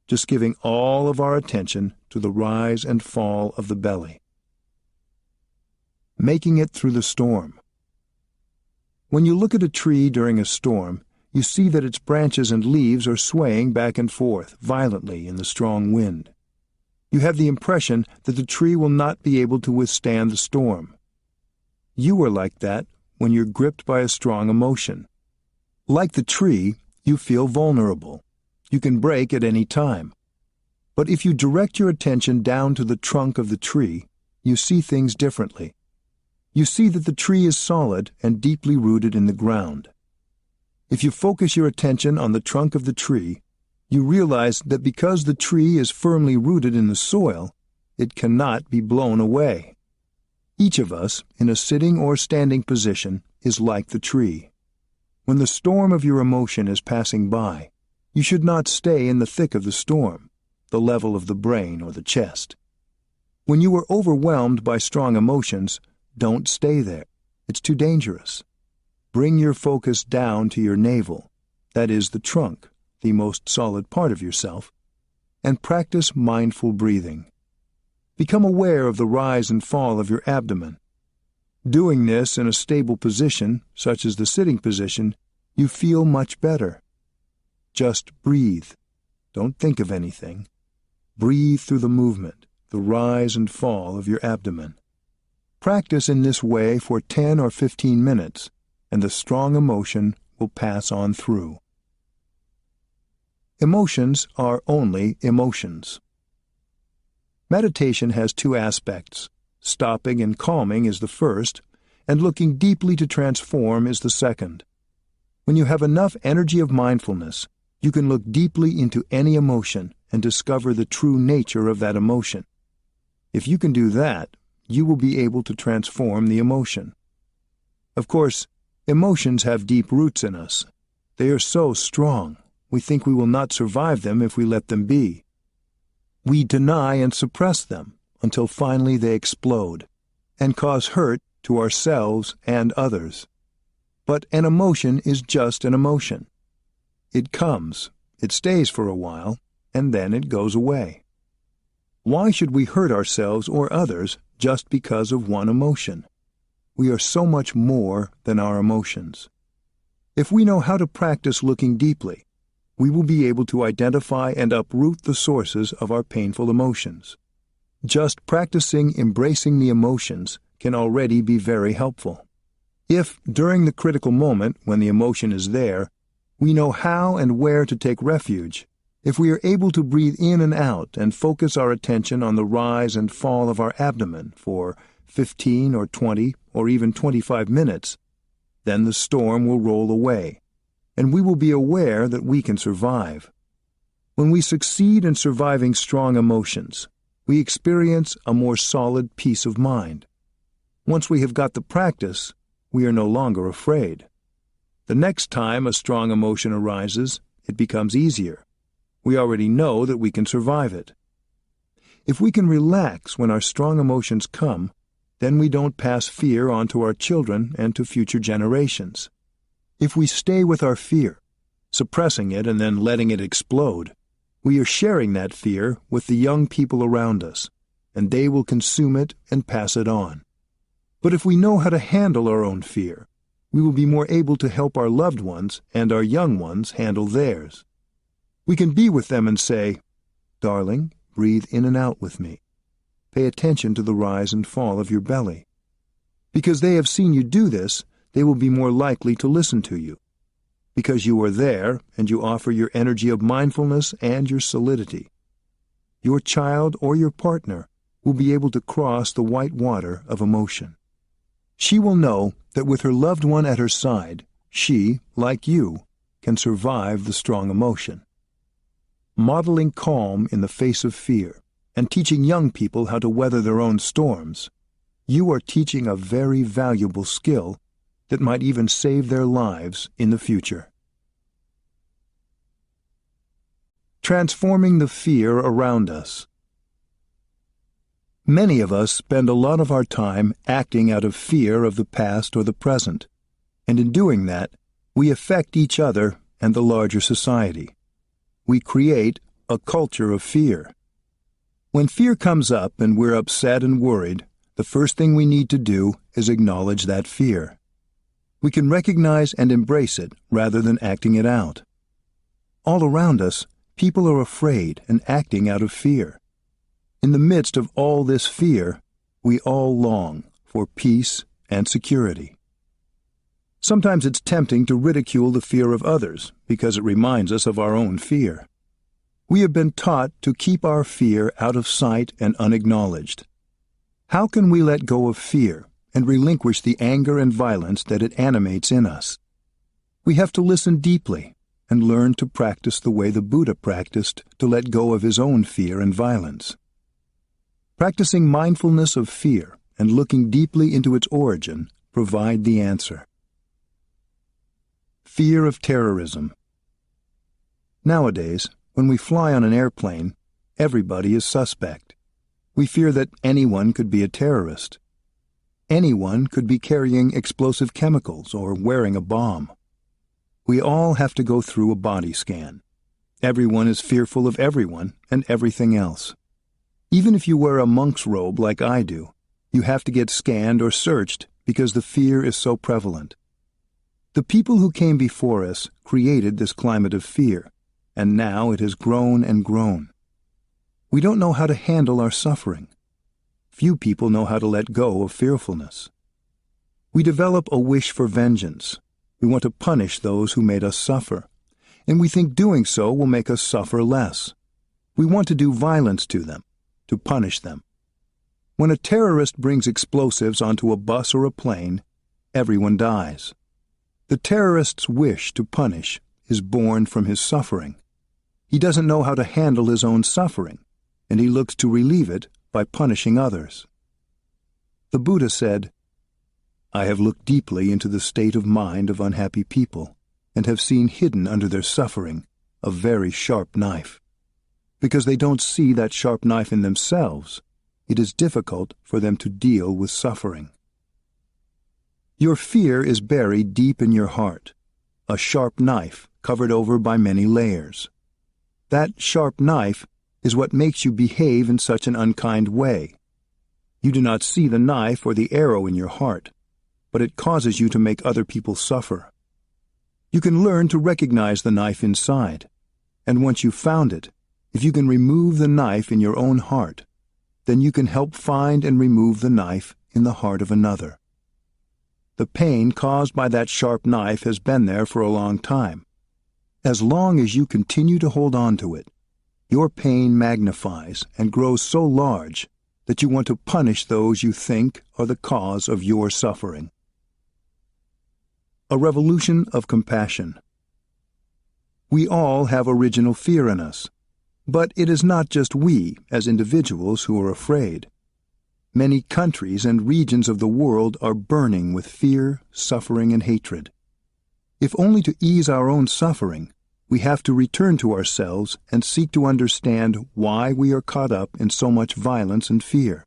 just giving all of our attention to the rise and fall of the belly. Making it through the storm. When you look at a tree during a storm, you see that its branches and leaves are swaying back and forth violently in the strong wind. You have the impression that the tree will not be able to withstand the storm. You are like that when you're gripped by a strong emotion. Like the tree, you feel vulnerable. You can break at any time. But if you direct your attention down to the trunk of the tree, you see things differently. You see that the tree is solid and deeply rooted in the ground. If you focus your attention on the trunk of the tree, you realize that because the tree is firmly rooted in the soil, it cannot be blown away. Each of us, in a sitting or standing position, is like the tree. When the storm of your emotion is passing by, you should not stay in the thick of the storm, the level of the brain or the chest. When you are overwhelmed by strong emotions, Don't stay there. It's too dangerous. Bring your focus down to your navel, that is the trunk, the most solid part of yourself, and practice mindful breathing. Become aware of the rise and fall of your abdomen. Doing this in a stable position, such as the sitting position, you feel much better. Just breathe. Don't think of anything. Breathe through the movement, the rise and fall of your abdomen. Practice in this way for 10 or 15 minutes, and the strong emotion will pass on through. Emotions are only emotions. Meditation has two aspects. Stopping and calming is the first, and looking deeply to transform is the second. When you have enough energy of mindfulness, you can look deeply into any emotion and discover the true nature of that emotion. If you can do that, you will be able to transform the emotion. Of course, emotions have deep roots in us. They are so strong, we think we will not survive them if we let them be. We deny and suppress them until finally they explode and cause hurt to ourselves and others. But an emotion is just an emotion. It comes, it stays for a while, and then it goes away. Why should we hurt ourselves or others just because of one emotion? We are so much more than our emotions. If we know how to practice looking deeply, we will be able to identify and uproot the sources of our painful emotions. Just practicing embracing the emotions can already be very helpful. If, during the critical moment when the emotion is there, we know how and where to take refuge, if we are able to breathe in and out and focus our attention on the rise and fall of our abdomen for 15 or 20 or even 25 minutes, then the storm will roll away, and we will be aware that we can survive. When we succeed in surviving strong emotions, we experience a more solid peace of mind. Once we have got the practice, we are no longer afraid. The next time a strong emotion arises, it becomes easier. We already know that we can survive it. If we can relax when our strong emotions come, then we don't pass fear on to our children and to future generations. If we stay with our fear, suppressing it and then letting it explode, we are sharing that fear with the young people around us, and they will consume it and pass it on. But if we know how to handle our own fear, we will be more able to help our loved ones and our young ones handle theirs. We can be with them and say, "Darling, breathe in and out with me. Pay attention to the rise and fall of your belly." Because they have seen you do this, they will be more likely to listen to you. Because you are there and you offer your energy of mindfulness and your solidity. Your child or your partner will be able to cross the white water of emotion. She will know that with her loved one at her side, she, like you, can survive the strong emotion. Modeling calm in the face of fear and teaching young people how to weather their own storms, you are teaching a very valuable skill that might even save their lives in the future. Transforming the fear around us. Many of us spend a lot of our time acting out of fear of the past or the present, and in doing that, we affect each other and the larger society. We create a culture of fear. When fear comes up and we're upset and worried, the first thing we need to do is acknowledge that fear. We can recognize and embrace it rather than acting it out. All around us, people are afraid and acting out of fear. In the midst of all this fear, we all long for peace and security. Sometimes it's tempting to ridicule the fear of others because it reminds us of our own fear. We have been taught to keep our fear out of sight and unacknowledged. How can we let go of fear and relinquish the anger and violence that it animates in us? We have to listen deeply and learn to practice the way the Buddha practiced to let go of his own fear and violence. Practicing mindfulness of fear and looking deeply into its origin provide the answer. Fear of terrorism. Nowadays, when we fly on an airplane, everybody is suspect. We fear that anyone could be a terrorist. Anyone could be carrying explosive chemicals or wearing a bomb. We all have to go through a body scan. Everyone is fearful of everyone and everything else. Even if you wear a monk's robe like I do, you have to get scanned or searched because the fear is so prevalent. The people who came before us created this climate of fear, and now it has grown and grown. We don't know how to handle our suffering. Few people know how to let go of fearfulness. We develop a wish for vengeance. We want to punish those who made us suffer, and we think doing so will make us suffer less. We want to do violence to them, to punish them. When a terrorist brings explosives onto a bus or a plane, everyone dies. The terrorist's wish to punish is born from his suffering. He doesn't know how to handle his own suffering, and he looks to relieve it by punishing others. The Buddha said, "I have looked deeply into the state of mind of unhappy people, and have seen hidden under their suffering a very sharp knife. Because they don't see that sharp knife in themselves, it is difficult for them to deal with suffering." Your fear is buried deep in your heart, a sharp knife covered over by many layers. That sharp knife is what makes you behave in such an unkind way. You do not see the knife or the arrow in your heart, but it causes you to make other people suffer. You can learn to recognize the knife inside, and once you've found it, if you can remove the knife in your own heart, then you can help find and remove the knife in the heart of another. The pain caused by that sharp knife has been there for a long time. As long as you continue to hold on to it, your pain magnifies and grows so large that you want to punish those you think are the cause of your suffering. A revolution of compassion. We all have original fear in us, but it is not just we as individuals who are afraid. Many countries and regions of the world are burning with fear, suffering, and hatred. If only to ease our own suffering, we have to return to ourselves and seek to understand why we are caught up in so much violence and fear.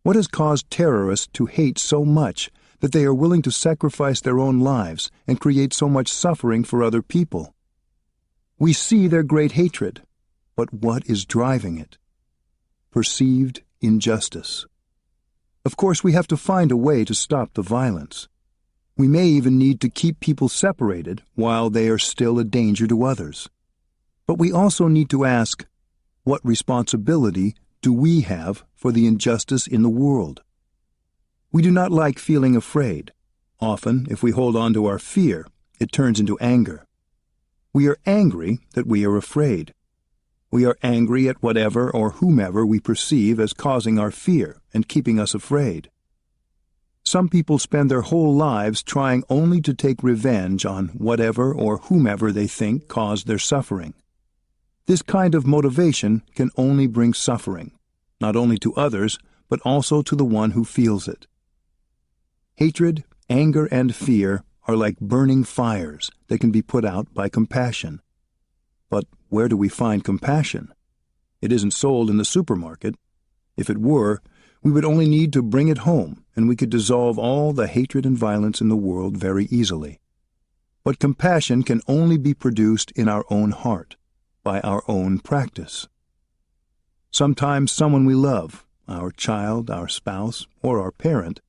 What has caused terrorists to hate so much that they are willing to sacrifice their own lives and create so much suffering for other people? We see their great hatred, but what is driving it? Perceived injustice. Of course, we have to find a way to stop the violence. We may even need to keep people separated while they are still a danger to others. But we also need to ask, what responsibility do we have for the injustice in the world? We do not like feeling afraid. Often, if we hold on to our fear, it turns into anger. We are angry that we are afraid. We are angry at whatever or whomever we perceive as causing our fear and keeping us afraid. Some people spend their whole lives trying only to take revenge on whatever or whomever they think caused their suffering. This kind of motivation can only bring suffering, not only to others, but also to the one who feels it. Hatred, anger, and fear are like burning fires that can be put out by compassion. But where do we find compassion? It isn't sold in the supermarket. If it were, we would only need to bring it home, and we could dissolve all the hatred and violence in the world very easily. But compassion can only be produced in our own heart, by our own practice. Sometimes someone we love, our child, our spouse, or our parent,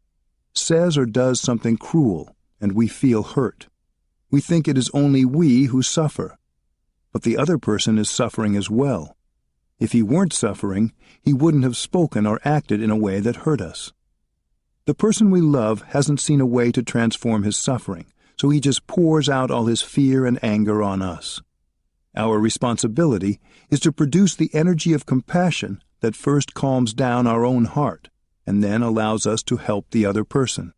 says or does something cruel, and we feel hurt. We think it is only we who suffer. But the other person is suffering as well. If he weren't suffering, he wouldn't have spoken or acted in a way that hurt us. The person we love hasn't seen a way to transform his suffering, so he just pours out all his fear and anger on us. Our responsibility is to produce the energy of compassion that first calms down our own heart and then allows us to help the other person.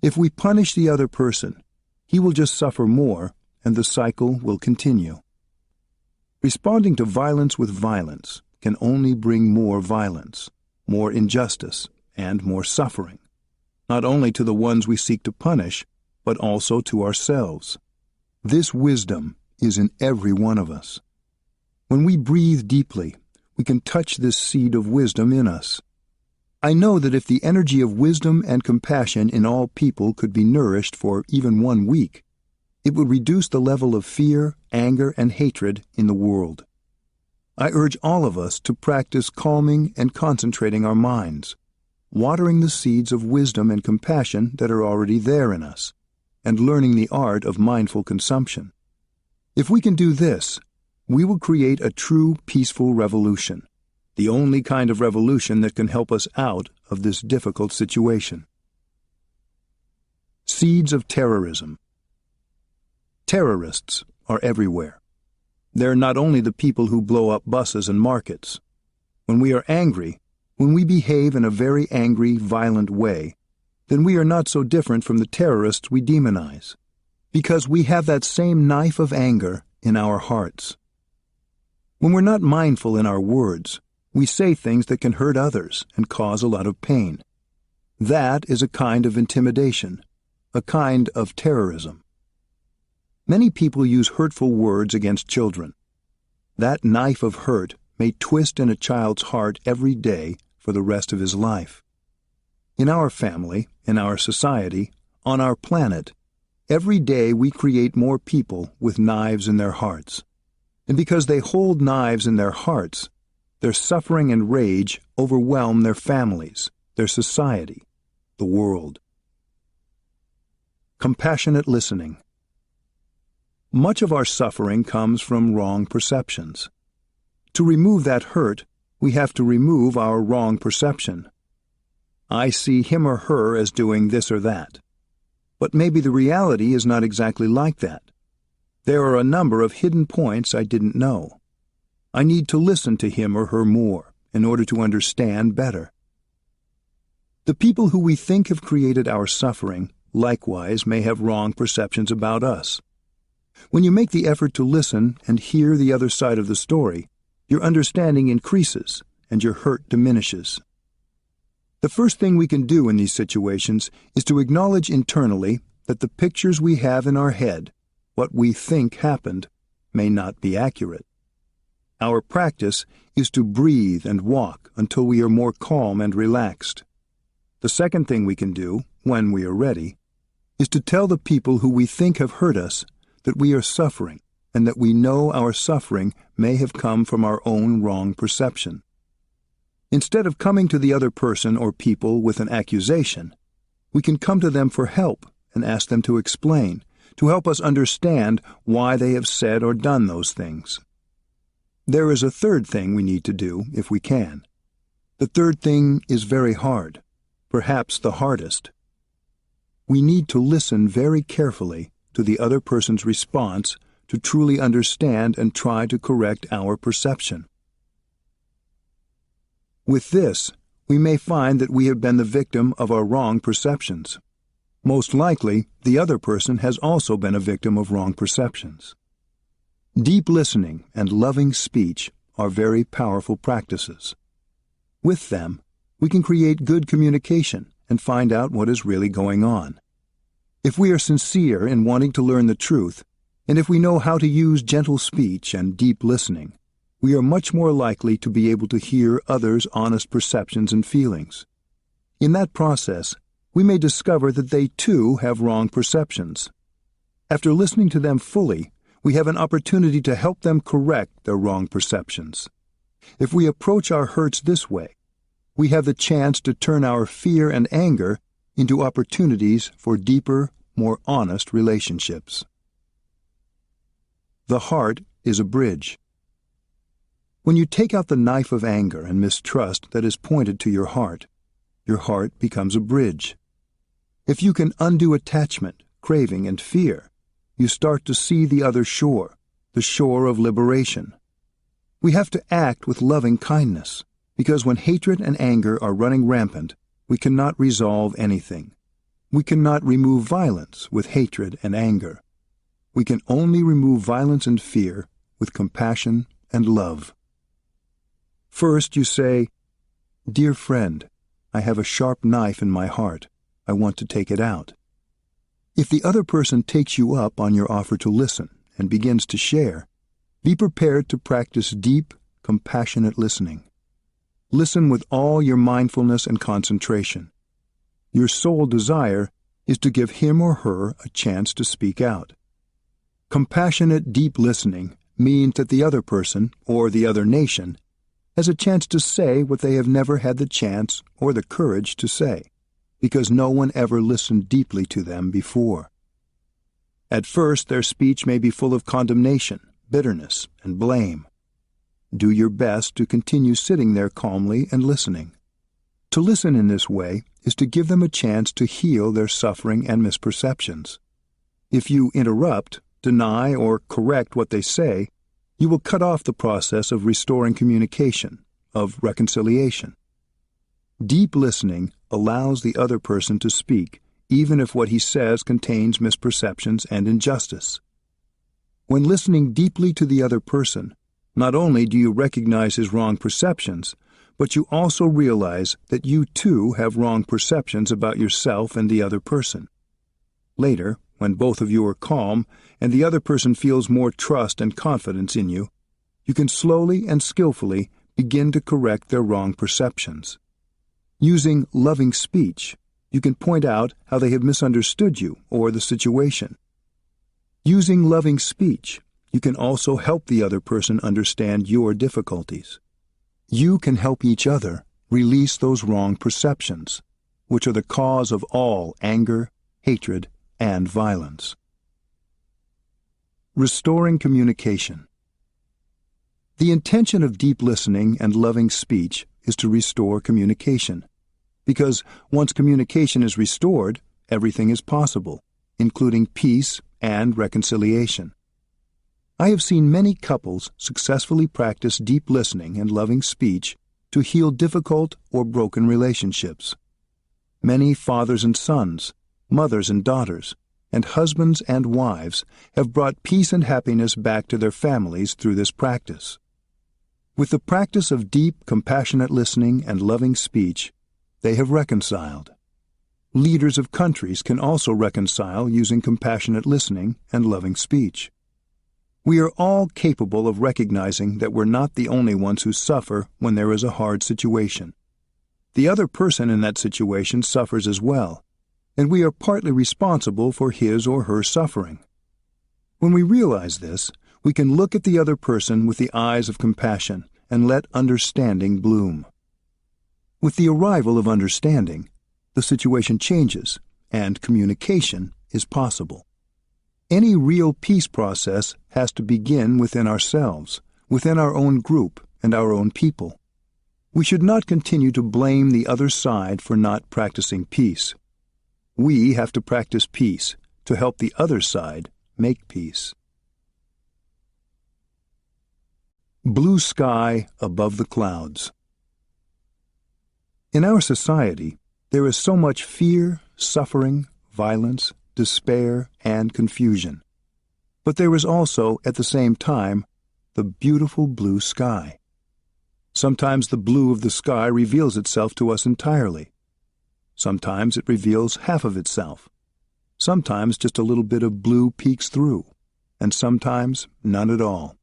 If we punish the other person, he will just suffer more, and the cycle will continue. Responding to violence with violence can only bring more violence, more injustice, and more suffering, not only to the ones we seek to punish, but also to ourselves. This wisdom is in every one of us. When we breathe deeply, we can touch this seed of wisdom in us. I know that if the energy of wisdom and compassion in all people could be nourished for even 1 week, it would reduce the level of fear, anger, and hatred in the world. I urge all of us to practice calming and concentrating our minds, watering the seeds of wisdom and compassion that are already there in us, and learning the art of mindful consumption. If we can do this, we will create a true peaceful revolution, the only kind of revolution that can help us out of this difficult situation. Seeds of terrorism. Terrorists are everywhere. They're not only the people who blow up buses and markets. When we are angry, when we behave in a very angry, violent way, then we are not so different from the terrorists we demonize, because we have that same knife of anger in our hearts. When we're not mindful in our words, we say things that can hurt others and cause a lot of pain. That is a kind of intimidation, a kind of terrorism. Many people use hurtful words against children. That knife of hurt may twist in a child's heart every day for the rest of his life. In our family, in our society, on our planet, every day we create more people with knives in their hearts. And because they hold knives in their hearts, their suffering and rage overwhelm their families, their society, the world. Compassionate listening. Much of our suffering comes from wrong perceptions. To remove that hurt, we have to remove our wrong perception. I see him or her as doing this or that. But maybe the reality is not exactly like that. There are a number of hidden points I didn't know. I need to listen to him or her more in order to understand better. The people who we think have created our suffering likewise may have wrong perceptions about us. When you make the effort to listen and hear the other side of the story, your understanding increases and your hurt diminishes. The first thing we can do in these situations is to acknowledge internally that the pictures we have in our head, what we think happened, may not be accurate. Our practice is to breathe and walk until we are more calm and relaxed. The second thing we can do, when we are ready, is to tell the people who we think have hurt us that we are suffering and that we know our suffering may have come from our own wrong perception. Instead of coming to the other person or people with an accusation, we can come to them for help and ask them to explain, to help us understand why they have said or done those things. There is a third thing we need to do if we can. The third thing is very hard, perhaps the hardest. We need to listen very carefully to the other person's response to truly understand and try to correct our perception. With this, we may find that we have been the victim of our wrong perceptions. Most likely, the other person has also been a victim of wrong perceptions. Deep listening and loving speech are very powerful practices. With them, we can create good communication and find out what is really going on. If we are sincere in wanting to learn the truth, and if we know how to use gentle speech and deep listening, we are much more likely to be able to hear others' honest perceptions and feelings. In that process, we may discover that they too have wrong perceptions. After listening to them fully, we have an opportunity to help them correct their wrong perceptions. If we approach our hurts this way, we have the chance to turn our fear and anger into opportunities for deeper, more honest relationships. The heart is a bridge. When you take out the knife of anger and mistrust that is pointed to your heart becomes a bridge. If you can undo attachment, craving, and fear, you start to see the other shore, the shore of liberation. We have to act with loving kindness, because when hatred and anger are running rampant, we cannot resolve anything. We cannot remove violence with hatred and anger. We can only remove violence and fear with compassion and love. First you say, "Dear friend, I have a sharp knife in my heart. I want to take it out." If the other person takes you up on your offer to listen and begins to share, be prepared to practice deep, compassionate listening. Listen with all your mindfulness and concentration. Your sole desire is to give him or her a chance to speak out. Compassionate, deep listening means that the other person, or the other nation, has a chance to say what they have never had the chance or the courage to say, because no one ever listened deeply to them before. At first, their speech may be full of condemnation, bitterness, and blame. Do your best to continue sitting there calmly and listening. To listen in this way is to give them a chance to heal their suffering and misperceptions. If you interrupt, deny, or correct what they say, you will cut off the process of restoring communication, of reconciliation. Deep listening allows the other person to speak, even if what he says contains misperceptions and injustice. When listening deeply to the other person, not only do you recognize his wrong perceptions, but you also realize that you too have wrong perceptions about yourself and the other person. Later, when both of you are calm and the other person feels more trust and confidence in you, you can slowly and skillfully begin to correct their wrong perceptions. Using loving speech, you can point out how they have misunderstood you or the situation. Using loving speech, you can also help the other person understand your difficulties. You can help each other release those wrong perceptions, which are the cause of all anger, hatred, and violence. Restoring communication. The intention of deep listening and loving speech is to restore communication, because once communication is restored, everything is possible, including peace and reconciliation. I have seen many couples successfully practice deep listening and loving speech to heal difficult or broken relationships. Many fathers and sons, mothers and daughters, and husbands and wives have brought peace and happiness back to their families through this practice. With the practice of deep, compassionate listening and loving speech, they have reconciled. Leaders of countries can also reconcile using compassionate listening and loving speech. We are all capable of recognizing that we're not the only ones who suffer when there is a hard situation. The other person in that situation suffers as well, and we are partly responsible for his or her suffering. When we realize this, we can look at the other person with the eyes of compassion and let understanding bloom. With the arrival of understanding, the situation changes and communication is possible. Any real peace process has to begin within ourselves, within our own group and our own people. We should not continue to blame the other side for not practicing peace. We have to practice peace to help the other side make peace. Blue sky above the clouds. In our society, there is so much fear, suffering, violence, despair, and confusion. But there is also, at the same time, the beautiful blue sky. Sometimes the blue of the sky reveals itself to us entirely. Sometimes it reveals half of itself. Sometimes just a little bit of blue peeks through, and sometimes none at all.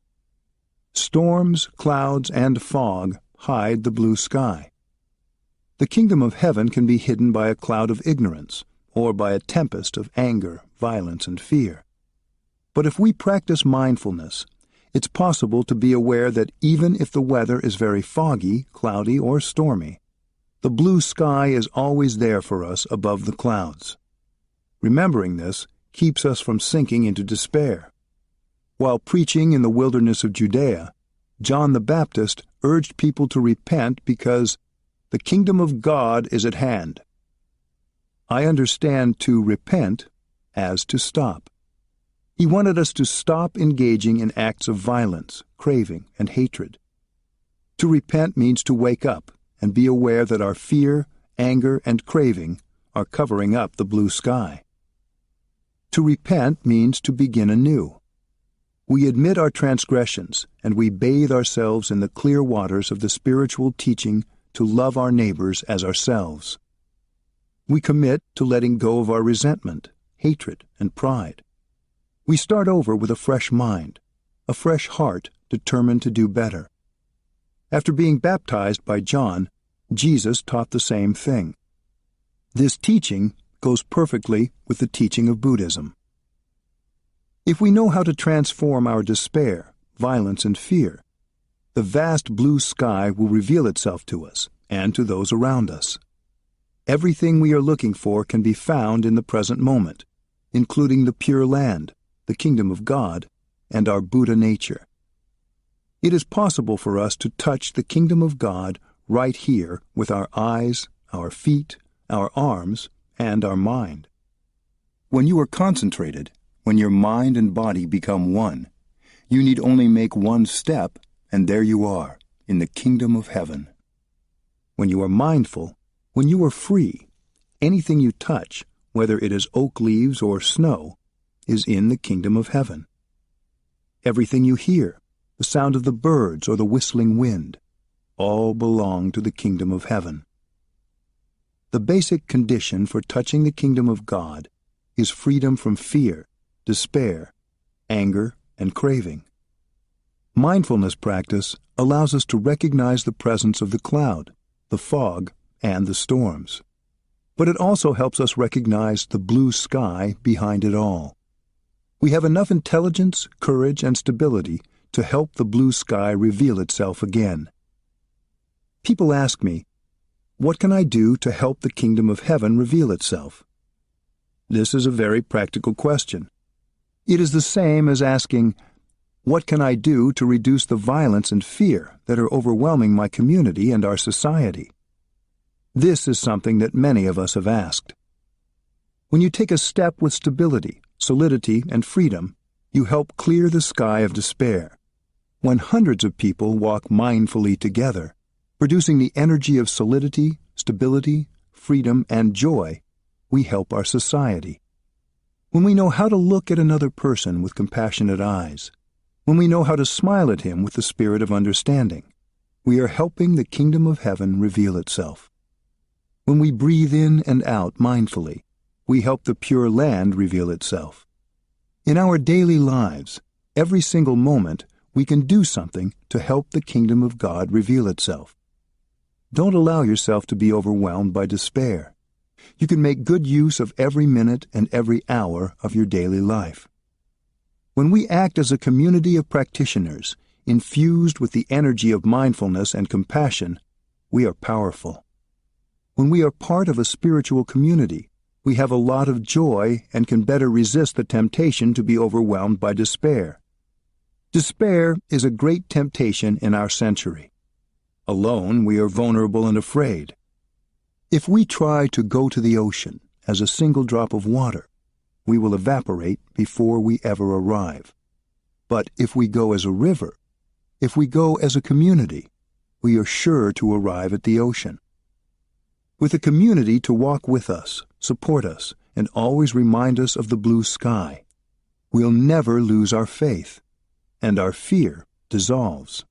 Storms, clouds, and fog hide the blue sky. The kingdom of heaven can be hidden by a cloud of ignorance, or by a tempest of anger, violence, and fear. But if we practice mindfulness, it's possible to be aware that even if the weather is very foggy, cloudy, or stormy, the blue sky is always there for us above the clouds. Remembering this keeps us from sinking into despair. While preaching in the wilderness of Judea, John the Baptist urged people to repent because the kingdom of God is at hand. I understand to repent as to stop. He wanted us to stop engaging in acts of violence, craving, and hatred. To repent means to wake up and be aware that our fear, anger, and craving are covering up the blue sky. To repent means to begin anew. We admit our transgressions and we bathe ourselves in the clear waters of the spiritual teaching to love our neighbors as ourselves. We commit to letting go of our resentment, hatred, and pride. We start over with a fresh mind, a fresh heart determined to do better. After being baptized by John, Jesus taught the same thing. This teaching goes perfectly with the teaching of Buddhism. If we know how to transform our despair, violence, and fear, the vast blue sky will reveal itself to us and to those around us. Everything we are looking for can be found in the present moment, including the Pure Land, the Kingdom of God, and our Buddha nature. It is possible for us to touch the Kingdom of God right here with our eyes, our feet, our arms, and our mind. When you are concentrated, when your mind and body become one, you need only make one step, and there you are, in the Kingdom of Heaven. When you are mindful, when you are free, anything you touch, whether it is oak leaves or snow, is in the Kingdom of Heaven. Everything you hear, the sound of the birds or the whistling wind, all belong to the Kingdom of Heaven. The basic condition for touching the Kingdom of God is freedom from fear, despair, anger, and craving. Mindfulness practice allows us to recognize the presence of the cloud, the fog, and the storms. But it also helps us recognize the blue sky behind it all. We have enough intelligence, courage, and stability to help the blue sky reveal itself again. People ask me, what can I do to help the Kingdom of Heaven reveal itself? This is a very practical question. It is the same as asking, what can I do to reduce the violence and fear that are overwhelming my community and our society? This is something that many of us have asked. When you take a step with stability, solidity, and freedom, you help clear the sky of despair. When hundreds of people walk mindfully together, producing the energy of solidity, stability, freedom, and joy, we help our society. When we know how to look at another person with compassionate eyes, when we know how to smile at him with the spirit of understanding, we are helping the Kingdom of Heaven reveal itself. When we breathe in and out mindfully, we help the Pure Land reveal itself. In our daily lives, every single moment, we can do something to help the Kingdom of God reveal itself. Don't allow yourself to be overwhelmed by despair. You can make good use of every minute and every hour of your daily life. When we act as a community of practitioners, infused with the energy of mindfulness and compassion, we are powerful. When we are part of a spiritual community, we have a lot of joy and can better resist the temptation to be overwhelmed by despair. Despair is a great temptation in our century. Alone, we are vulnerable and afraid. If we try to go to the ocean as a single drop of water, we will evaporate before we ever arrive. But if we go as a river, if we go as a community, we are sure to arrive at the ocean. With a community to walk with us, support us, and always remind us of the blue sky, we'll never lose our faith, and our fear dissolves.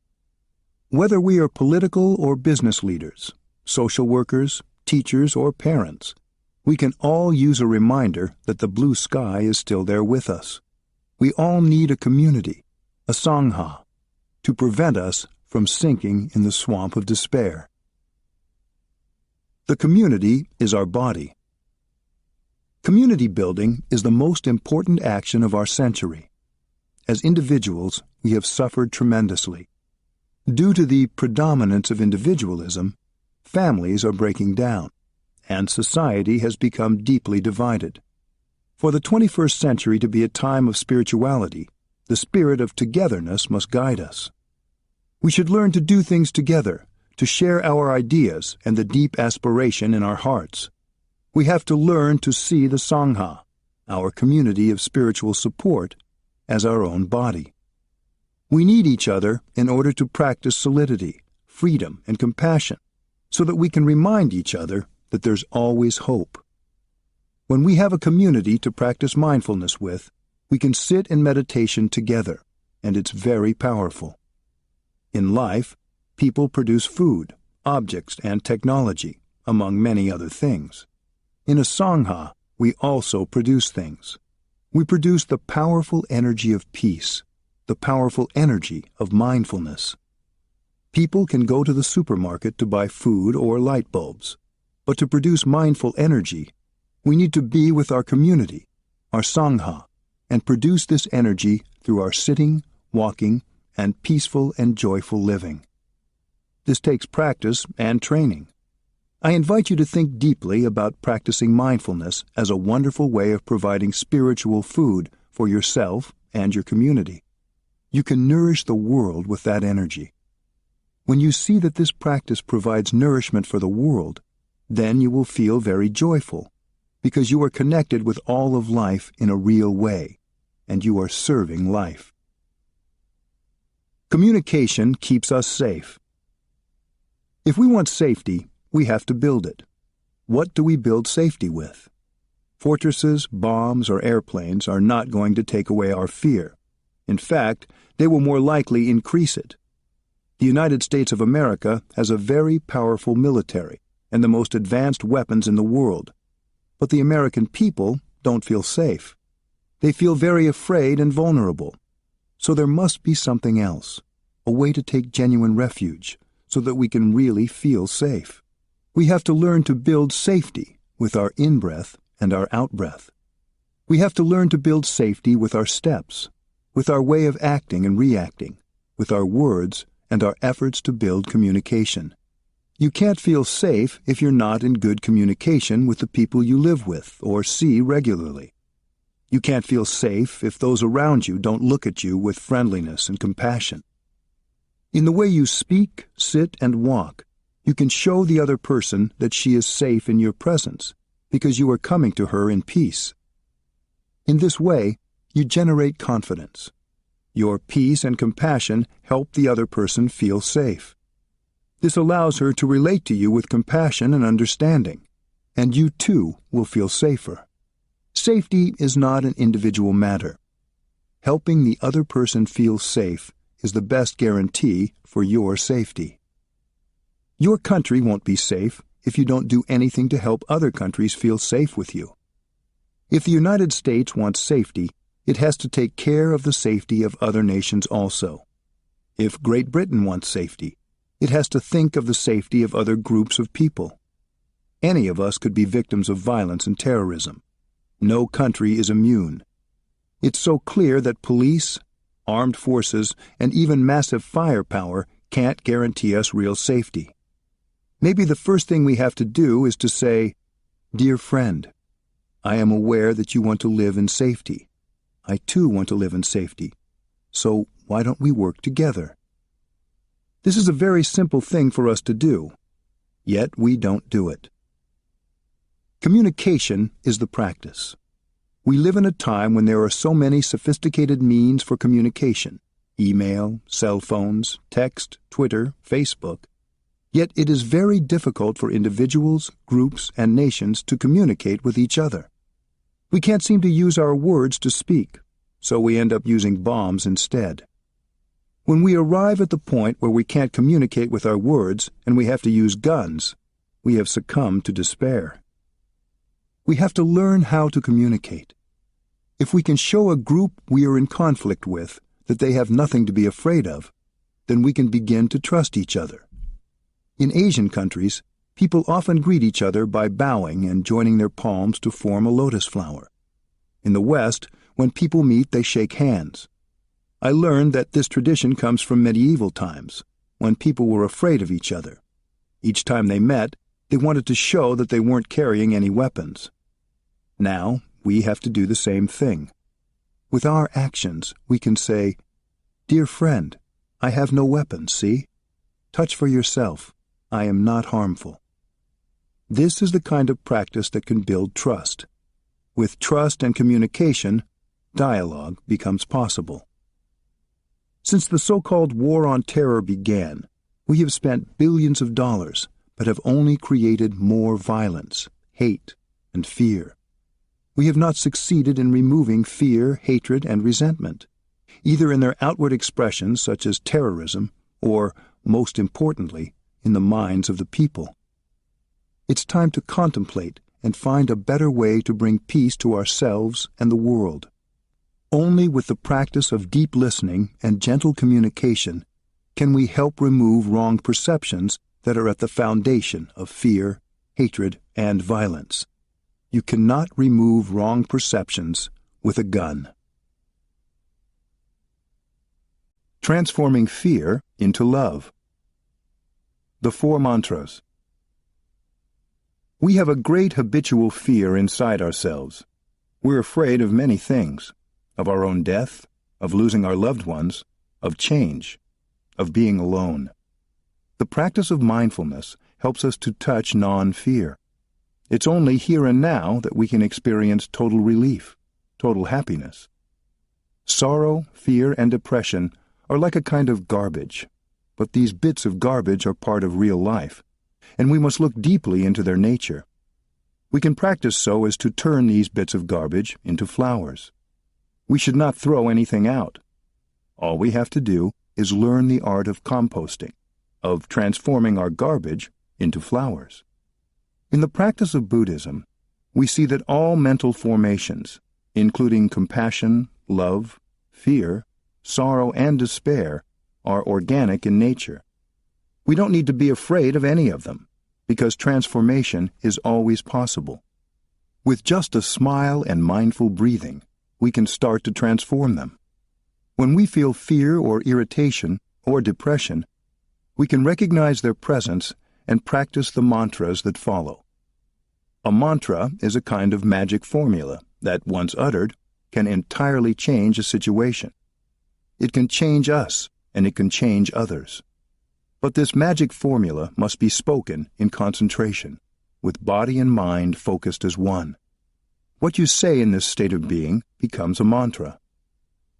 Whether we are political or business leaders, social workers, teachers, or parents, we can all use a reminder that the blue sky is still there with us. We all need a community, a sangha, to prevent us from sinking in the swamp of despair. The community is our body. Community building is the most important action of our century. As individuals, we have suffered tremendously. Due to the predominance of individualism, families are breaking down, and society has become deeply divided. For the 21st century to be a time of spirituality, the spirit of togetherness must guide us. We should learn to do things together, to share our ideas and the deep aspiration in our hearts. We have to learn to see the Sangha, our community of spiritual support, as our own body. We need each other in order to practice solidity, freedom, and compassion, so that we can remind each other that there's always hope. When we have a community to practice mindfulness with, we can sit in meditation together, and it's very powerful. In life, people produce food, objects, and technology, among many other things. In a Sangha, we also produce things. We produce the powerful energy of peace, the powerful energy of mindfulness. People can go to the supermarket to buy food or light bulbs, but to produce mindful energy, we need to be with our community, our Sangha, and produce this energy through our sitting, walking, and peaceful and joyful living. This takes practice and training. I invite you to think deeply about practicing mindfulness as a wonderful way of providing spiritual food for yourself and your community. You can nourish the world with that energy. When you see that this practice provides nourishment for the world, then you will feel very joyful, because you are connected with all of life in a real way, and you are serving life. Communication keeps us safe. If we want safety, we have to build it. What do we build safety with? Fortresses, bombs, or airplanes are not going to take away our fear. In fact, they will more likely increase it. The United States of America has a very powerful military and the most advanced weapons in the world. But the American people don't feel safe. They feel very afraid and vulnerable. So there must be something else, a way to take genuine refuge so that we can really feel safe. We have to learn to build safety with our in-breath and our out-breath. We have to learn to build safety with our steps, with our way of acting and reacting, with our words and our efforts to build communication. You can't feel safe if you're not in good communication with the people you live with or see regularly. You can't feel safe if those around you don't look at you with friendliness and compassion. In the way you speak, sit, and walk, you can show the other person that she is safe in your presence because you are coming to her in peace. In this way, you generate confidence. Your peace and compassion help the other person feel safe. This allows her to relate to you with compassion and understanding, and you too will feel safer. Safety is not an individual matter. Helping the other person feel safe is the best guarantee for your safety. Your country won't be safe if you don't do anything to help other countries feel safe with you. If the United States wants safety, it has to take care of the safety of other nations also. If Great Britain wants safety, it has to think of the safety of other groups of people. Any of us could be victims of violence and terrorism. No country is immune. It's so clear that police, armed forces, and even massive firepower can't guarantee us real safety. Maybe the first thing we have to do is to say, "Dear friend, I am aware that you want to live in safety. I too want to live in safety. So why don't we work together?" This is a very simple thing for us to do, yet we don't do it. Communication is the practice. We live in a time when there are so many sophisticated means for communication: email, cell phones, text, Twitter, Facebook. Yet it is very difficult for individuals, groups, and nations to communicate with each other. We can't seem to use our words to speak, so we end up using bombs instead. When we arrive at the point where we can't communicate with our words and we have to use guns, we have succumbed to despair. We have to learn how to communicate. If we can show a group we are in conflict with that they have nothing to be afraid of, then we can begin to trust each other. In Asian countries, people often greet each other by bowing and joining their palms to form a lotus flower. In the West, when people meet, they shake hands. I learned that this tradition comes from medieval times, when people were afraid of each other. Each time they met, they wanted to show that they weren't carrying any weapons. Now, we have to do the same thing. With our actions, we can say, "Dear friend, I have no weapons, see? Touch for yourself. I am not harmful." This is the kind of practice that can build trust. With trust and communication, dialogue becomes possible. Since the so-called war on terror began, we have spent billions of dollars, but have only created more violence, hate, and fear. We have not succeeded in removing fear, hatred, and resentment, either in their outward expressions such as terrorism or, most importantly, in the minds of the people. It's time to contemplate and find a better way to bring peace to ourselves and the world. Only with the practice of deep listening and gentle communication can we help remove wrong perceptions that are at the foundation of fear, hatred, and violence. You cannot remove wrong perceptions with a gun. Transforming fear into love. The 4 mantras. We have a great habitual fear inside ourselves. We're afraid of many things, of our own death, of losing our loved ones, of change, of being alone. The practice of mindfulness helps us to touch non-fear. It's only here and now that we can experience total relief, total happiness. Sorrow, fear, and depression are like a kind of garbage, but these bits of garbage are part of real life, and we must look deeply into their nature. We can practice so as to turn these bits of garbage into flowers. We should not throw anything out. All we have to do is learn the art of composting, of transforming our garbage into flowers. In the practice of Buddhism, we see that all mental formations, including compassion, love, fear, sorrow, and despair, are organic in nature. We don't need to be afraid of any of them, because transformation is always possible. With just a smile and mindful breathing, we can start to transform them. When we feel fear or irritation or depression, we can recognize their presence and practice the mantras that follow. A mantra is a kind of magic formula that, once uttered, can entirely change a situation. It can change us, and it can change others. But this magic formula must be spoken in concentration, with body and mind focused as one. What you say in this state of being becomes a mantra.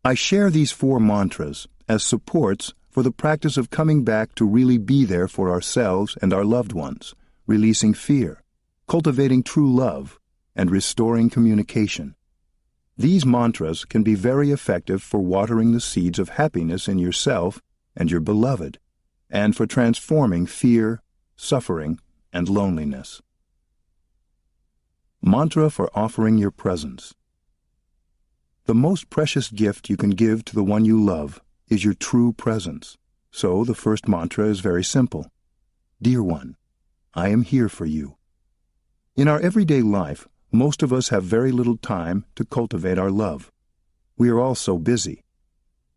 I share these 4 mantras as supports for the practice of coming back to really be there for ourselves and our loved ones, releasing fear, cultivating true love, and restoring communication. These mantras can be very effective for watering the seeds of happiness in yourself and your beloved, and for transforming fear, suffering, and loneliness. Mantra for offering your presence. The most precious gift you can give to the one you love is your true presence. So the first mantra is very simple. Dear one, I am here for you. In our everyday life, most of us have very little time to cultivate our love. We are all so busy.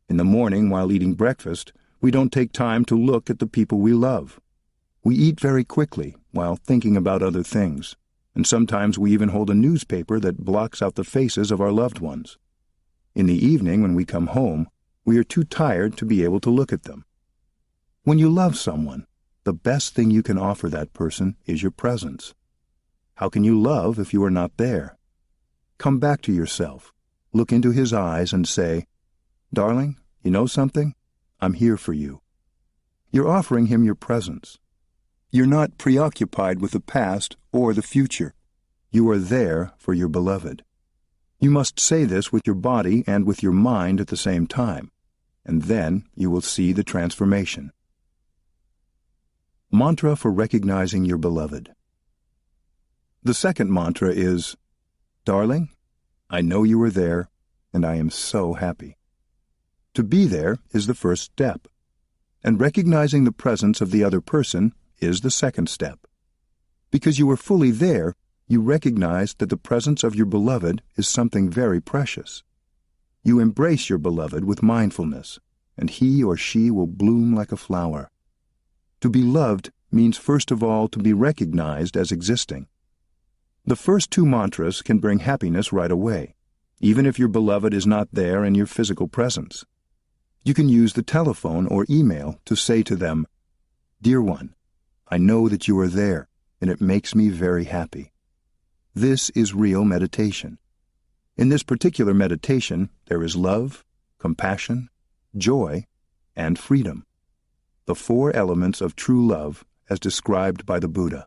In the morning, while eating breakfast, we don't take time to look at the people we love. We eat very quickly while thinking about other things, and sometimes we even hold a newspaper that blocks out the faces of our loved ones. In the evening, when we come home, we are too tired to be able to look at them. When you love someone, the best thing you can offer that person is your presence. How can you love if you are not there? Come back to yourself, look into his eyes and say, Darling, you know something? I'm here for you. You're offering him your presence. You're not preoccupied with the past or the future. You are there for your beloved. You must say this with your body and with your mind at the same time, and then you will see the transformation. Mantra for recognizing your beloved. The second mantra is, Darling, I know you are there, and I am so happy. To be there is the first step, and recognizing the presence of the other person is the second step. Because you are fully there, you recognize that the presence of your beloved is something very precious. You embrace your beloved with mindfulness, and he or she will bloom like a flower. To be loved means first of all to be recognized as existing. The first 2 mantras can bring happiness right away, even if your beloved is not there in your physical presence. You can use the telephone or email to say to them, Dear one, I know that you are there, and it makes me very happy. This is real meditation. In this particular meditation, there is love, compassion, joy, and freedom, the 4 elements of true love as described by the Buddha.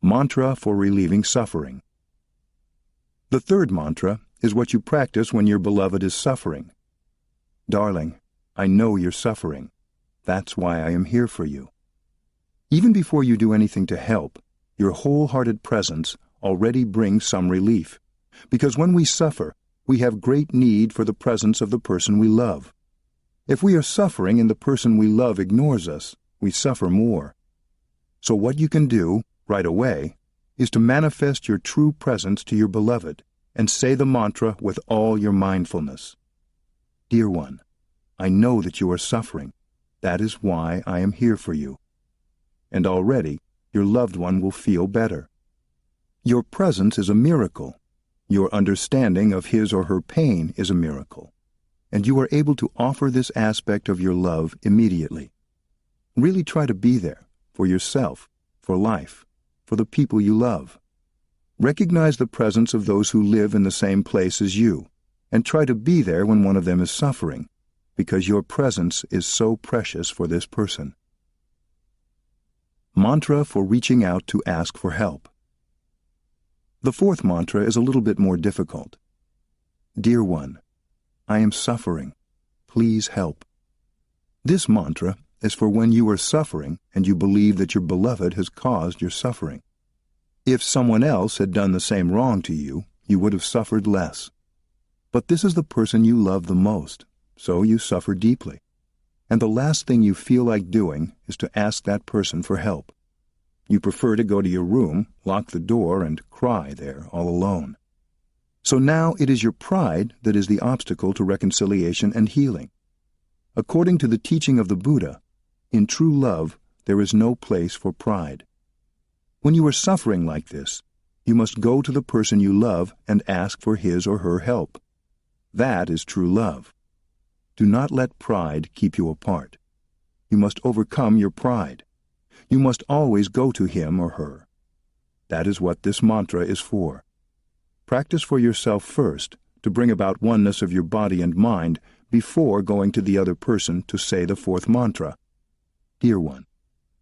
Mantra for relieving suffering. The third mantra is what you practice when your beloved is suffering. Darling, I know you're suffering. That's why I am here for you. Even before you do anything to help, your wholehearted presence already brings some relief, because when we suffer, we have great need for the presence of the person we love. If we are suffering and the person we love ignores us, we suffer more. So what you can do, right away, is to manifest your true presence to your beloved and say the mantra with all your mindfulness. Dear one, I know that you are suffering. That is why I am here for you. And already, your loved one will feel better. Your presence is a miracle. Your understanding of his or her pain is a miracle. And you are able to offer this aspect of your love immediately. Really try to be there, for yourself, for life, for the people you love. Recognize the presence of those who live in the same place as you, and try to be there when one of them is suffering, because your presence is so precious for this person. Mantra for reaching out to ask for help. The fourth mantra is a little bit more difficult. Dear one, I am suffering. Please help. This mantra is for when you are suffering and you believe that your beloved has caused your suffering. If someone else had done the same wrong to you, you would have suffered less. But this is the person you love the most, so you suffer deeply. And the last thing you feel like doing is to ask that person for help. You prefer to go to your room, lock the door, and cry there all alone. So now it is your pride that is the obstacle to reconciliation and healing. According to the teaching of the Buddha, in true love there is no place for pride. When you are suffering like this, you must go to the person you love and ask for his or her help. That is true love. Do not let pride keep you apart. You must overcome your pride. You must always go to him or her. That is what this mantra is for. Practice for yourself first to bring about oneness of your body and mind before going to the other person to say the fourth mantra. Dear one,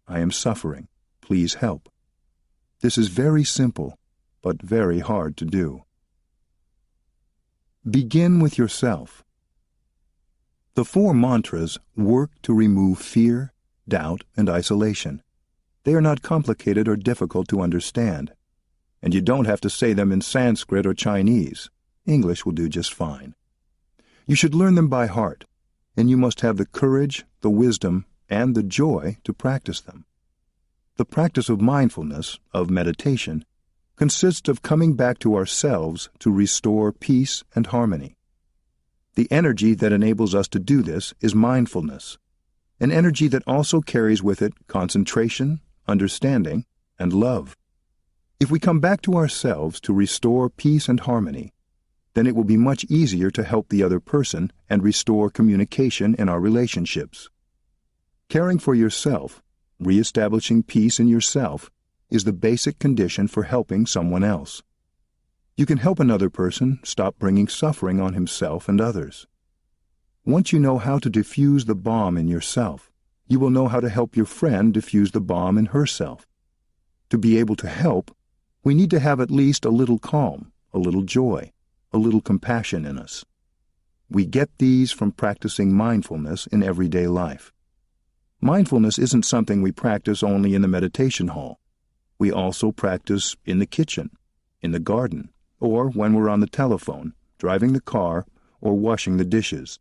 I am suffering. Please help. This is very simple, but very hard to do. Begin with yourself. The four mantras work to remove fear, doubt, and isolation. They are not complicated or difficult to understand. And you don't have to say them in Sanskrit or Chinese. English will do just fine. You should learn them by heart, and you must have the courage, the wisdom, and the joy to practice them. The practice of mindfulness, of meditation, consists of coming back to ourselves to restore peace and harmony. The energy that enables us to do this is mindfulness, an energy that also carries with it concentration, understanding, and love. If we come back to ourselves to restore peace and harmony, then it will be much easier to help the other person and restore communication in our relationships. Caring for yourself, re-establishing peace in yourself, is the basic condition for helping someone else. You can help another person stop bringing suffering on himself and others. Once you know how to diffuse the bomb in yourself, you will know how to help your friend diffuse the bomb in herself. To be able to help, we need to have at least a little calm, a little joy, a little compassion in us. We get these from practicing mindfulness in everyday life. Mindfulness isn't something we practice only in the meditation hall. We also practice in the kitchen, in the garden, or when we're on the telephone, driving the car, or washing the dishes.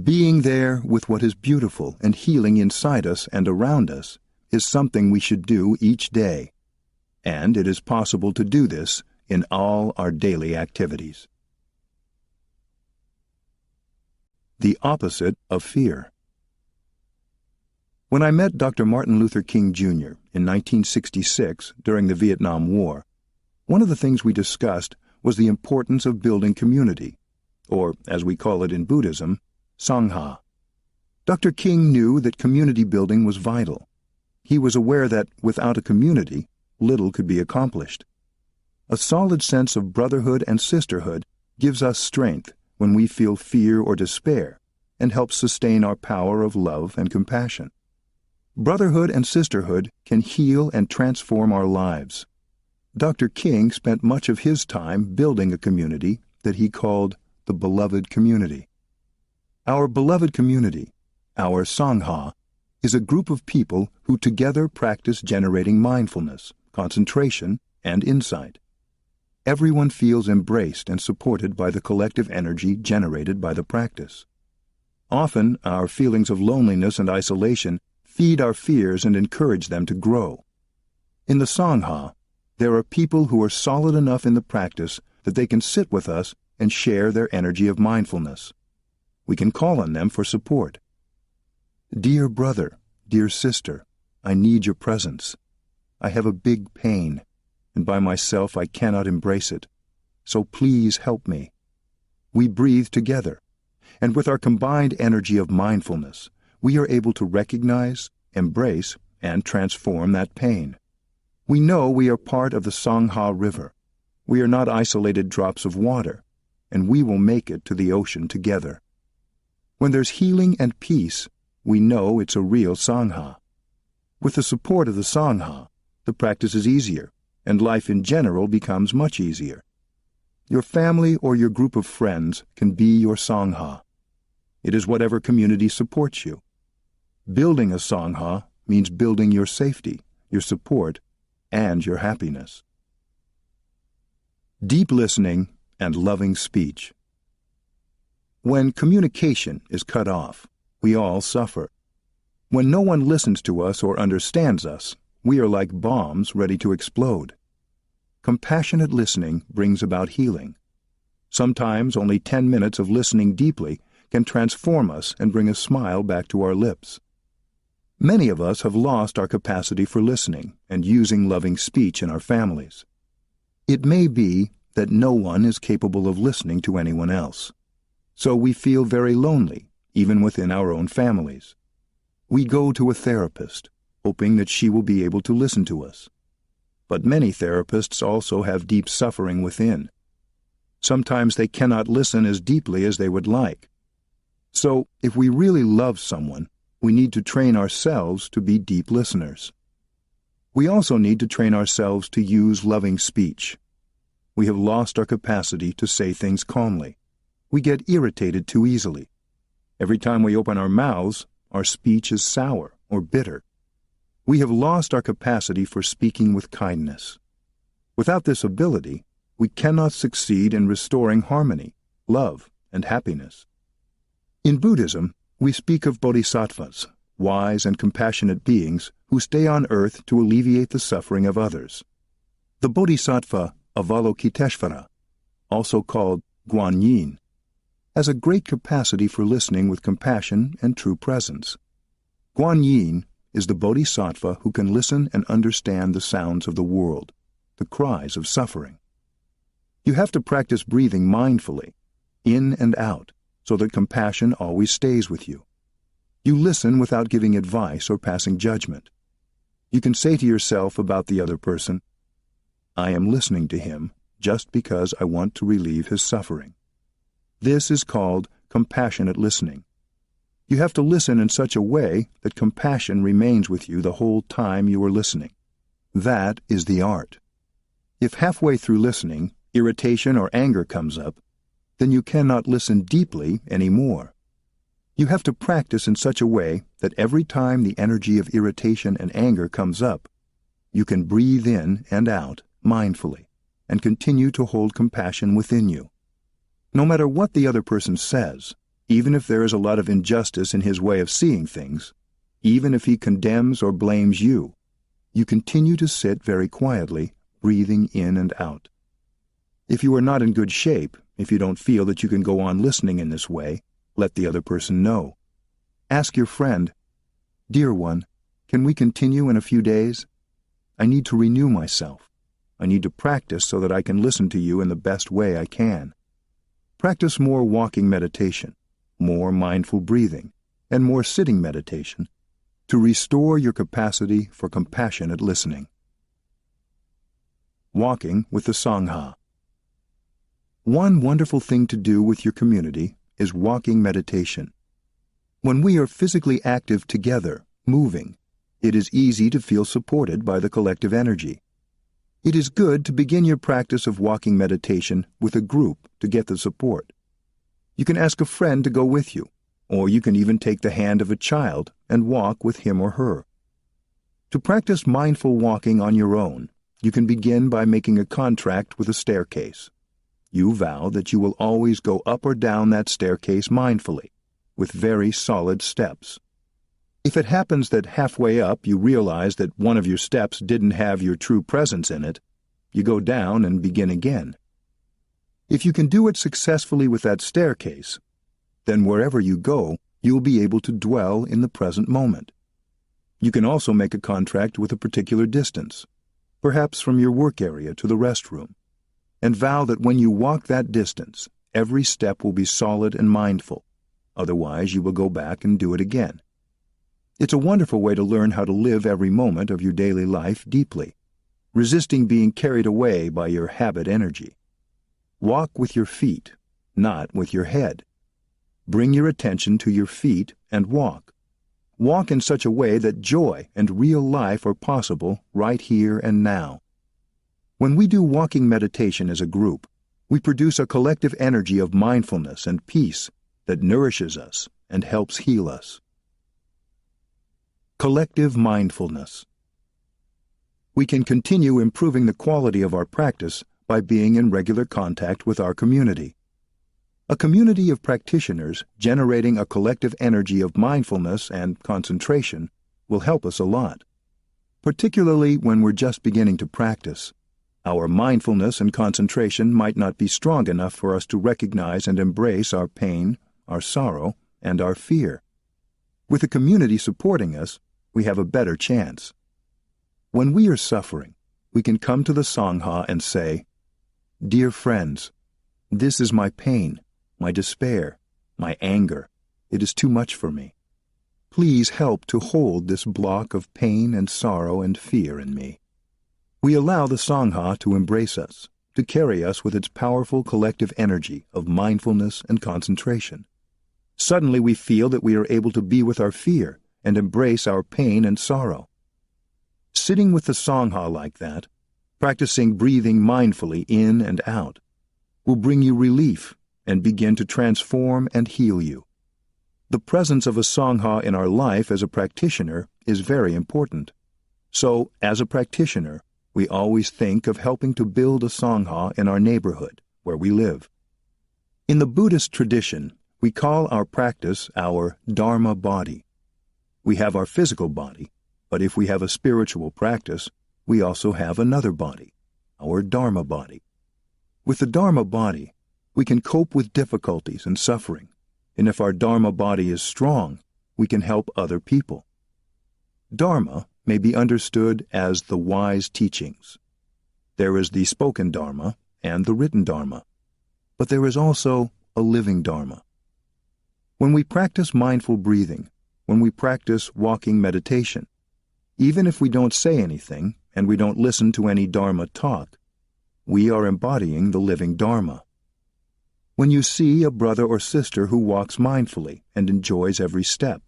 Being there with what is beautiful and healing inside us and around us is something we should do each day. And it is possible to do this in all our daily activities. The opposite of fear. When I met Dr. Martin Luther King, Jr. in 1966 during the Vietnam War, one of the things we discussed was the importance of building community, or, as we call it in Buddhism, Sangha. Dr. King knew that community building was vital. He was aware that, without a community, little could be accomplished. A solid sense of brotherhood and sisterhood gives us strength when we feel fear or despair, and helps sustain our power of love and compassion. Brotherhood and sisterhood can heal and transform our lives. Dr. King spent much of his time building a community that he called the Beloved Community. Our beloved community, our Sangha, is a group of people who together practice generating mindfulness, concentration, and insight. Everyone feels embraced and supported by the collective energy generated by the practice. Often, our feelings of loneliness and isolation feed our fears and encourage them to grow. In the Sangha, there are people who are solid enough in the practice that they can sit with us and share their energy of mindfulness. We can call on them for support. Dear brother, dear sister, I need your presence. I have a big pain, and by myself I cannot embrace it. So please help me. We breathe together, and with our combined energy of mindfulness, we are able to recognize, embrace, and transform that pain. We know we are part of the Sangha River. We are not isolated drops of water, and we will make it to the ocean together. When there's healing and peace, we know it's a real Sangha. With the support of the Sangha, the practice is easier, and life in general becomes much easier. Your family or your group of friends can be your Sangha. It is whatever community supports you. Building a Sangha means building your safety, your support, and your happiness. Deep listening and loving speech. When communication is cut off, we all suffer. When no one listens to us or understands us, we are like bombs ready to explode. Compassionate listening brings about healing. Sometimes only 10 minutes of listening deeply can transform us and bring a smile back to our lips. Many of us have lost our capacity for listening and using loving speech in our families. It may be that no one is capable of listening to anyone else. So we feel very lonely, even within our own families. We go to a therapist, hoping that she will be able to listen to us. But many therapists also have deep suffering within. Sometimes they cannot listen as deeply as they would like. So, if we really love someone, we need to train ourselves to be deep listeners. We also need to train ourselves to use loving speech. We have lost our capacity to say things calmly. We get irritated too easily. Every time we open our mouths, our speech is sour or bitter. We have lost our capacity for speaking with kindness. Without this ability, we cannot succeed in restoring harmony, love, and happiness. In Buddhism, we speak of bodhisattvas, wise and compassionate beings who stay on earth to alleviate the suffering of others. The bodhisattva Avalokiteshvara, also called Guan Yin, has a great capacity for listening with compassion and true presence. Guan Yin is the bodhisattva who can listen and understand the sounds of the world, the cries of suffering. You have to practice breathing mindfully, in and out, so that compassion always stays with you. You listen without giving advice or passing judgment. You can say to yourself about the other person, I am listening to him just because I want to relieve his suffering. This is called compassionate listening. You have to listen in such a way that compassion remains with you the whole time you are listening. That is the art. If halfway through listening, irritation or anger comes up, then you cannot listen deeply anymore. You have to practice in such a way that every time the energy of irritation and anger comes up, you can breathe in and out mindfully and continue to hold compassion within you. No matter what the other person says, even if there is a lot of injustice in his way of seeing things, even if he condemns or blames you, you continue to sit very quietly, breathing in and out. If you are not in good shape, if you don't feel that you can go on listening in this way, let the other person know. Ask your friend, Dear one, can we continue in a few days? I need to renew myself. I need to practice so that I can listen to you in the best way I can. Practice more walking meditation, more mindful breathing, and more sitting meditation to restore your capacity for compassionate listening. Walking with the Sangha. One wonderful thing to do with your community is walking meditation. When we are physically active together, moving, it is easy to feel supported by the collective energy. It is good to begin your practice of walking meditation with a group to get the support. You can ask a friend to go with you, or you can even take the hand of a child and walk with him or her. To practice mindful walking on your own, you can begin by making a contract with a staircase. You vow that you will always go up or down that staircase mindfully, with very solid steps. If it happens that halfway up you realize that one of your steps didn't have your true presence in it, you go down and begin again. If you can do it successfully with that staircase, then wherever you go, you'll be able to dwell in the present moment. You can also make a contract with a particular distance, perhaps from your work area to the restroom, and vow that when you walk that distance, every step will be solid and mindful. Otherwise, you will go back and do it again. It's a wonderful way to learn how to live every moment of your daily life deeply, resisting being carried away by your habit energy. Walk with your feet, not with your head. Bring your attention to your feet and walk. Walk in such a way that joy and real life are possible right here and now. When we do walking meditation as a group, we produce a collective energy of mindfulness and peace that nourishes us and helps heal us. Collective mindfulness. We can continue improving the quality of our practice by being in regular contact with our community. A community of practitioners generating a collective energy of mindfulness and concentration will help us a lot, particularly when we're just beginning to practice. Our mindfulness and concentration might not be strong enough for us to recognize and embrace our pain, our sorrow, and our fear. With a community supporting us, we have a better chance. When we are suffering, we can come to the Sangha and say, "Dear friends, this is my pain, my despair, my anger. It is too much for me. Please help to hold this block of pain and sorrow and fear in me." We allow the Sangha to embrace us, to carry us with its powerful collective energy of mindfulness and concentration. Suddenly we feel that we are able to be with our fear and embrace our pain and sorrow. Sitting with the Sangha like that, practicing breathing mindfully in and out, will bring you relief and begin to transform and heal you. The presence of a Sangha in our life as a practitioner is very important. So, as a practitioner, we always think of helping to build a Sangha in our neighborhood, where we live. In the Buddhist tradition, we call our practice our Dharma body. We have our physical body, but if we have a spiritual practice, we also have another body, our Dharma body. With the Dharma body, we can cope with difficulties and suffering, and if our Dharma body is strong, we can help other people. Dharma may be understood as the wise teachings. There is the spoken Dharma and the written Dharma, but there is also a living Dharma. When we practice mindful breathing, when we practice walking meditation, even if we don't say anything and we don't listen to any Dharma talk, we are embodying the living Dharma. When you see a brother or sister who walks mindfully and enjoys every step,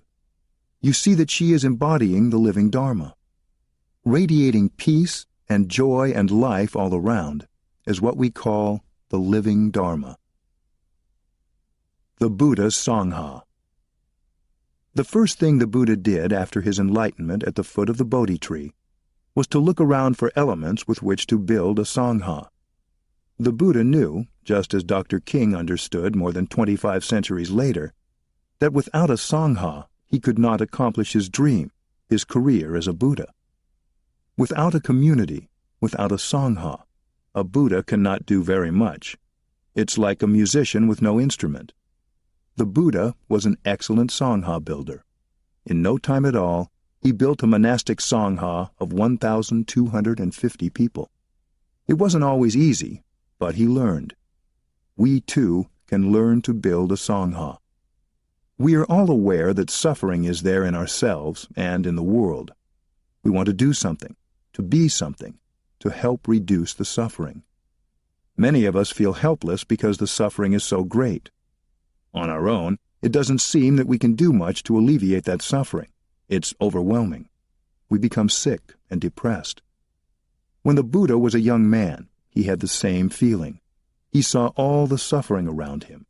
you see that she is embodying the living Dharma. Radiating peace and joy and life all around is what we call the living Dharma. The Buddha's Sangha. The first thing the Buddha did after his enlightenment at the foot of the Bodhi tree was to look around for elements with which to build a Sangha. The Buddha knew, just as Dr. King understood more than 25 centuries later, that without a Sangha he could not accomplish his dream, his career as a Buddha. Without a community, without a Sangha, a Buddha cannot do very much. It's like a musician with no instrument. The Buddha was an excellent Sangha builder. In no time at all, he built a monastic Sangha of 1,250 people. It wasn't always easy, but he learned. We, too, can learn to build a Sangha. We are all aware that suffering is there in ourselves and in the world. We want to do something, to be something, to help reduce the suffering. Many of us feel helpless because the suffering is so great. On our own, it doesn't seem that we can do much to alleviate that suffering. It's overwhelming. We become sick and depressed. When the Buddha was a young man, he had the same feeling. He saw all the suffering around him.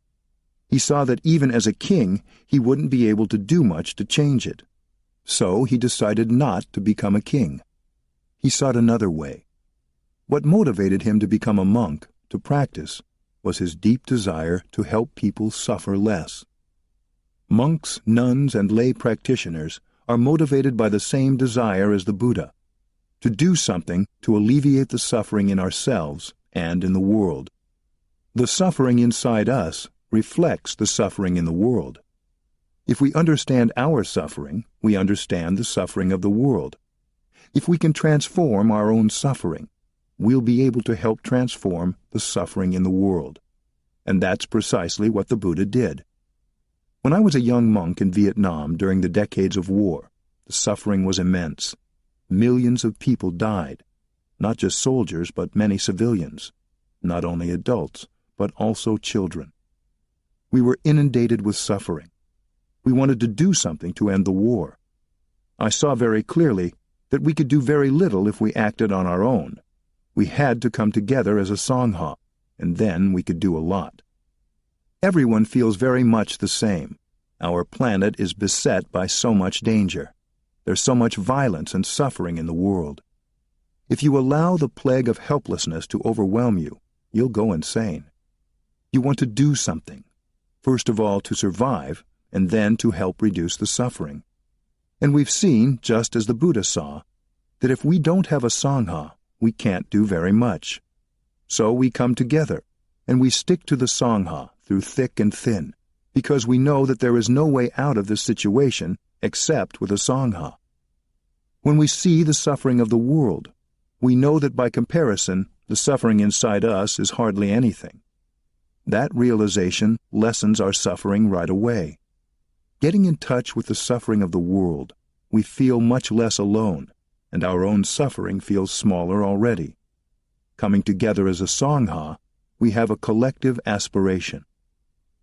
He saw that even as a king, he wouldn't be able to do much to change it. So he decided not to become a king. He sought another way. What motivated him to become a monk, to practice, was his deep desire to help people suffer less. Monks, nuns, and lay practitioners are motivated by the same desire as the Buddha, to do something to alleviate the suffering in ourselves and in the world. The suffering inside us reflects the suffering in the world. If we understand our suffering, we understand the suffering of the world. If we can transform our own suffering, we'll be able to help transform the suffering in the world. And that's precisely what the Buddha did. When I was a young monk in Vietnam during the decades of war, the suffering was immense. Millions of people died, not just soldiers, but many civilians, not only adults, but also children. We were inundated with suffering. We wanted to do something to end the war. I saw very clearly that we could do very little if we acted on our own. We had to come together as a Sangha, and then we could do a lot. Everyone feels very much the same. Our planet is beset by so much danger. There's so much violence and suffering in the world. If you allow the plague of helplessness to overwhelm you, you'll go insane. You want to do something, first of all to survive, and then to help reduce the suffering. And we've seen, just as the Buddha saw, that if we don't have a Sangha, we can't do very much. So we come together, and we stick to the Sangha through thick and thin, because we know that there is no way out of this situation except with a Sangha. When we see the suffering of the world, we know that by comparison, the suffering inside us is hardly anything. That realization lessens our suffering right away. Getting in touch with the suffering of the world, we feel much less alone, and our own suffering feels smaller already. Coming together as a Sangha, we have a collective aspiration.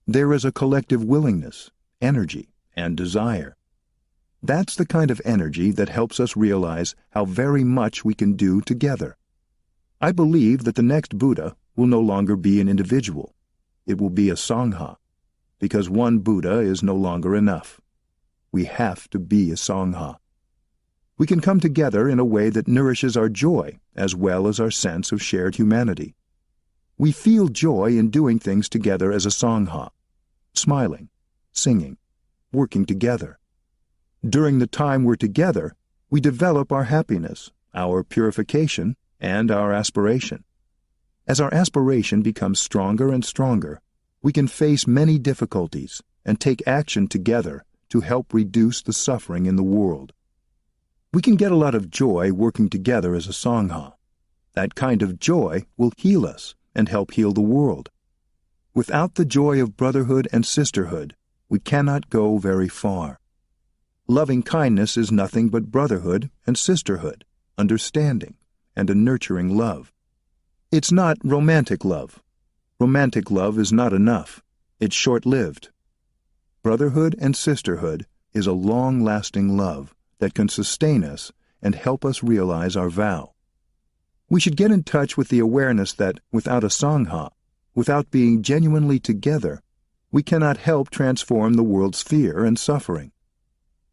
There is a collective willingness, energy, and desire. That's the kind of energy that helps us realize how very much we can do together. I believe that the next Buddha will no longer be an individual. It will be a Sangha, because one Buddha is no longer enough. We have to be a Sangha. We can come together in a way that nourishes our joy as well as our sense of shared humanity. We feel joy in doing things together as a Sangha, smiling, singing, working together. During the time we're together, we develop our happiness, our purification, and our aspiration. As our aspiration becomes stronger and stronger, we can face many difficulties and take action together to help reduce the suffering in the world. We can get a lot of joy working together as a Sangha. That kind of joy will heal us and help heal the world. Without the joy of brotherhood and sisterhood, we cannot go very far. Loving kindness is nothing but brotherhood and sisterhood, understanding, and a nurturing love. It's not romantic love. Romantic love is not enough. It's short-lived. Brotherhood and sisterhood is a long-lasting love that can sustain us and help us realize our vow. We should get in touch with the awareness that without a Sangha, without being genuinely together, we cannot help transform the world's fear and suffering.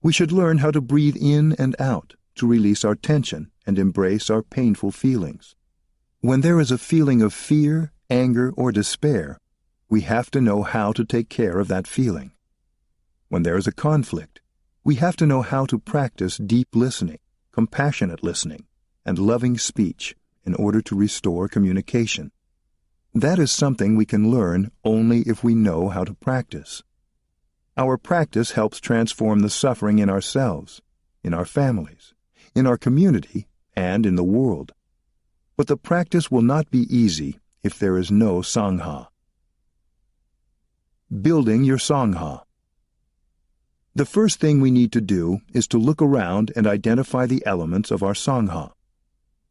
We should learn how to breathe in and out to release our tension and embrace our painful feelings. When there is a feeling of fear, anger, or despair, we have to know how to take care of that feeling. When there is a conflict, we have to know how to practice deep listening, compassionate listening, and loving speech in order to restore communication. That is something we can learn only if we know how to practice. Our practice helps transform the suffering in ourselves, in our families, in our community, and in the world. But the practice will not be easy if there is no Sangha. Building your Sangha. The first thing we need to do is to look around and identify the elements of our Sangha.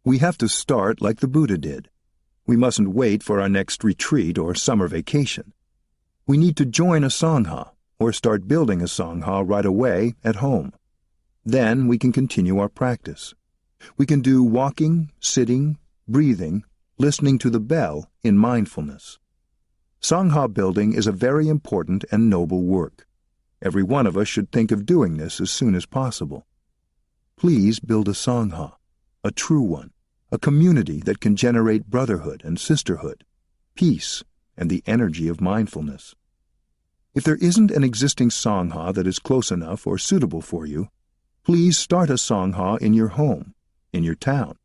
We have to start like the Buddha did. We mustn't wait for our next retreat or summer vacation. We need to join a Sangha or start building a Sangha right away at home. Then we can continue our practice. We can do walking, sitting, breathing, listening to the bell in mindfulness. Sangha building is a very important and noble work. Every one of us should think of doing this as soon as possible. Please build a Sangha, a true one, a community that can generate brotherhood and sisterhood, peace, and the energy of mindfulness. If there isn't an existing Sangha that is close enough or suitable for you, please start a Sangha in your home, in your town,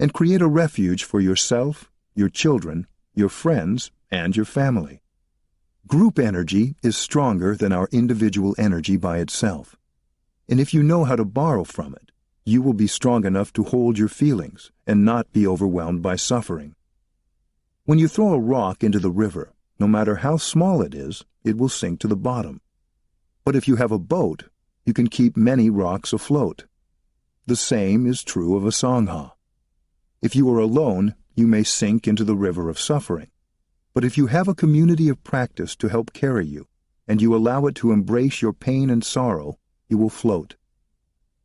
and create a refuge for yourself, your children, your friends, and your family. Group energy is stronger than our individual energy by itself, and if you know how to borrow from it, you will be strong enough to hold your feelings and not be overwhelmed by suffering. When you throw a rock into the river, no matter how small it is, it will sink to the bottom. But if you have a boat, you can keep many rocks afloat. The same is true of a Sangha. If you are alone, you may sink into the river of suffering. But if you have a community of practice to help carry you, and you allow it to embrace your pain and sorrow, you will float.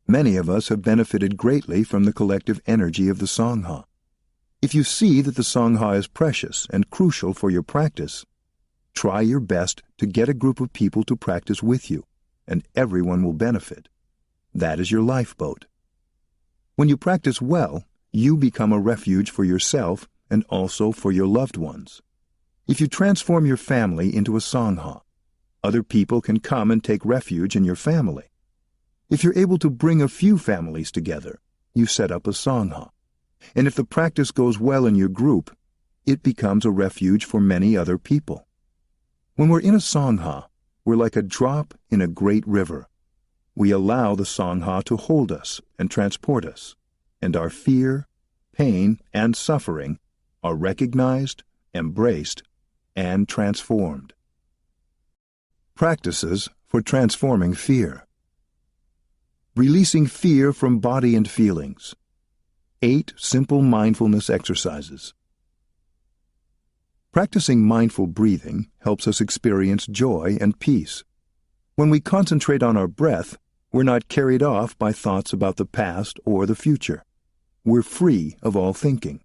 Many of us have benefited greatly from the collective energy of the Sangha. If you see that the Sangha is precious and crucial for your practice, try your best to get a group of people to practice with you, and everyone will benefit. That is your lifeboat. When you practice well, you become a refuge for yourself and also for your loved ones. If you transform your family into a Sangha, other people can come and take refuge in your family. If you're able to bring a few families together, you set up a Sangha. And if the practice goes well in your group, it becomes a refuge for many other people. When we're in a Sangha, we're like a drop in a great river. We allow the Sangha to hold us and transport us, and our fear, pain, and suffering are recognized, embraced, and transformed. Practices for transforming fear. Releasing fear from body and feelings. 8 simple mindfulness exercises. Practicing mindful breathing helps us experience joy and peace. When we concentrate on our breath, we're not carried off by thoughts about the past or the future. We're free of all thinking.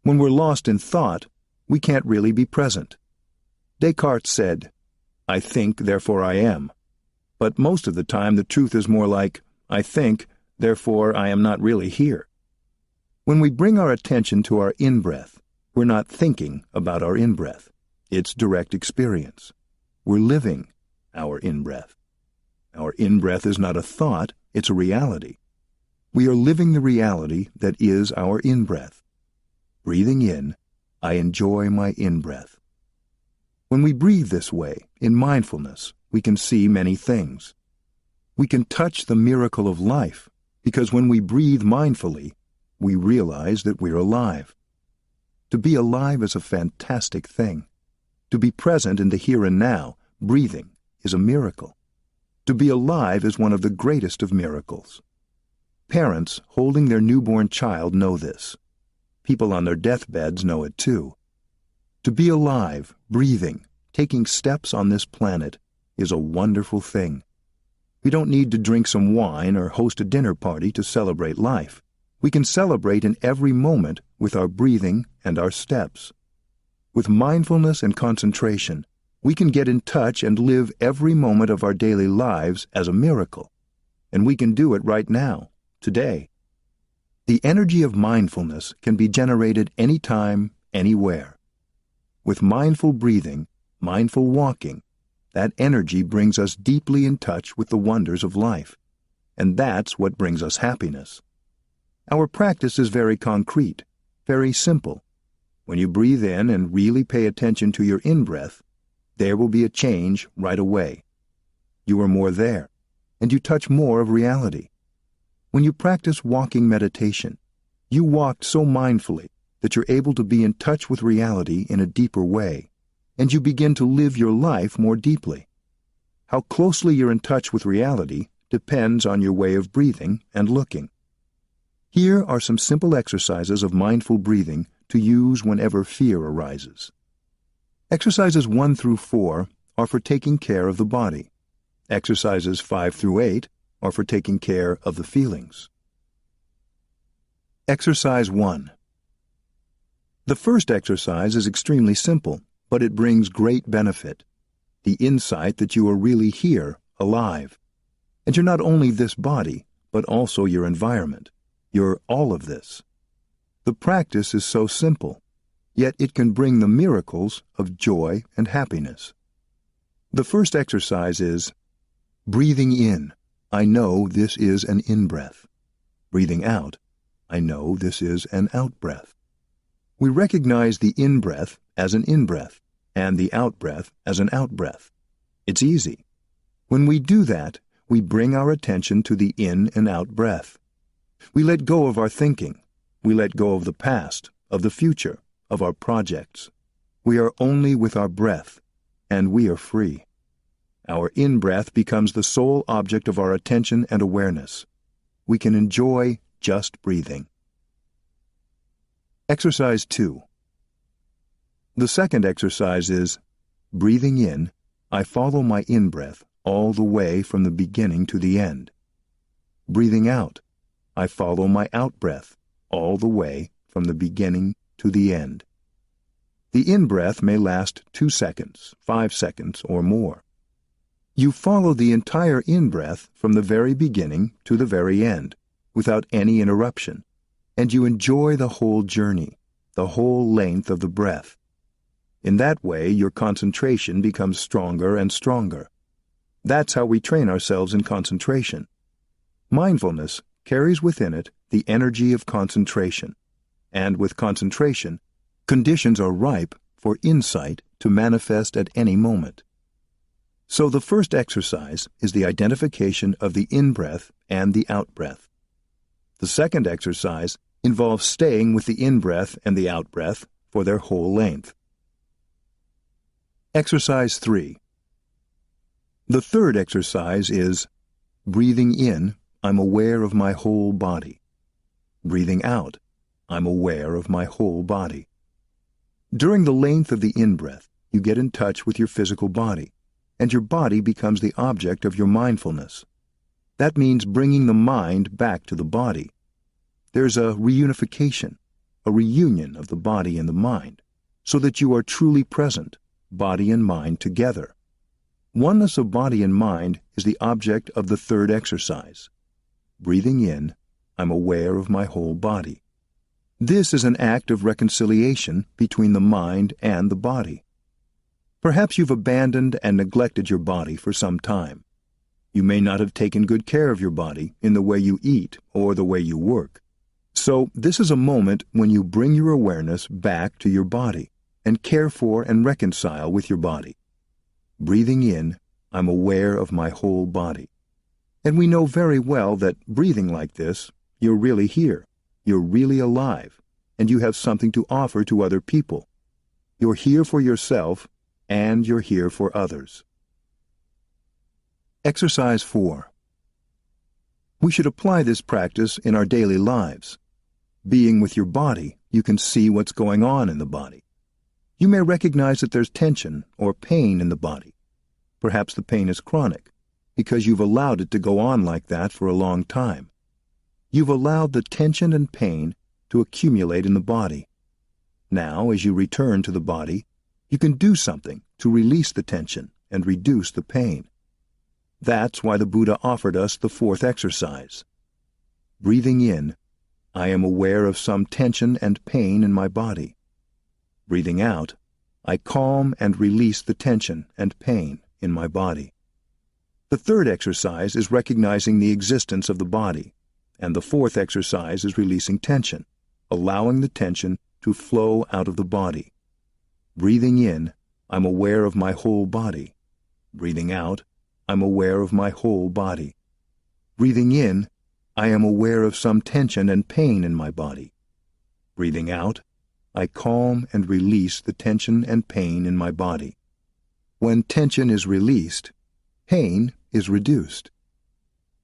When we're lost in thought, we can't really be present. Descartes said, "I think, therefore I am." But most of the time the truth is more like, "I think, therefore I am not really here." When we bring our attention to our in-breath, we're not thinking about our in-breath. It's direct experience. We're living our in-breath. Our in-breath is not a thought, it's a reality. We are living the reality that is our in-breath. Breathing in, I enjoy my in-breath. When we breathe this way, in mindfulness, we can see many things. We can touch the miracle of life, because when we breathe mindfully, we realize that we're alive. To be alive is a fantastic thing. To be present in the here and now, breathing, is a miracle. To be alive is one of the greatest of miracles. Parents holding their newborn child know this. People on their deathbeds know it too. To be alive, breathing, taking steps on this planet is a wonderful thing. We don't need to drink some wine or host a dinner party to celebrate life. We can celebrate in every moment with our breathing and our steps. With mindfulness and concentration, we can get in touch and live every moment of our daily lives as a miracle. And we can do it right now, today. The energy of mindfulness can be generated anytime, anywhere. With mindful breathing, mindful walking, that energy brings us deeply in touch with the wonders of life. And that's what brings us happiness. Our practice is very concrete, very simple. When you breathe in and really pay attention to your in-breath, there will be a change right away. You are more there, and you touch more of reality. When you practice walking meditation, you walk so mindfully that you're able to be in touch with reality in a deeper way, and you begin to live your life more deeply. How closely you're in touch with reality depends on your way of breathing and looking. Here are some simple exercises of mindful breathing to use whenever fear arises. Exercises 1 through 4 are for taking care of the body. Exercises 5 through 8 are for taking care of the feelings. Exercise 1. The first exercise is extremely simple, but it brings great benefit. The insight that you are really here, alive. And you're not only this body, but also your environment. You're all of this. The practice is so simple, yet it can bring the miracles of joy and happiness. The first exercise is breathing in. I know this is an in-breath. Breathing out. I know this is an out-breath. We recognize the in-breath as an in-breath and the out-breath as an out-breath. It's easy. When we do that, we bring our attention to the in and out breath. We let go of our thinking. We let go of the past, of the future, of our projects. We are only with our breath, and we are free. Our in-breath becomes the sole object of our attention and awareness. We can enjoy just breathing. Exercise 2. The second exercise is breathing in. I follow my in-breath all the way from the beginning to the end. Breathing out. I follow my out-breath all the way from the beginning to the end. The in-breath may last 2 seconds, 5 seconds, or more. You follow the entire in-breath from the very beginning to the very end, without any interruption, and you enjoy the whole journey, the whole length of the breath. In that way, your concentration becomes stronger and stronger. That's how we train ourselves in concentration. Mindfulness carries within it the energy of concentration, and with concentration, conditions are ripe for insight to manifest at any moment. So the first exercise is the identification of the in-breath and the out-breath. The second exercise involves staying with the in-breath and the out-breath for their whole length. Exercise 3. The third exercise is breathing in. I'm aware of my whole body. Breathing out. I'm aware of my whole body. During the length of the in-breath, you get in touch with your physical body, and your body becomes the object of your mindfulness. That means bringing the mind back to the body. There's a reunification, a reunion of the body and the mind, so that you are truly present, body and mind together. Oneness of body and mind is the object of the third exercise. Breathing in, I'm aware of my whole body. This is an act of reconciliation between the mind and the body. Perhaps you've abandoned and neglected your body for some time. You may not have taken good care of your body in the way you eat or the way you work. So this is a moment when you bring your awareness back to your body and care for and reconcile with your body. Breathing in, I'm aware of my whole body. And we know very well that breathing like this, you're really here, you're really alive, and you have something to offer to other people. You're here for yourself, and you're here for others. Exercise 4. We should apply this practice in our daily lives. Being with your body, you can see what's going on in the body. You may recognize that there's tension or pain in the body. Perhaps the pain is chronic, because you've allowed it to go on like that for a long time. You've allowed the tension and pain to accumulate in the body. Now, as you return to the body, you can do something to release the tension and reduce the pain. That's why the Buddha offered us the fourth exercise. Breathing in, I am aware of some tension and pain in my body. Breathing out, I calm and release the tension and pain in my body. The third exercise is recognizing the existence of the body, and the fourth exercise is releasing tension, allowing the tension to flow out of the body. Breathing in, I'm aware of my whole body. Breathing out, I'm aware of my whole body. Breathing in, I am aware of some tension and pain in my body. Breathing out, I calm and release the tension and pain in my body. When tension is released, pain is reduced.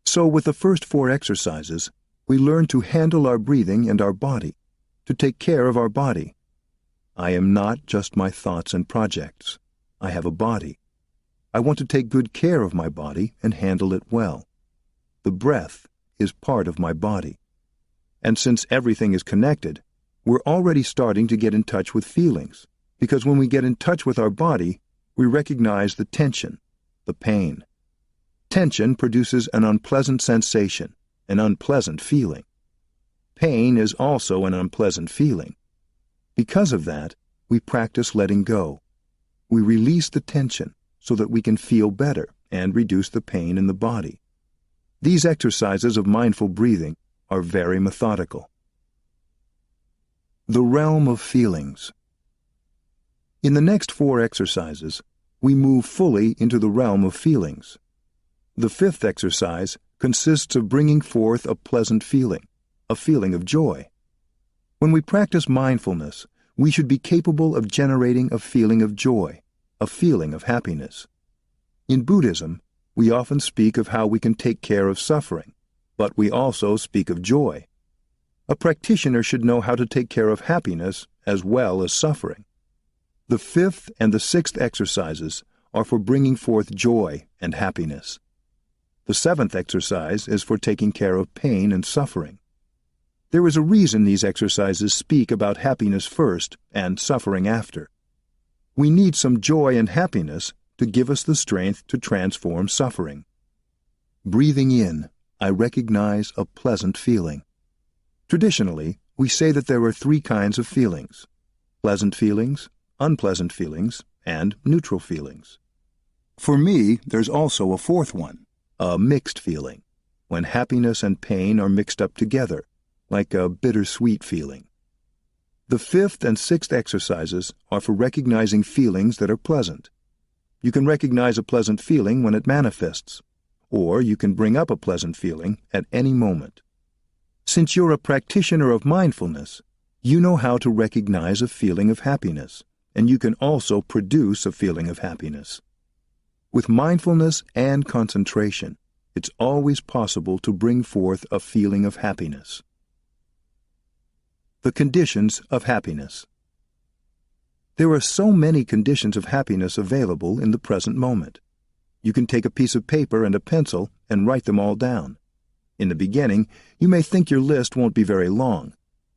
So with the first 4 exercises, we learn to handle our breathing and our body, to take care of our body. I am not just my thoughts and projects. I have a body. I want to take good care of my body and handle it well. The breath is part of my body. And since everything is connected, we're already starting to get in touch with feelings, because when we get in touch with our body, we recognize the tension, the pain. Tension produces an unpleasant sensation, an unpleasant feeling. Pain is also an unpleasant feeling. Because of that, we practice letting go. We release the tension so that we can feel better and reduce the pain in the body. These exercises of mindful breathing are very methodical. The realm of feelings. In the next 4 exercises, we move fully into the realm of feelings. The 5th exercise consists of bringing forth a pleasant feeling, a feeling of joy. When we practice mindfulness, we should be capable of generating a feeling of joy, a feeling of happiness. In Buddhism, we often speak of how we can take care of suffering, but we also speak of joy. A practitioner should know how to take care of happiness as well as suffering. The 5th and the 6th exercises are for bringing forth joy and happiness. The 7th exercise is for taking care of pain and suffering. There is a reason these exercises speak about happiness first and suffering after. We need some joy and happiness to give us the strength to transform suffering. Breathing in, I recognize a pleasant feeling. Traditionally, we say that there are 3 kinds of feelings: pleasant feelings, unpleasant feelings, and neutral feelings. For me, there's also a 4th one, a mixed feeling, when happiness and pain are mixed up together, like a bittersweet feeling. The 5th and 6th exercises are for recognizing feelings that are pleasant. You can recognize a pleasant feeling when it manifests, or you can bring up a pleasant feeling at any moment. Since you're a practitioner of mindfulness, you know how to recognize a feeling of happiness, and you can also produce a feeling of happiness. With mindfulness and concentration, it's always possible to bring forth a feeling of happiness. The conditions of happiness. There are so many conditions of happiness available in the present moment. You can take a piece of paper and a pencil and write them all down. In the beginning, you may think your list won't be very long,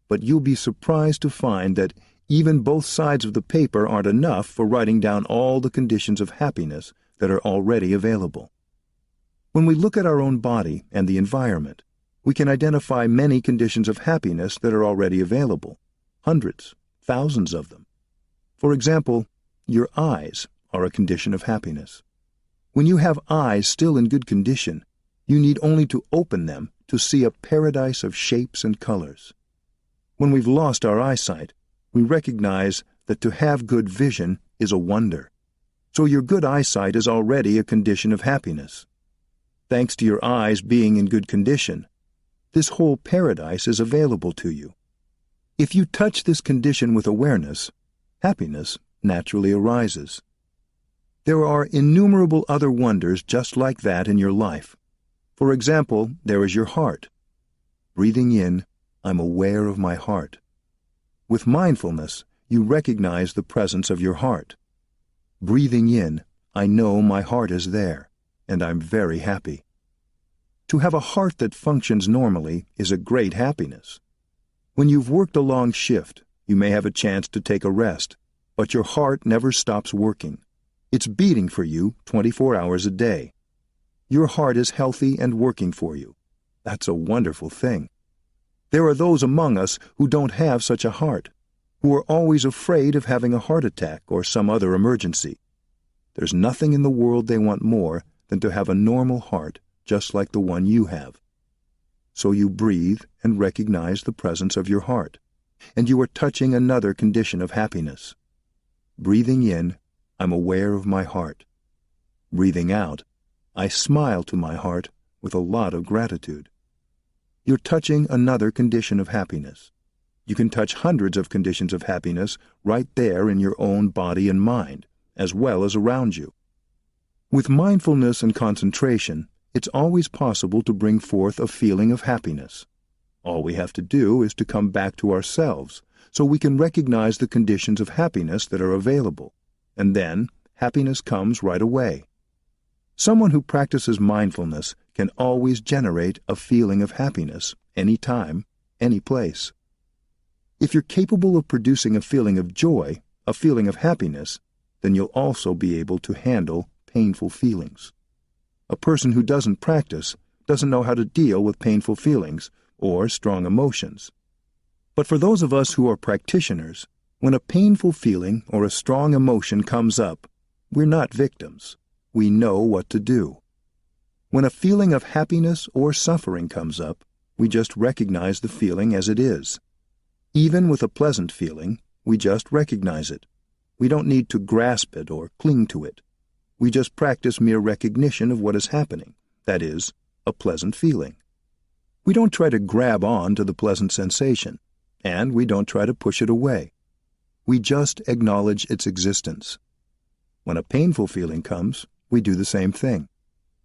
but you'll be surprised to find that even both sides of the paper aren't enough for writing down all the conditions of happiness that are already available. When we look at our own body and the environment, we can identify many conditions of happiness that are already available, hundreds, thousands of them. For example, your eyes are a condition of happiness. When you have eyes still in good condition, you need only to open them to see a paradise of shapes and colors. When we've lost our eyesight, we recognize that to have good vision is a wonder. So your good eyesight is already a condition of happiness. Thanks to your eyes being in good condition, this whole paradise is available to you. If you touch this condition with awareness, happiness naturally arises. There are innumerable other wonders just like that in your life. For example, there is your heart. Breathing in, I'm aware of my heart. With mindfulness, you recognize the presence of your heart. Breathing in, I know my heart is there, and I'm very happy. To have a heart that functions normally is a great happiness. When you've worked a long shift, you may have a chance to take a rest, but your heart never stops working. It's beating for you 24 hours a day. Your heart is healthy and working for you. That's a wonderful thing. There are those among us who don't have such a heart, who are always afraid of having a heart attack or some other emergency. There's nothing in the world they want more than to have a normal heart just like the one you have. So you breathe and recognize the presence of your heart, and you are touching another condition of happiness. Breathing in, I'm aware of my heart. Breathing out, I smile to my heart with a lot of gratitude. You're touching another condition of happiness. You can touch hundreds of conditions of happiness right there in your own body and mind, as well as around you. With mindfulness and concentration, it's always possible to bring forth a feeling of happiness. All we have to do is to come back to ourselves so we can recognize the conditions of happiness that are available, and then happiness comes right away. Someone who practices mindfulness can always generate a feeling of happiness anytime, any place. If you're capable of producing a feeling of joy, a feeling of happiness, then you'll also be able to handle painful feelings. A person who doesn't practice doesn't know how to deal with painful feelings or strong emotions. But for those of us who are practitioners, when a painful feeling or a strong emotion comes up, We're not victims. We know what to do. When a feeling of happiness or suffering comes up, we just recognize the feeling as it is. Even with a pleasant feeling, we just recognize it. We don't need to grasp it or cling to it. We just practice mere recognition of what is happening, that is, a pleasant feeling. We don't try to grab on to the pleasant sensation, and we don't try to push it away. We just acknowledge its existence. When a painful feeling comes, we do the same thing.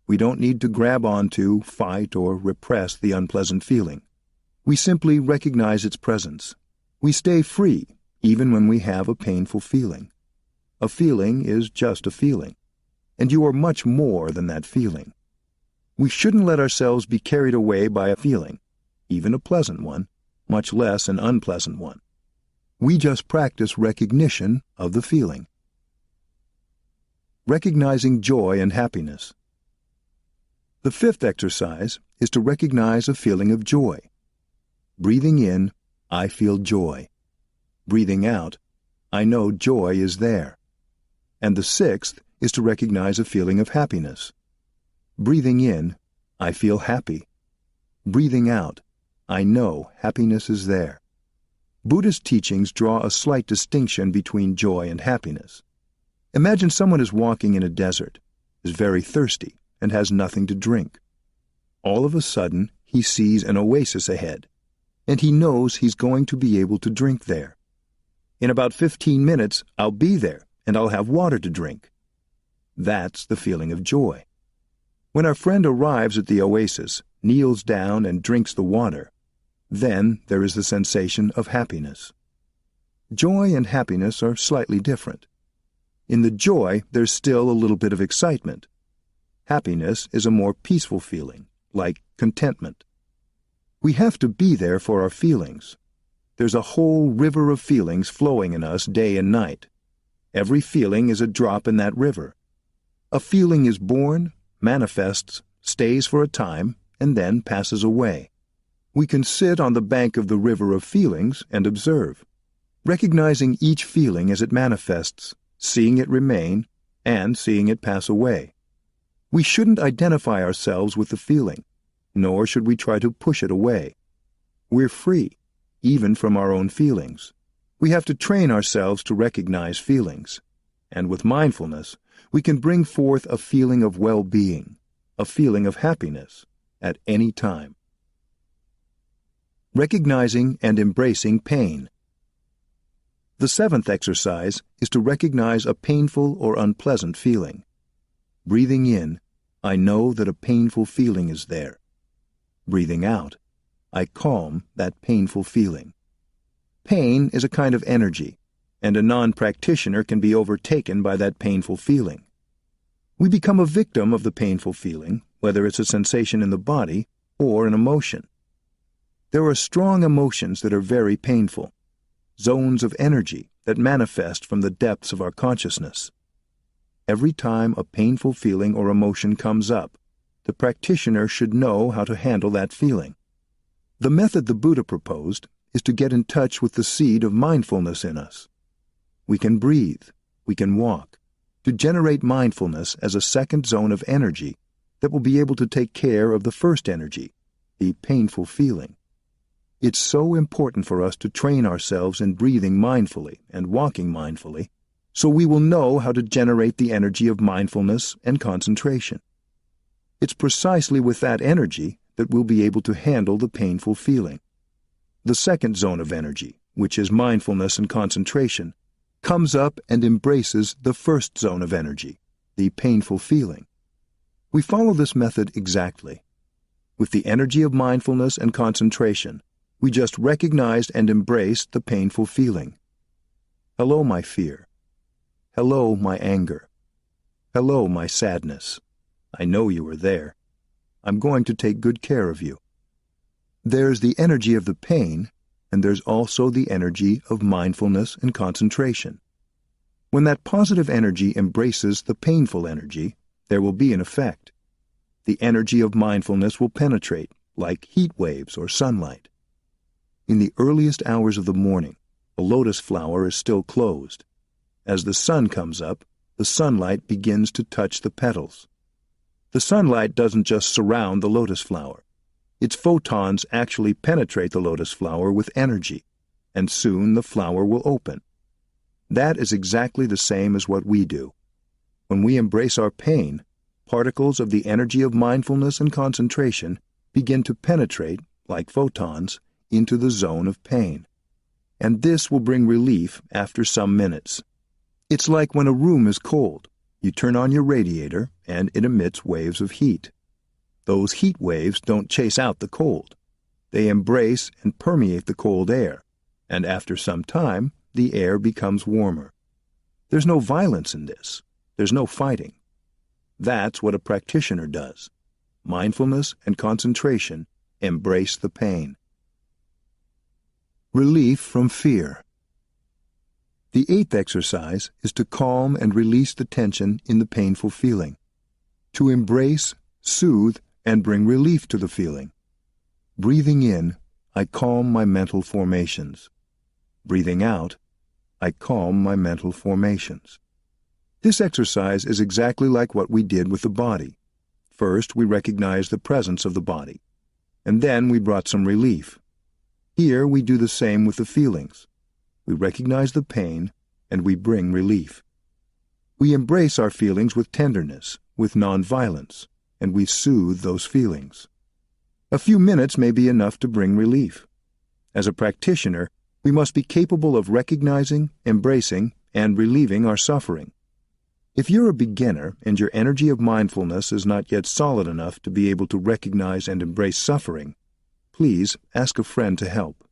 We don't need to grab on to, fight, or repress the unpleasant feeling. We simply recognize its presence. We stay free, even when we have a painful feeling. A feeling is just a feeling, and you are much more than that feeling. We shouldn't let ourselves be carried away by a feeling, even a pleasant one, much less an unpleasant one. We just practice recognition of the feeling. Recognizing joy and happiness. The fifth exercise is to recognize a feeling of joy. Breathing in, I feel joy. Breathing out, I know joy is there. And the sixth is to recognize a feeling of happiness. Breathing in, I feel happy. Breathing out, I know happiness is there. Buddhist teachings draw a slight distinction between joy and happiness. Imagine someone is walking in a desert, is very thirsty, and has nothing to drink. All of a sudden, he sees an oasis ahead, and he knows he's going to be able to drink there. In about 15 minutes, I'll be there, and I'll have water to drink. That's the feeling of joy. When our friend arrives at the oasis, kneels down and drinks the water, then there is the sensation of happiness. Joy and happiness are slightly different. In the joy, there's still a little bit of excitement. Happiness is a more peaceful feeling, like contentment. We have to be there for our feelings. There's a whole river of feelings flowing in us day and night. Every feeling is a drop in that river. A feeling is born, manifests, stays for a time, and then passes away. We can sit on the bank of the river of feelings and observe, recognizing each feeling as it manifests, seeing it remain, and seeing it pass away. We shouldn't identify ourselves with the feeling, nor should we try to push it away. We're free, even from our own feelings. We have to train ourselves to recognize feelings, and with mindfulness, we can bring forth a feeling of well-being, a feeling of happiness, at any time. Recognizing and embracing pain. The seventh exercise is to recognize a painful or unpleasant feeling. Breathing in, I know that a painful feeling is there. Breathing out, I calm that painful feeling. Pain is a kind of energy, and a non-practitioner can be overtaken by that painful feeling. We become a victim of the painful feeling, whether it's a sensation in the body or an emotion. There are strong emotions that are very painful, zones of energy that manifest from the depths of our consciousness. Every time a painful feeling or emotion comes up, the practitioner should know how to handle that feeling. The method the Buddha proposed is to get in touch with the seed of mindfulness in us. We can breathe, we can walk, to generate mindfulness as a second zone of energy that will be able to take care of the first energy, the painful feeling. It's so important for us to train ourselves in breathing mindfully and walking mindfully, so we will know how to generate the energy of mindfulness and concentration. It's precisely with that energy that we'll be able to handle the painful feeling. The second zone of energy, which is mindfulness and concentration, comes up and embraces the first zone of energy, the painful feeling. We follow this method exactly. With the energy of mindfulness and concentration, we just recognized and embraced the painful feeling. Hello, my fear. Hello, my anger. Hello, my sadness. I know you are there. I'm going to take good care of you. There's the energy of the pain, and there's also the energy of mindfulness and concentration. When that positive energy embraces the painful energy, there will be an effect. The energy of mindfulness will penetrate, like heat waves or sunlight. In the earliest hours of the morning, a lotus flower is still closed. As the sun comes up, the sunlight begins to touch the petals. The sunlight doesn't just surround the lotus flower. Its photons actually penetrate the lotus flower with energy, and soon the flower will open. That is exactly the same as what we do. When we embrace our pain, particles of the energy of mindfulness and concentration begin to penetrate, like photons, into the zone of pain. And this will bring relief after some minutes. It's like when a room is cold. You turn on your radiator, and it emits waves of heat. Those heat waves don't chase out the cold. They embrace and permeate the cold air, and after some time, the air becomes warmer. There's no violence in this. There's no fighting. That's what a practitioner does. Mindfulness and concentration embrace the pain. Relief from fear. The 8th exercise is to calm and release the tension in the painful feeling, to embrace, soothe, and bring relief to the feeling. Breathing in, I calm my mental formations. Breathing out, I calm my mental formations. This exercise is exactly like what we did with the body. First, we recognized the presence of the body, and then we brought some relief. Here we do the same with the feelings. We recognize the pain, and we bring relief. We embrace our feelings with tenderness, with non-violence, and we soothe those feelings. A few minutes may be enough to bring relief. As a practitioner, we must be capable of recognizing, embracing, and relieving our suffering. If you're a beginner and your energy of mindfulness is not yet solid enough to be able to recognize and embrace suffering, please ask a friend to help.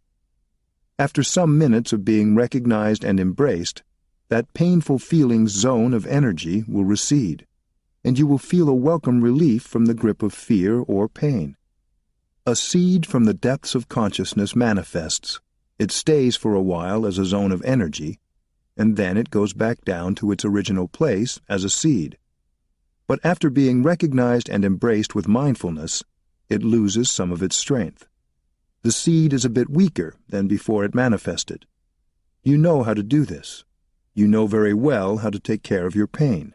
After some minutes of being recognized and embraced, that painful feelings zone of energy will recede, and you will feel a welcome relief from the grip of fear or pain. A seed from the depths of consciousness manifests. It stays for a while as a zone of energy, and then it goes back down to its original place as a seed. But after being recognized and embraced with mindfulness, it loses some of its strength. The seed is a bit weaker than before it manifested. You know how to do this. You know very well how to take care of your pain.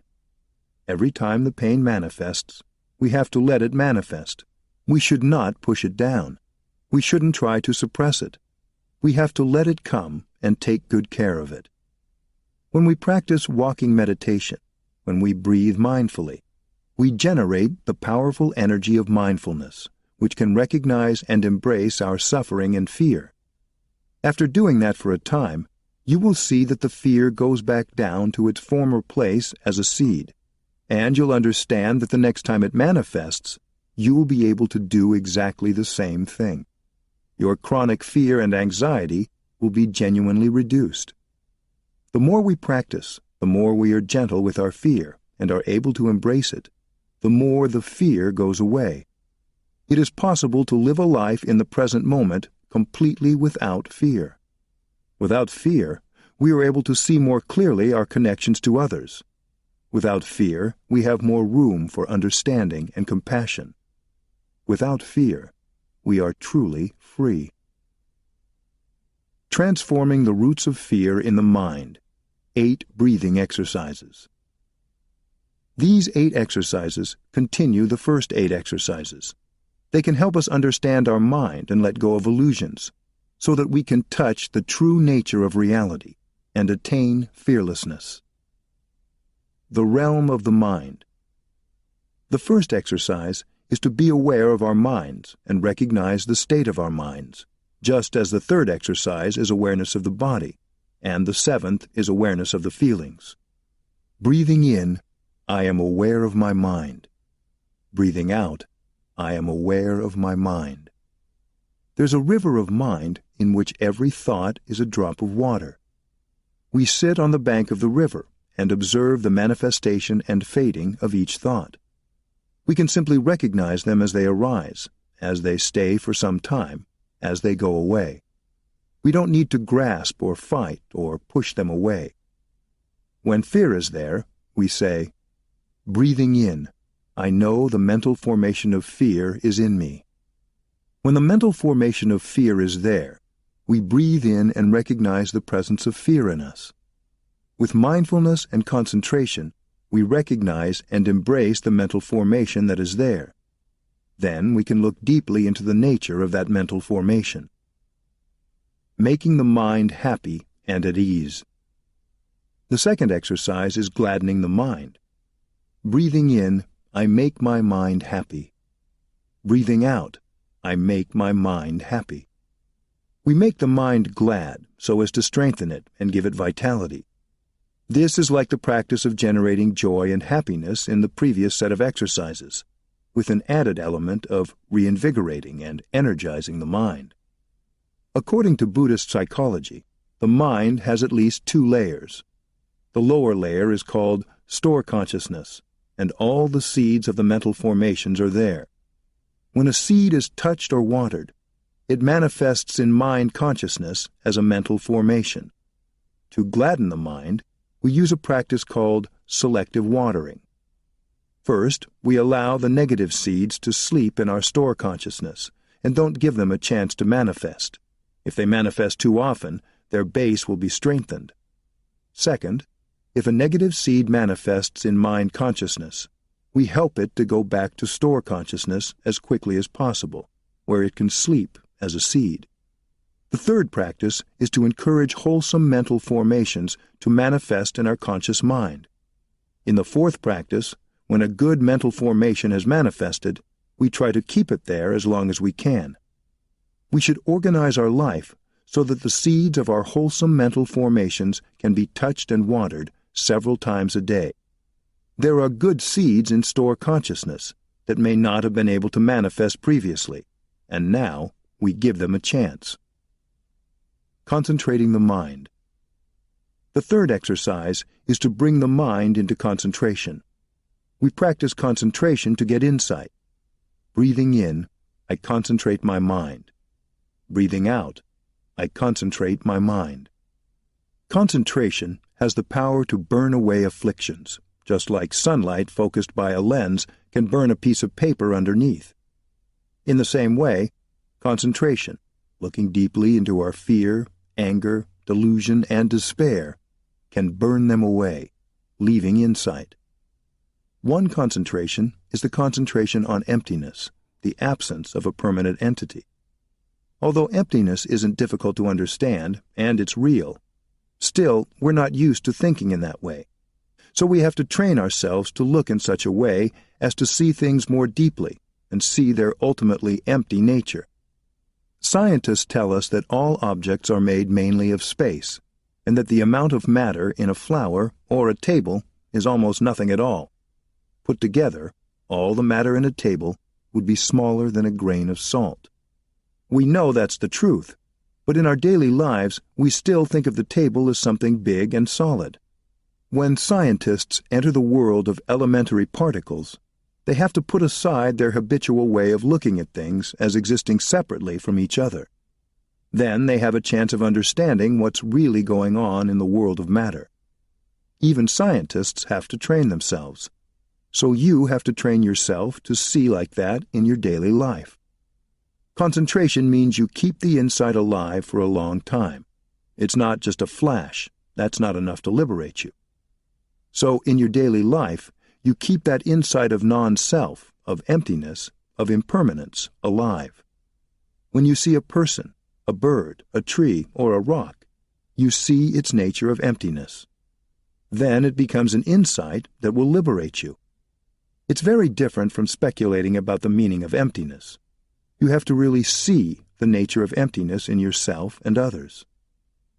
Every time the pain manifests, we have to let it manifest. We should not push it down. We shouldn't try to suppress it. We have to let it come and take good care of it. When we practice walking meditation, when we breathe mindfully, we generate the powerful energy of mindfulness, which can recognize and embrace our suffering and fear. After doing that for a time, you will see that the fear goes back down to its former place as a seed, and you'll understand that the next time it manifests, you will be able to do exactly the same thing. Your chronic fear and anxiety will be genuinely reduced. The more we practice, the more we are gentle with our fear and are able to embrace it, the more the fear goes away. It is possible to live a life in the present moment completely without fear. Without fear, we are able to see more clearly our connections to others. Without fear, we have more room for understanding and compassion. Without fear, we are truly free. Transforming the roots of fear in the mind. 8 breathing exercises. These 8 exercises continue the first 8 exercises. They can help us understand our mind and let go of illusions, so that we can touch the true nature of reality and attain fearlessness. The realm of the mind. The first exercise is to be aware of our minds and recognize the state of our minds, just as the third exercise is awareness of the body, and the 7th is awareness of the feelings. Breathing in, I am aware of my mind. Breathing out, I am aware of my mind. There's a river of mind in which every thought is a drop of water. We sit on the bank of the river and observe the manifestation and fading of each thought. We can simply recognize them as they arise, as they stay for some time, as they go away. We don't need to grasp or fight or push them away. When fear is there, we say, breathing in, I know the mental formation of fear is in me. When the mental formation of fear is there, we breathe in and recognize the presence of fear in us. With mindfulness and concentration, we recognize and embrace the mental formation that is there. Then we can look deeply into the nature of that mental formation. Making the mind happy and at ease. The second exercise is gladdening the mind. Breathing in, I make my mind happy. Breathing out, I make my mind happy. We make the mind glad so as to strengthen it and give it vitality. This is like the practice of generating joy and happiness in the previous set of exercises, with an added element of reinvigorating and energizing the mind. According to Buddhist psychology, the mind has at least two layers. The lower layer is called store consciousness, and all the seeds of the mental formations are there. When a seed is touched or watered, it manifests in mind consciousness as a mental formation. To gladden the mind, we use a practice called selective watering. First, we allow the negative seeds to sleep in our store consciousness and don't give them a chance to manifest. If they manifest too often, their base will be strengthened. Second, if a negative seed manifests in mind consciousness, we help it to go back to store consciousness as quickly as possible, where it can sleep as a seed. The third practice is to encourage wholesome mental formations to manifest in our conscious mind. In the fourth practice, when a good mental formation has manifested, we try to keep it there as long as we can. We should organize our life so that the seeds of our wholesome mental formations can be touched and watered several times a day. There are good seeds in store consciousness that may not have been able to manifest previously, and now we give them a chance. Concentrating the mind. The third exercise is to bring the mind into concentration. We practice concentration to get insight. Breathing in, I concentrate my mind. Breathing out, I concentrate my mind. Concentration has the power to burn away afflictions, just like sunlight focused by a lens can burn a piece of paper underneath. In the same way, concentration, looking deeply into our fear, anger, delusion, and despair, can burn them away, leaving insight. One concentration is the concentration on emptiness, the absence of a permanent entity. Although emptiness isn't difficult to understand, and it's real, still we're not used to thinking in that way. So we have to train ourselves to look in such a way as to see things more deeply and see their ultimately empty nature. Scientists tell us that all objects are made mainly of space, and that the amount of matter in a flower or a table is almost nothing at all. Put together, all the matter in a table would be smaller than a grain of salt. We know that's the truth, but in our daily lives we still think of the table as something big and solid. When scientists enter the world of elementary particles, they have to put aside their habitual way of looking at things as existing separately from each other. Then they have a chance of understanding what's really going on in the world of matter. Even scientists have to train themselves. So you have to train yourself to see like that in your daily life. Concentration means you keep the insight alive for a long time. It's not just a flash. That's not enough to liberate you. So in your daily life, you keep that insight of non-self, of emptiness, of impermanence alive. When you see a person, a bird, a tree, or a rock, you see its nature of emptiness. Then it becomes an insight that will liberate you. It's very different from speculating about the meaning of emptiness. You have to really see the nature of emptiness in yourself and others.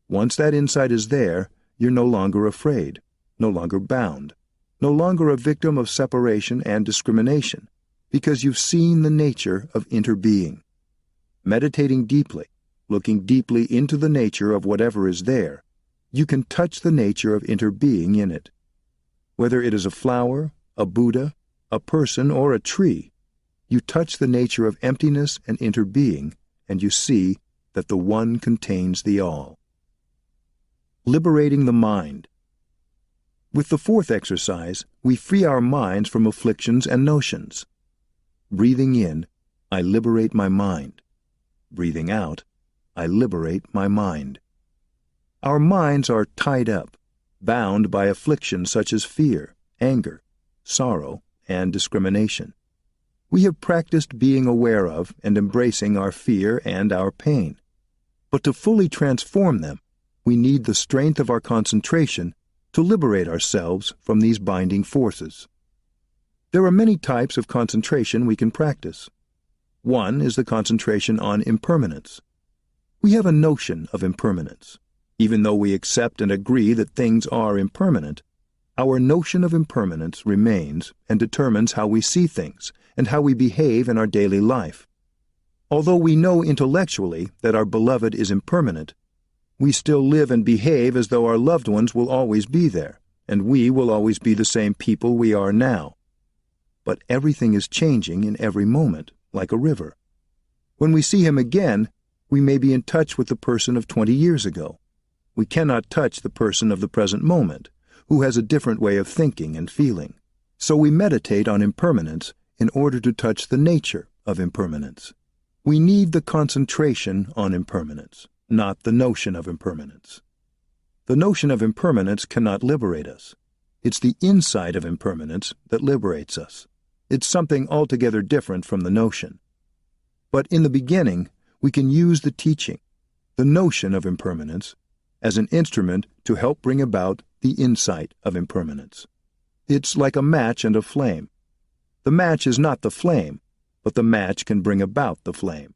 Once that insight is there, you're no longer afraid, no longer bound, no longer a victim of separation and discrimination, because you've seen the nature of interbeing. Meditating deeply, looking deeply into the nature of whatever is there, you can touch the nature of interbeing in it. Whether it is a flower, a Buddha, a person, or a tree, you touch the nature of emptiness and interbeing, and you see that the one contains the all. Liberating the mind. With the fourth exercise, we free our minds from afflictions and notions. Breathing in, I liberate my mind. Breathing out, I liberate my mind. Our minds are tied up. bound by affliction such as fear, anger, sorrow, and discrimination. We have practiced being aware of and embracing our fear and our pain. But to fully transform them, we need the strength of our concentration to liberate ourselves from these binding forces. There are many types of concentration we can practice. One is the concentration on impermanence. We have a notion of impermanence. Even though we accept and agree that things are impermanent, our notion of impermanence remains and determines how we see things and how we behave in our daily life. Although we know intellectually that our beloved is impermanent, we still live and behave as though our loved ones will always be there, and we will always be the same people we are now. But everything is changing in every moment, like a river. When we see him again, we may be in touch with the person of 20 years ago. We cannot touch the person of the present moment, who has a different way of thinking and feeling. So we meditate on impermanence in order to touch the nature of impermanence. We need the concentration on impermanence, not the notion of impermanence. The notion of impermanence cannot liberate us. It's the insight of impermanence that liberates us. It's something altogether different from the notion. But in the beginning, we can use the teaching, the notion of impermanence, as an instrument to help bring about the insight of impermanence. It's like a match and a flame. The match is not the flame, but the match can bring about the flame.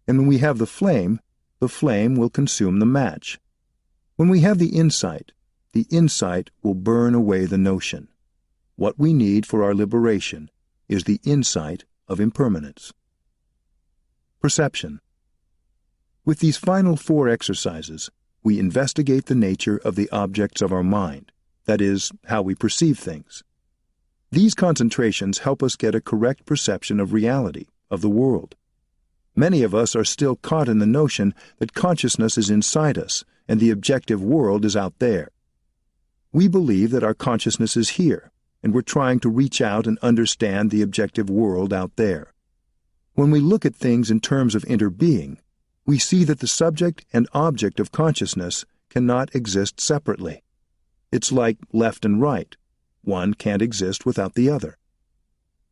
And when we have the flame will consume the match. When we have the insight will burn away the notion. What we need for our liberation is the insight of impermanence. Perception. With these final 4 exercises, we investigate the nature of the objects of our mind, that is, how we perceive things. These concentrations help us get a correct perception of reality, of the world. Many of us are still caught in the notion that consciousness is inside us and the objective world is out there. We believe that our consciousness is here, and we're trying to reach out and understand the objective world out there. When we look at things in terms of interbeing, we see that the subject and object of consciousness cannot exist separately. It's like left and right. One can't exist without the other.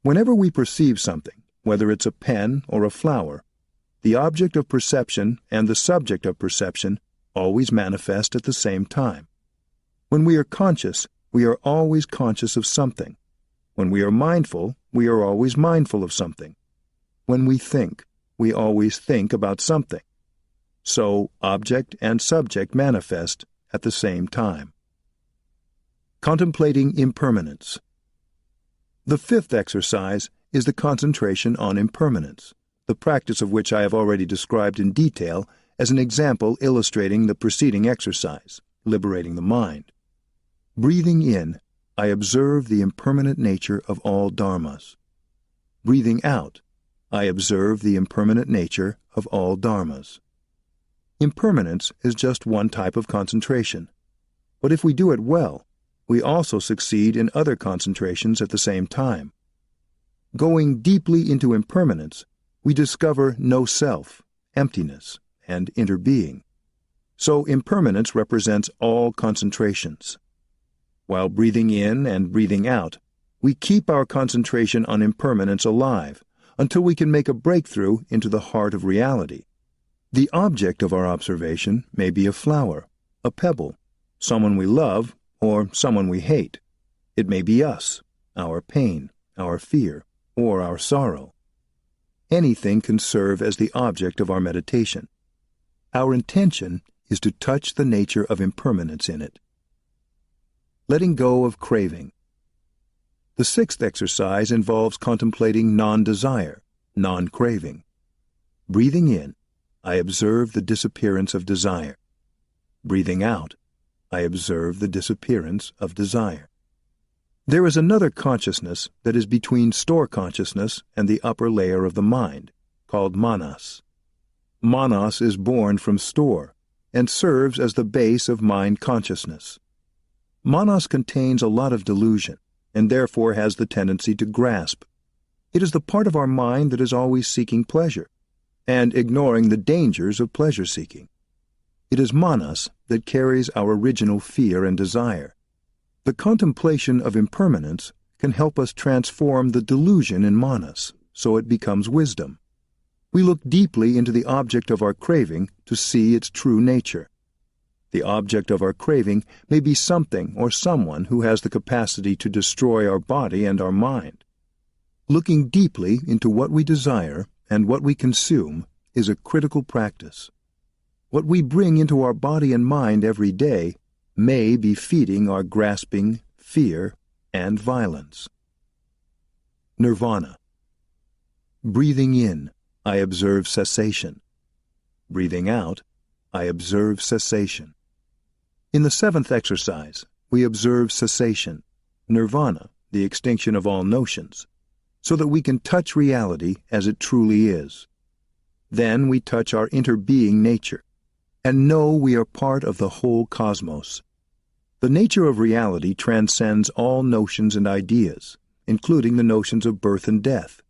Whenever we perceive something, whether it's a pen or a flower, the object of perception and the subject of perception always manifest at the same time. When we are conscious, we are always conscious of something. When we are mindful, we are always mindful of something. When we think, we always think about something. So, object and subject manifest at the same time. Contemplating impermanence. The 5th exercise is the concentration on impermanence, the practice of which I have already described in detail as an example illustrating the preceding exercise, liberating the mind. Breathing in, I observe the impermanent nature of all dharmas. Breathing out, I observe the impermanent nature of all dharmas. Impermanence is just one type of concentration, but if we do it well, we also succeed in other concentrations at the same time. Going deeply into impermanence, we discover no self, emptiness, and interbeing. So impermanence represents all concentrations. While breathing in and breathing out, we keep our concentration on impermanence alive until we can make a breakthrough into the heart of reality. The object of our observation may be a flower, a pebble, someone we love, or someone we hate. It may be us, our pain, our fear, or our sorrow. Anything can serve as the object of our meditation. Our intention is to touch the nature of impermanence in it. Letting go of craving. The 6th exercise involves contemplating non-desire, non-craving. Breathing in, I observe the disappearance of desire. Breathing out, I observe the disappearance of desire. There is another consciousness that is between store consciousness and the upper layer of the mind, called manas. Manas is born from store and serves as the base of mind consciousness. Manas contains a lot of delusion and therefore has the tendency to grasp. It is the part of our mind that is always seeking pleasure and ignoring the dangers of pleasure-seeking. It is manas that carries our original fear and desire. The contemplation of impermanence can help us transform the delusion in manas so it becomes wisdom. We look deeply into the object of our craving to see its true nature. The object of our craving may be something or someone who has the capacity to destroy our body and our mind. Looking deeply into what we desire and what we consume is a critical practice. What we bring into our body and mind every day may be feeding our grasping, fear, and violence. Nirvana. Breathing in, I observe cessation. Breathing out, I observe cessation. In the seventh exercise, we observe cessation, nirvana, the extinction of all notions, so that we can touch reality as it truly is. Then we touch our interbeing nature, and know we are part of the whole cosmos. The nature of reality transcends all notions and ideas, including the notions of birth and death,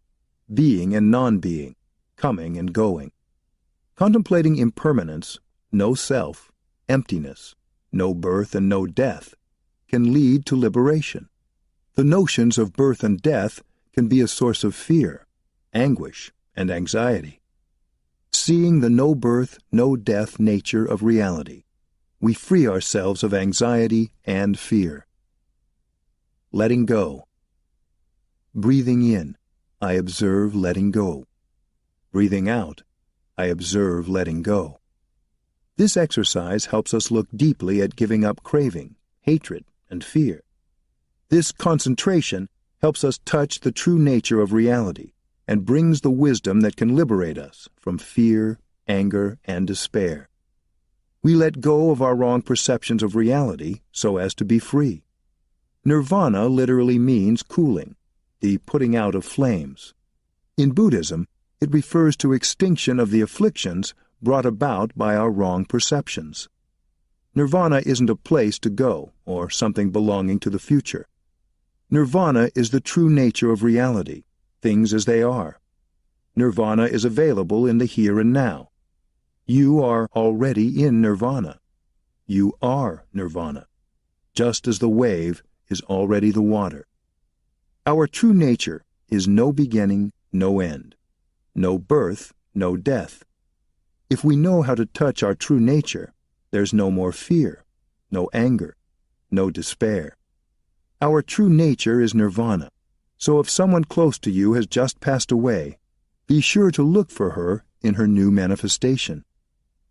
being and non-being, coming and going. Contemplating impermanence, no self, emptiness, no birth and no death, can lead to liberation. The notions of birth and death can be a source of fear, anguish, and anxiety. Seeing the no birth, no death nature of reality, we free ourselves of anxiety and fear. Letting go. Breathing in, I observe letting go. Breathing out, I observe letting go. This exercise helps us look deeply at giving up craving, hatred, and fear. This concentration helps us touch the true nature of reality and brings the wisdom that can liberate us from fear, anger, and despair. We let go of our wrong perceptions of reality so as to be free. Nirvana literally means cooling, the putting out of flames. In Buddhism, it refers to extinction of the afflictions brought about by our wrong perceptions. Nirvana isn't a place to go or something belonging to the future. Nirvana is the true nature of reality, things as they are. Nirvana is available in the here and now. You are already in nirvana. You are nirvana, just as the wave is already the water. Our true nature is no beginning, no end, no birth, no death. If we know how to touch our true nature, there's no more fear, no anger, no despair. Our true nature is nirvana, so if someone close to you has just passed away, be sure to look for her in her new manifestation.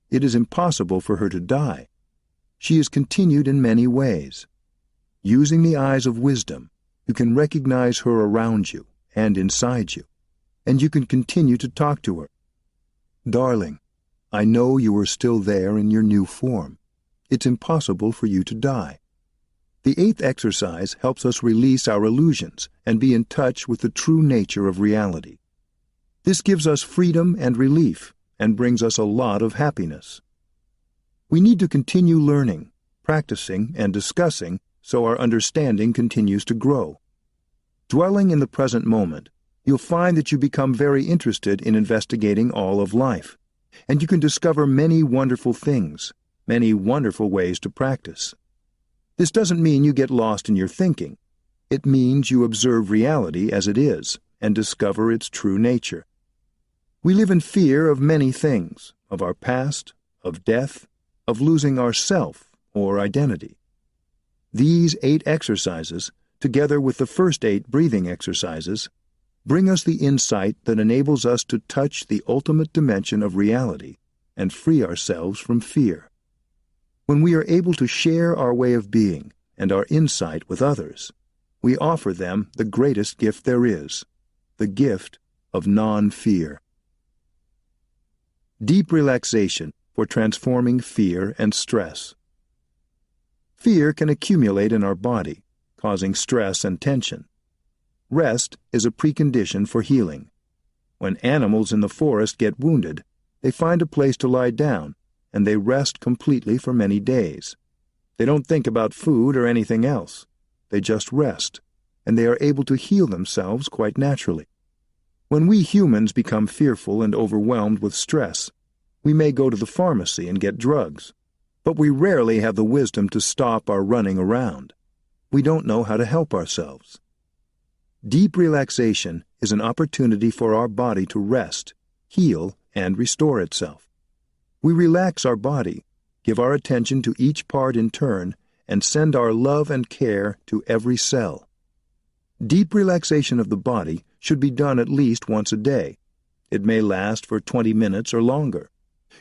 It is impossible for her to die. She is continued in many ways. Using the eyes of wisdom, you can recognize her around you and inside you, and you can continue to talk to her. Darling, I know you are still there in your new form. It's impossible for you to die. The eighth exercise helps us release our illusions and be in touch with the true nature of reality. This gives us freedom and relief and brings us a lot of happiness. We need to continue learning, practicing, and discussing so our understanding continues to grow. Dwelling in the present moment, you'll find that you become very interested in investigating all of life, and you can discover many wonderful things, many wonderful ways to practice. This doesn't mean you get lost in your thinking. It means you observe reality as it is and discover its true nature. We live in fear of many things, of our past, of death, of losing our self or identity. These 8 exercises, together with the first 8 breathing exercises, bring us the insight that enables us to touch the ultimate dimension of reality and free ourselves from fear. When we are able to share our way of being and our insight with others, we offer them the greatest gift there is, the gift of non-fear. Deep relaxation for transforming fear and stress. Fear can accumulate in our body, causing stress and tension. Rest is a precondition for healing. When animals in the forest get wounded, they find a place to lie down, and they rest completely for many days. They don't think about food or anything else. They just rest, and they are able to heal themselves quite naturally. When we humans become fearful and overwhelmed with stress, we may go to the pharmacy and get drugs, But we rarely have the wisdom to stop our running around. We don't know how to help ourselves. Deep relaxation is an opportunity for our body to rest, heal, and restore itself. We relax our body, give our attention to each part in turn, and send our love and care to every cell. Deep relaxation of the body should be done at least once a day. It may last for 20 minutes or longer.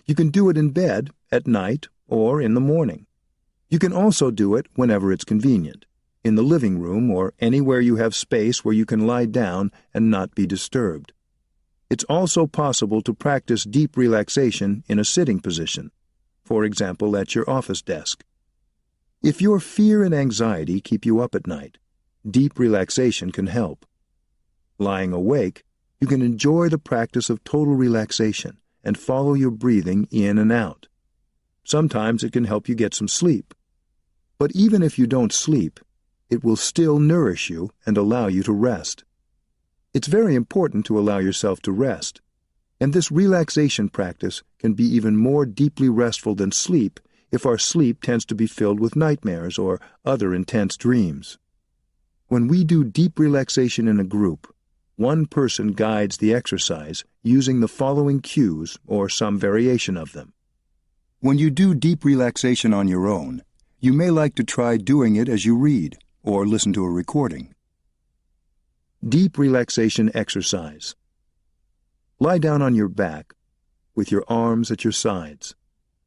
You can do it in bed, at night, or in the morning. You can also do it whenever it's convenient, in the living room or anywhere you have space where you can lie down and not be disturbed. It's also possible to practice deep relaxation in a sitting position, for example at your office desk. If your fear and anxiety keep you up at night, deep relaxation can help. Lying awake, you can enjoy the practice of total relaxation and follow your breathing in and out. Sometimes it can help you get some sleep. But even if you don't sleep, it will still nourish you and allow you to rest. It's very important to allow yourself to rest, and this relaxation practice can be even more deeply restful than sleep if our sleep tends to be filled with nightmares or other intense dreams. When we do deep relaxation in a group, one person guides the exercise using the following cues or some variation of them. When you do deep relaxation on your own, you may like to try doing it as you read or listen to a recording. Deep relaxation exercise. Lie down on your back with your arms at your sides.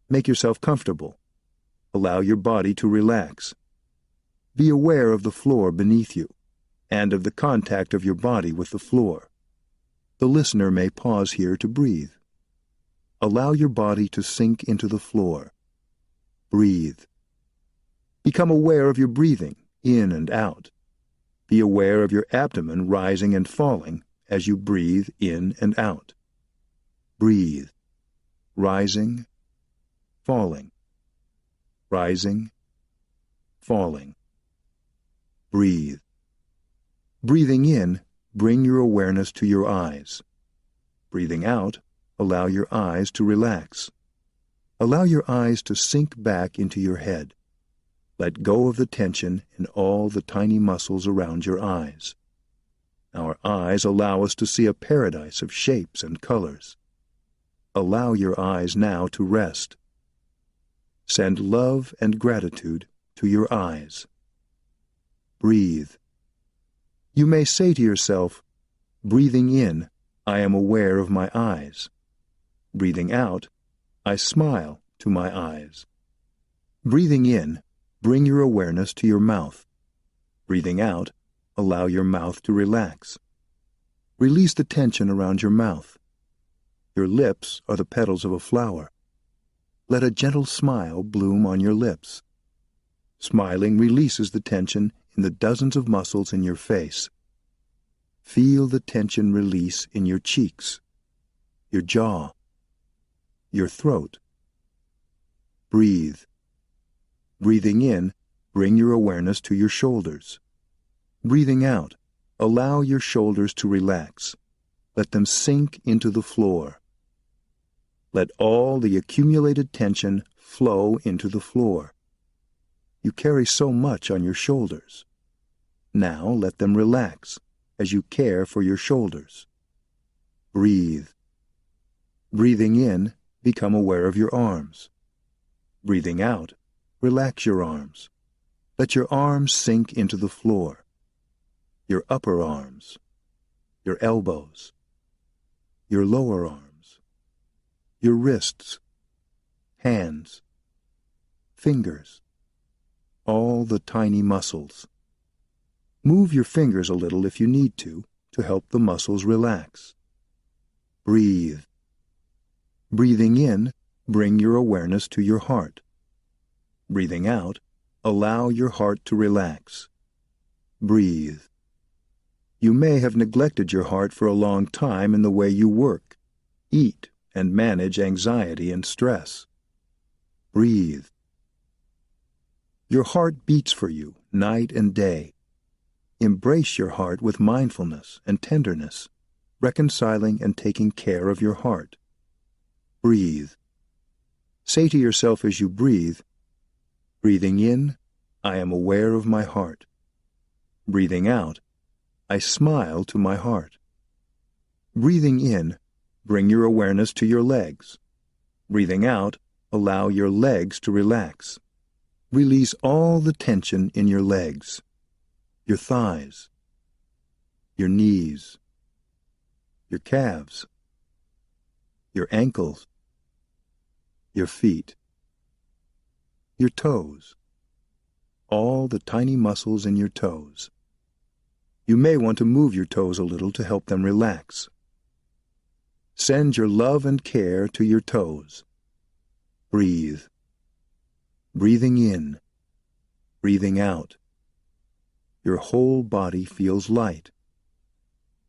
Make yourself comfortable. Allow your body to relax. Be aware of the floor beneath you and of the contact of your body with the floor. The listener may pause here to breathe. Allow your body to sink into the floor. Breathe. Become aware of your breathing, in and out. Be aware of your abdomen rising and falling as you breathe in and out. Breathe. Rising, falling. Rising, falling. Breathe. Breathing in, bring your awareness to your eyes. Breathing out, allow your eyes to relax. Allow your eyes to sink back into your head. Let go of the tension in all the tiny muscles around your eyes. Our eyes allow us to see a paradise of shapes and colors. Allow your eyes now to rest. Send love and gratitude to your eyes. Breathe. You may say to yourself, breathing in, I am aware of my eyes. Breathing out, I smile to my eyes. Breathing in, bring your awareness to your mouth. Breathing out, allow your mouth to relax. Release the tension around your mouth. Your lips are the petals of a flower. Let a gentle smile bloom on your lips. Smiling releases the tension in the dozens of muscles in your face. Feel the tension release in your cheeks, your jaw, your throat. Breathe. Breathing in, bring your awareness to your shoulders. Breathing out, allow your shoulders to relax. Let them sink into the floor. Let all the accumulated tension flow into the floor. You carry so much on your shoulders. Now let them relax as you care for your shoulders. Breathe. Breathing in, become aware of your arms. Breathing out, relax your arms. Let your arms sink into the floor. Your upper arms, your elbows, your lower arms, your wrists, hands, fingers, all the tiny muscles. Move your fingers a little if you need to help the muscles relax. Breathe. Breathing in, bring your awareness to your heart. Breathing out, allow your heart to relax. Breathe. You may have neglected your heart for a long time in the way you work, eat, and manage anxiety and stress. Breathe. Your heart beats for you night and day. Embrace your heart with mindfulness and tenderness, reconciling and taking care of your heart. Breathe. Say to yourself as you breathe, breathing in, I am aware of my heart. Breathing out, I smile to my heart. Breathing in, bring your awareness to your legs. Breathing out, allow your legs to relax. Release all the tension in your legs, your thighs, your knees, your calves, your ankles, your feet, your toes, all the tiny muscles in your toes. You may want to move your toes a little to help them relax. Send your love and care to your toes. Breathe. Breathing in, breathing out. Your whole body feels light,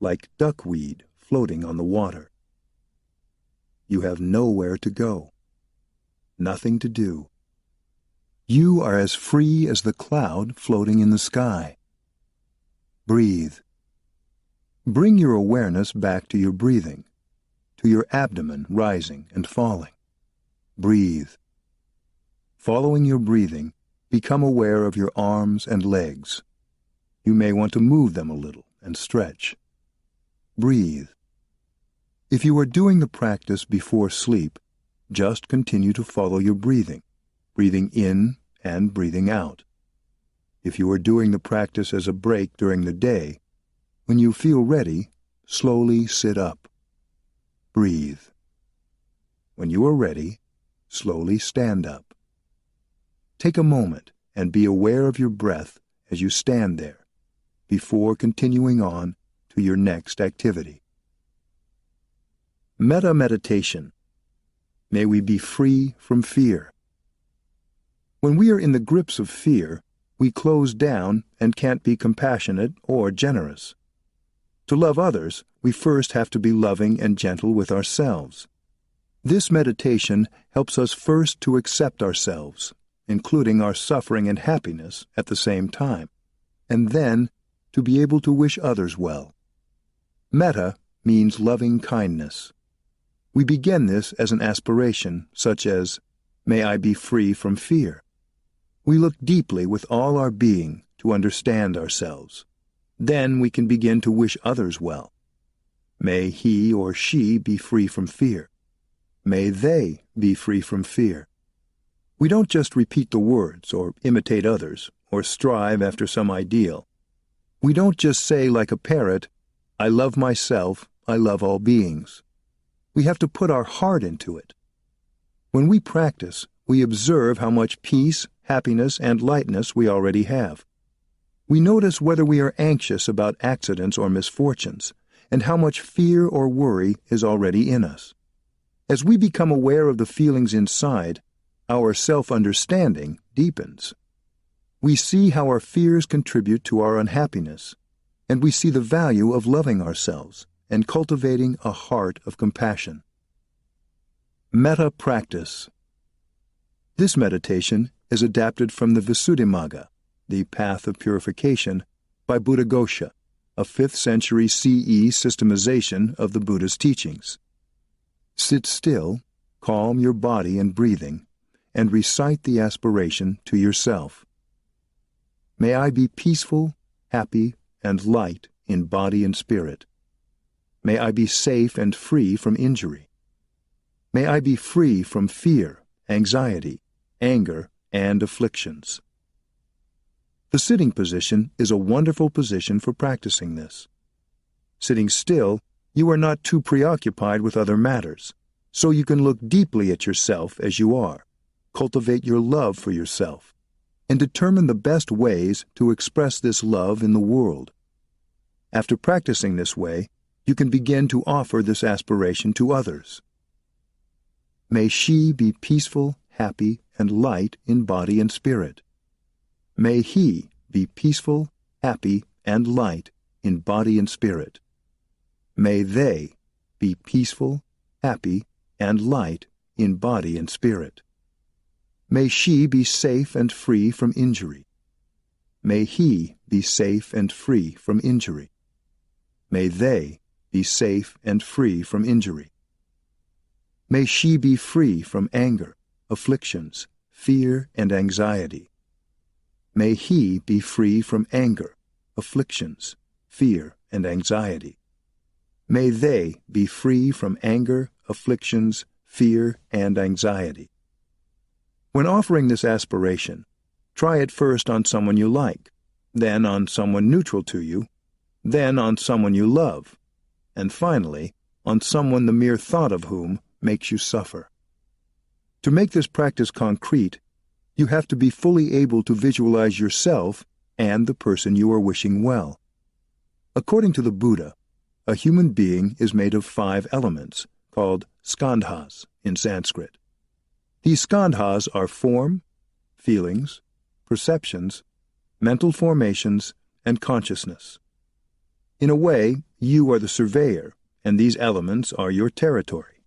like duckweed floating on the water. You have nowhere to go, nothing to do. You are as free as the cloud floating in the sky. Breathe. Bring your awareness back to your breathing, to your abdomen rising and falling. Breathe. Following your breathing, become aware of your arms and legs. You may want to move them a little and stretch. Breathe. If you are doing the practice before sleep, just continue to follow your breathing, breathing in and breathing out. If you are doing the practice as a break during the day, when you feel ready, slowly sit up. Breathe. When you are ready, slowly stand up. Take a moment and be aware of your breath as you stand there, before continuing on to your next activity. Metta meditation. May we be free from fear. When we are in the grips of fear, we close down and can't be compassionate or generous. To love others, we first have to be loving and gentle with ourselves. This meditation helps us first to accept ourselves, including our suffering and happiness at the same time, and then to be able to wish others well. Metta means loving kindness. We begin this as an aspiration, such as, may I be free from fear. We look deeply with all our being to understand ourselves. Then we can begin to wish others well. May he or she be free from fear. May they be free from fear. We don't just repeat the words or imitate others or strive after some ideal. We don't just say like a parrot, I love myself, I love all beings. We have to put our heart into it. When we practice, we observe how much peace, happiness, and lightness we already have. We notice whether we are anxious about accidents or misfortunes, and how much fear or worry is already in us. As we become aware of the feelings inside, our self-understanding deepens. We see how our fears contribute to our unhappiness, and we see the value of loving ourselves and cultivating a heart of compassion. Metta practice. This meditation is adapted from the Visuddhimagga, the Path of Purification, by Buddhaghosa, a 5th century CE systemization of the Buddha's teachings. Sit still, calm your body and breathing, and recite the aspiration to yourself. May I be peaceful, happy, and light in body and spirit. May I be safe and free from injury. May I be free from fear, anxiety, anger, and afflictions. The sitting position is a wonderful position for practicing this. Sitting still, you are not too preoccupied with other matters, so you can look deeply at yourself as you are, cultivate your love for yourself, and determine the best ways to express this love in the world. After practicing this way, you can begin to offer this aspiration to others. May she be peaceful, happy, and light in body and spirit. May he be peaceful, happy, and light in body and spirit. May they be peaceful, happy, and light in body and spirit. May she be safe and free from injury. May he be safe and free from injury. May they be safe and free from injury. May she be free from anger, afflictions, fear, and anxiety. May he be free from anger, afflictions, fear, and anxiety. May they be free from anger, afflictions, fear, and anxiety. When offering this aspiration, try it first on someone you like, then on someone neutral to you, then on someone you love, and finally on someone the mere thought of whom makes you suffer. To make this practice concrete, you have to be fully able to visualize yourself and the person you are wishing well. According to the Buddha, a human being is made of 5 elements, called skandhas in Sanskrit. These skandhas are form, feelings, perceptions, mental formations, and consciousness. In a way, you are the surveyor, and these elements are your territory.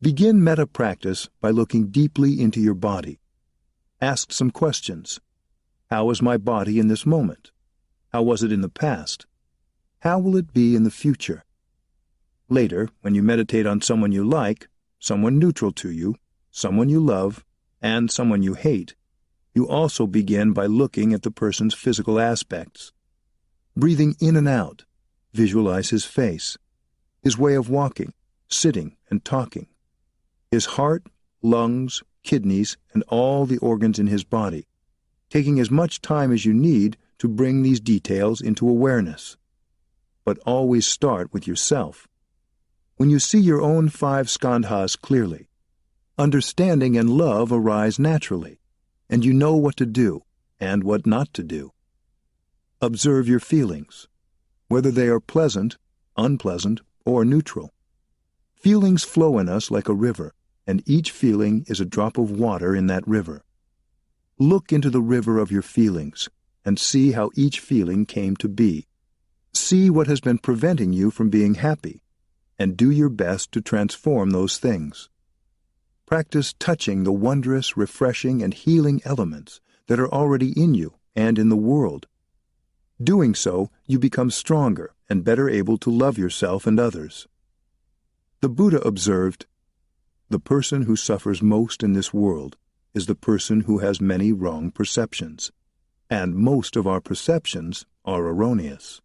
Begin metta practice by looking deeply into your body. Ask some questions. How is my body in this moment? How was it in the past? How will it be in the future? Later, when you meditate on someone you like, someone neutral to you, someone you love, and someone you hate, you also begin by looking at the person's physical aspects. Breathing in and out, visualize his face, his way of walking, sitting, and talking, his heart, lungs, kidneys, and all the organs in his body, taking as much time as you need to bring these details into awareness. But always start with yourself. When you see your own 5 skandhas clearly, understanding and love arise naturally, and you know what to do and what not to do. Observe your feelings, whether they are pleasant, unpleasant, or neutral. Feelings flow in us like a river, and each feeling is a drop of water in that river. Look into the river of your feelings and see how each feeling came to be. See what has been preventing you from being happy, and do your best to transform those things. Practice touching the wondrous, refreshing, and healing elements that are already in you and in the world. Doing so, you become stronger and better able to love yourself and others. The Buddha observed, "The person who suffers most in this world is the person who has many wrong perceptions, and most of our perceptions are erroneous.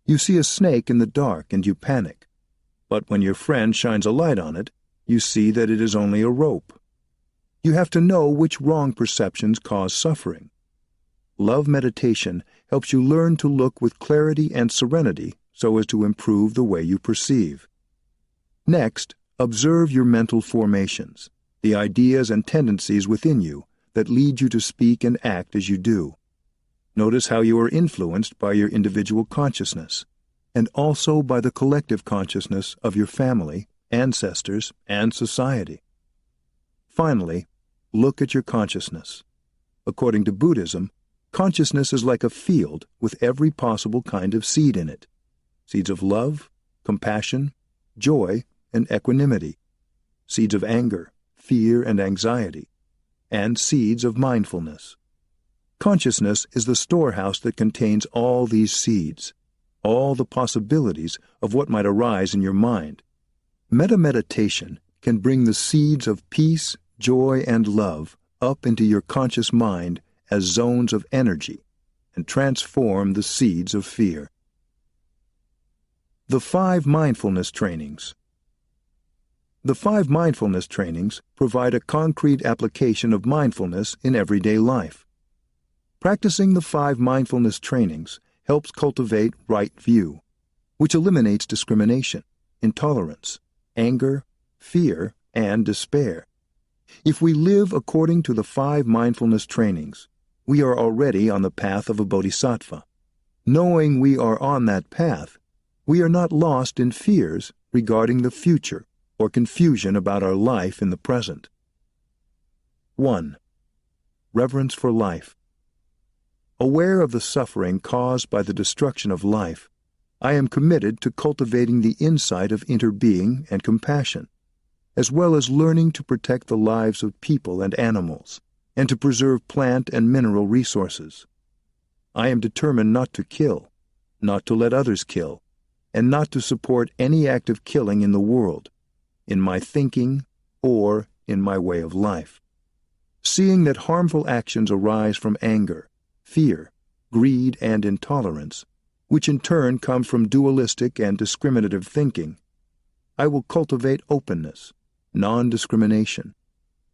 You see a snake in the dark and you panic, but when your friend shines a light on it, you see that it is only a rope. You have to know which wrong perceptions cause suffering. Love meditation helps you learn to look with clarity and serenity so as to improve the way you perceive. Next, observe your mental formations, the ideas and tendencies within you that lead you to speak and act as you do. Notice how you are influenced by your individual consciousness, and also by the collective consciousness of your family, ancestors, and society. Finally, look at your consciousness. According to Buddhism, consciousness is like a field with every possible kind of seed in it. Seeds of love, compassion, joy, and equanimity. Seeds of anger, fear, and anxiety. And seeds of mindfulness. Consciousness is the storehouse that contains all these seeds, all the possibilities of what might arise in your mind. Metta meditation can bring the seeds of peace, joy, and love up into your conscious mind as zones of energy and transform the seeds of fear. The 5 mindfulness trainings. The 5 mindfulness trainings provide a concrete application of mindfulness in everyday life. Practicing the 5 mindfulness trainings helps cultivate right view, which eliminates discrimination, intolerance, anger, fear, and despair. If we live according to the 5 mindfulness trainings, we are already on the path of a bodhisattva. Knowing we are on that path, we are not lost in fears regarding the future or confusion about our life in the present. 1. Reverence for life. Aware of the suffering caused by the destruction of life, I am committed to cultivating the insight of interbeing and compassion, as well as learning to protect the lives of people and animals, and to preserve plant and mineral resources. I am determined not to kill, not to let others kill, and not to support any act of killing in the world, in my thinking or in my way of life. Seeing that harmful actions arise from anger, fear, greed, and intolerance, which in turn come from dualistic and discriminative thinking, I will cultivate openness, non-discrimination,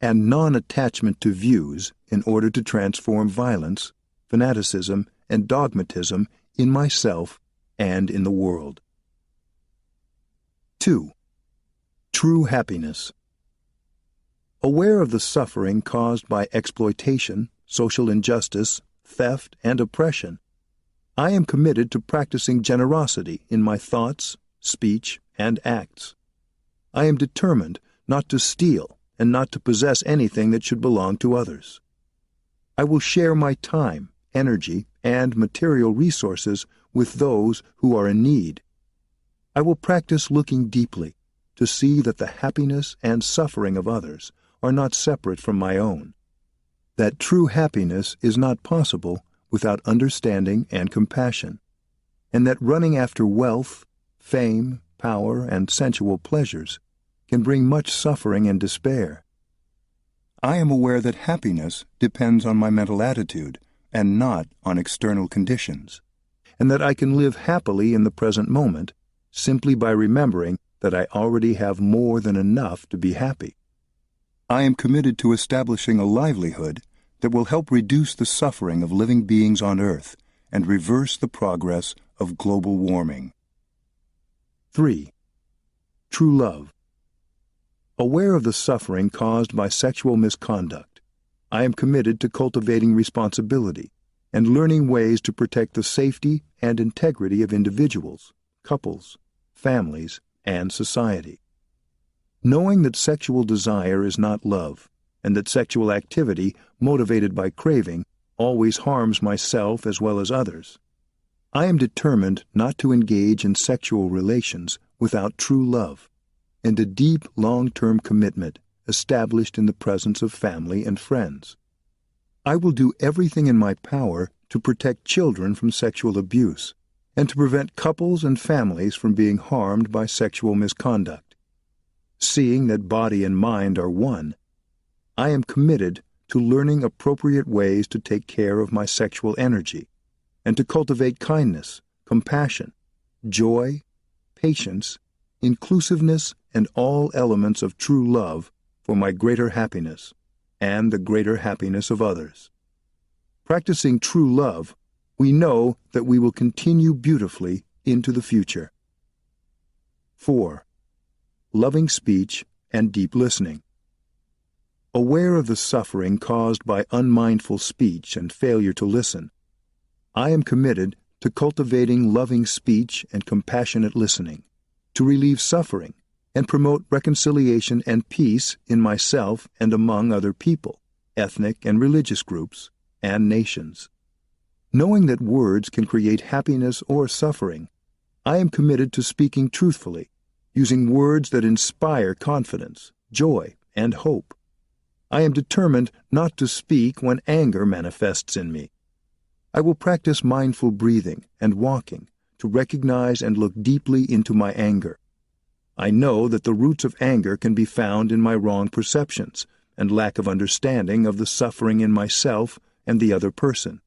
and non-attachment to views in order to transform violence, fanaticism, and dogmatism in myself and in the world. 2. True happiness. Aware of the suffering caused by exploitation, social injustice, theft, and oppression, I am committed to practicing generosity in my thoughts, speech, and acts. I am determined not to steal and not to possess anything that should belong to others. I will share my time, energy, and material resources with those who are in need. I will practice looking deeply to see that the happiness and suffering of others are not separate from my own, that true happiness is not possible without understanding and compassion, and that running after wealth, fame, power, and sensual pleasures can bring much suffering and despair. I am aware that happiness depends on my mental attitude and not on external conditions, and that I can live happily in the present moment simply by remembering that I already have more than enough to be happy. I am committed to establishing a livelihood that will help reduce the suffering of living beings on Earth and reverse the progress of global warming. 3. True love. Aware of the suffering caused by sexual misconduct, I am committed to cultivating responsibility and learning ways to protect the safety and integrity of individuals, couples, families, and society. Knowing that sexual desire is not love, and that sexual activity motivated by craving always harms myself as well as others, I am determined not to engage in sexual relations without true love and a deep long-term commitment established in the presence of family and friends. I will do everything in my power to protect children from sexual abuse and to prevent couples and families from being harmed by sexual misconduct. Seeing that body and mind are one, I am committed to learning appropriate ways to take care of my sexual energy and to cultivate kindness, compassion, joy, patience, inclusiveness, and all elements of true love for my greater happiness and the greater happiness of others. Practicing true love, we know that we will continue beautifully into the future. 4. Loving speech and deep listening. Aware of the suffering caused by unmindful speech and failure to listen, I am committed to cultivating loving speech and compassionate listening, to relieve suffering and promote reconciliation and peace in myself and among other people, ethnic and religious groups, and nations. Knowing that words can create happiness or suffering, I am committed to speaking truthfully, using words that inspire confidence, joy, and hope. I am determined not to speak when anger manifests in me. I will practice mindful breathing and walking to recognize and look deeply into my anger. I know that the roots of anger can be found in my wrong perceptions and lack of understanding of the suffering in myself and the other person.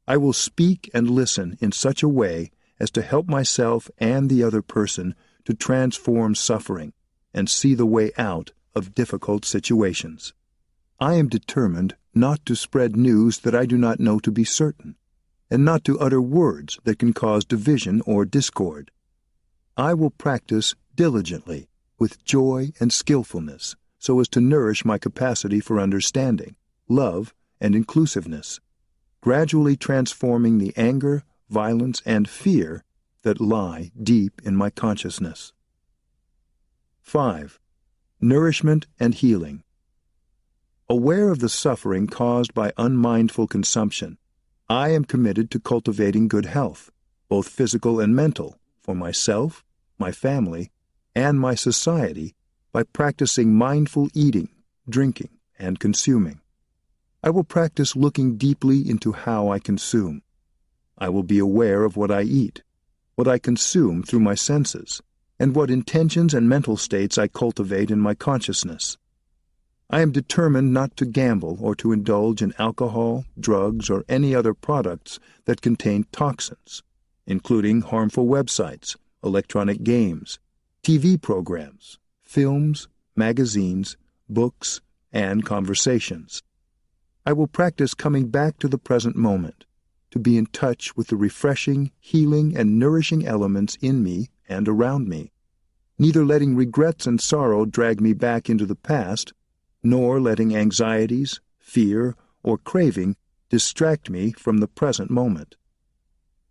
I will speak and listen in such a way as to help myself and the other person to transform suffering and see the way out of difficult situations. I am determined not to spread news that I do not know to be certain, and not to utter words that can cause division or discord. I will practice diligently, with joy and skillfulness, so as to nourish my capacity for understanding, love, and inclusiveness, gradually transforming the anger, violence, and fear that lie deep in my consciousness. 5. Nourishment and healing. Aware of the suffering caused by unmindful consumption, I am committed to cultivating good health, both physical and mental, for myself, my family, and my society by practicing mindful eating, drinking, and consuming. I will practice looking deeply into how I consume. I will be aware of what I eat, what I consume through my senses, and what intentions and mental states I cultivate in my consciousness. I am determined not to gamble or to indulge in alcohol, drugs, or any other products that contain toxins, including harmful websites, electronic games, TV programs, films, magazines, books, and conversations. I will practice coming back to the present moment, to be in touch with the refreshing, healing, and nourishing elements in me and around me, neither letting regrets and sorrow drag me back into the past, nor letting anxieties, fear, or craving distract me from the present moment.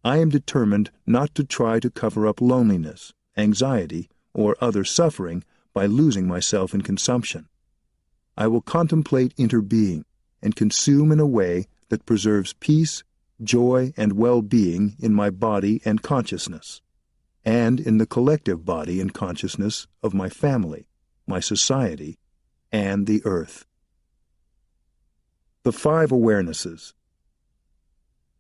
I am determined not to try to cover up loneliness, anxiety, or other suffering by losing myself in consumption. I will contemplate interbeing and consume in a way that preserves peace, joy, and well-being in my body and consciousness, and in the collective body and consciousness of my family, my society, and the earth. The 5 awarenesses.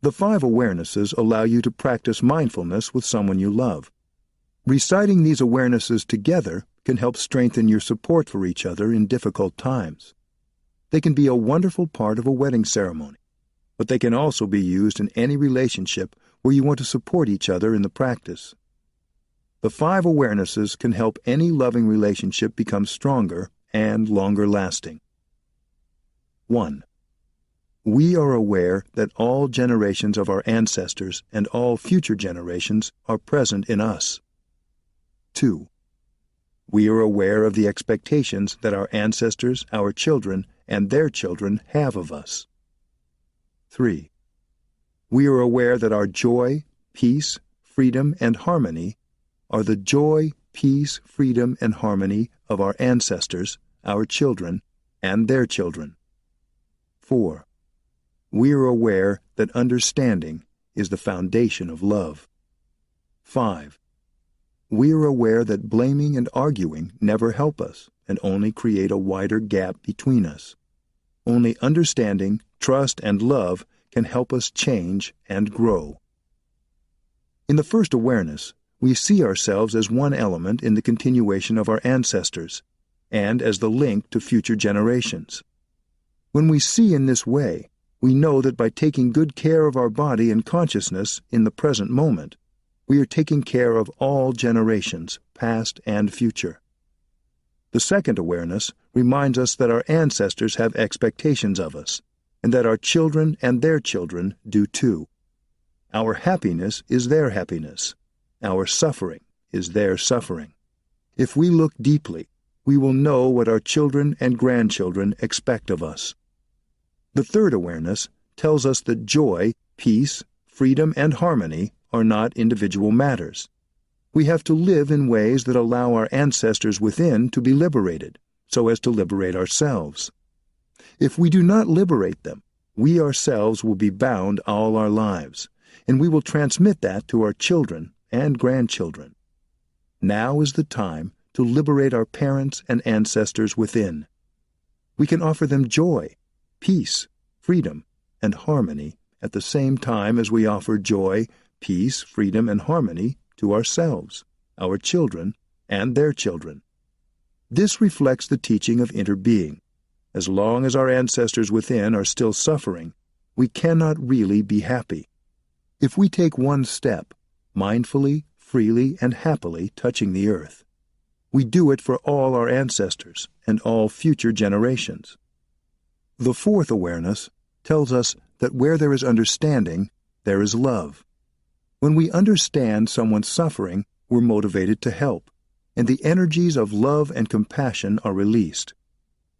The 5 awarenesses allow you to practice mindfulness with someone you love. Reciting these awarenesses together can help strengthen your support for each other in difficult times. They can be a wonderful part of a wedding ceremony, but they can also be used in any relationship where you want to support each other in the practice. The 5 awarenesses can help any loving relationship become stronger and longer lasting. 1. We are aware that all generations of our ancestors and all future generations are present in us. 2. We are aware of the expectations that our ancestors, our children, and their children have of us. 3. We are aware that our joy, peace, freedom, and harmony are the joy, peace, freedom, and harmony of our ancestors, our children, and their children. 4. We are aware that understanding is the foundation of love. 5. We are aware that blaming and arguing never help us and only create a wider gap between us. Only understanding, trust, and love can help us change and grow. In the first awareness, we see ourselves as one element in the continuation of our ancestors, and as the link to future generations. When we see in this way, we know that by taking good care of our body and consciousness in the present moment, we are taking care of all generations, past and future. The second awareness reminds us that our ancestors have expectations of us, and that our children and their children do too. Our happiness is their happiness. Our suffering is their suffering. If we look deeply, we will know what our children and grandchildren expect of us. The third awareness tells us that joy, peace, freedom, and harmony are not individual matters. We have to live in ways that allow our ancestors within to be liberated, so as to liberate ourselves. If we do not liberate them, we ourselves will be bound all our lives, and we will transmit that to our children and grandchildren. Now is the time to liberate our parents and ancestors within. We can offer them joy, peace, freedom, and harmony at the same time as we offer joy, peace, freedom, and harmony to ourselves, our children, and their children. This reflects the teaching of interbeing. As long as our ancestors within are still suffering, we cannot really be happy. If we take one step, mindfully, freely, and happily touching the earth, we do it for all our ancestors and all future generations. The fourth awareness tells us that where there is understanding, there is love. When we understand someone's suffering, we're motivated to help, and the energies of love and compassion are released.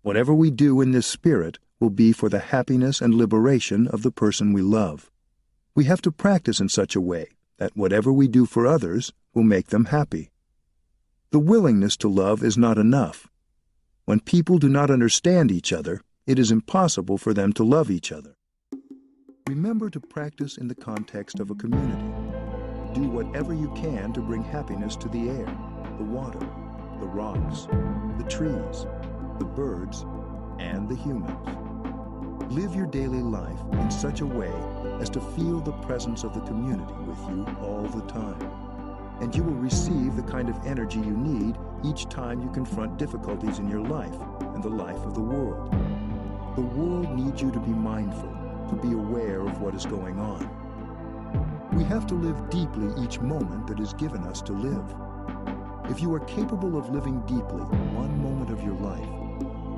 Whatever we do in this spirit will be for the happiness and liberation of the person we love. We have to practice in such a way that whatever we do for others will make them happy. The willingness to love is not enough. When people do not understand each other, it is impossible for them to love each other. Remember to practice in the context of a community. Do whatever you can to bring happiness to the air, the water, the rocks, the trees, the birds, and the humans. Live your daily life in such a way as to feel the presence of the community with you all the time. and you will receive the kind of energy you need each time you confront difficulties in your life and the life of the world. The world needs you to be mindful, to be aware of what is going on. We have to live deeply each moment that is given us to live. If you are capable of living deeply one moment of your life,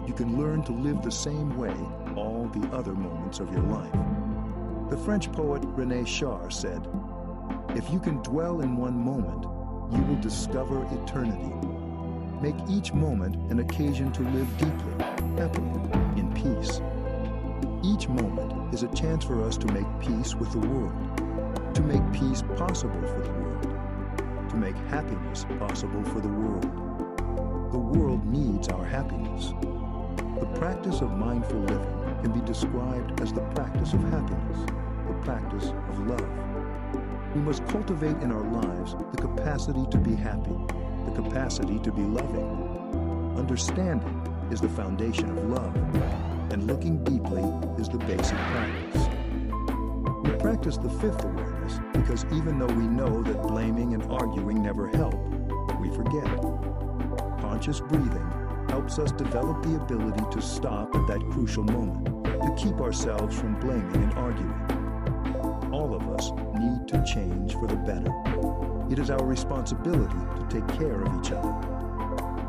you can learn to live the same way all the other moments of your life. The French poet René Char said, "If you can dwell in one moment, you will discover eternity." Make each moment an occasion to live deeply, happily, in peace. Each moment is a chance for us to make peace with the world, to make peace possible for the world, to make happiness possible for the world. The world needs our happiness. The practice of mindful living can be described as the practice of happiness, the practice of love. We must cultivate in our lives the capacity to be happy, the capacity to be loving. Understanding is the foundation of love, and looking deeply is the basic practice. We practice the fifth awareness because even though we know that blaming and arguing never help, we forget. Conscious breathing helps us develop the ability to stop at that crucial moment, to keep ourselves from blaming and arguing. All of us need to change for the better. It is our responsibility to take care of each other.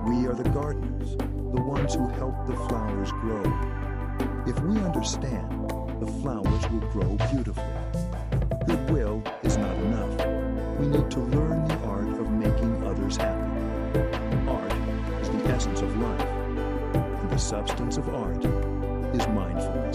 We are the gardeners, the ones who help the flowers grow. If we understand, the flowers will grow beautifully. Goodwill is not enough. We need to learn the art of making others happy. Art is the essence of life, and the substance of art is mindfulness.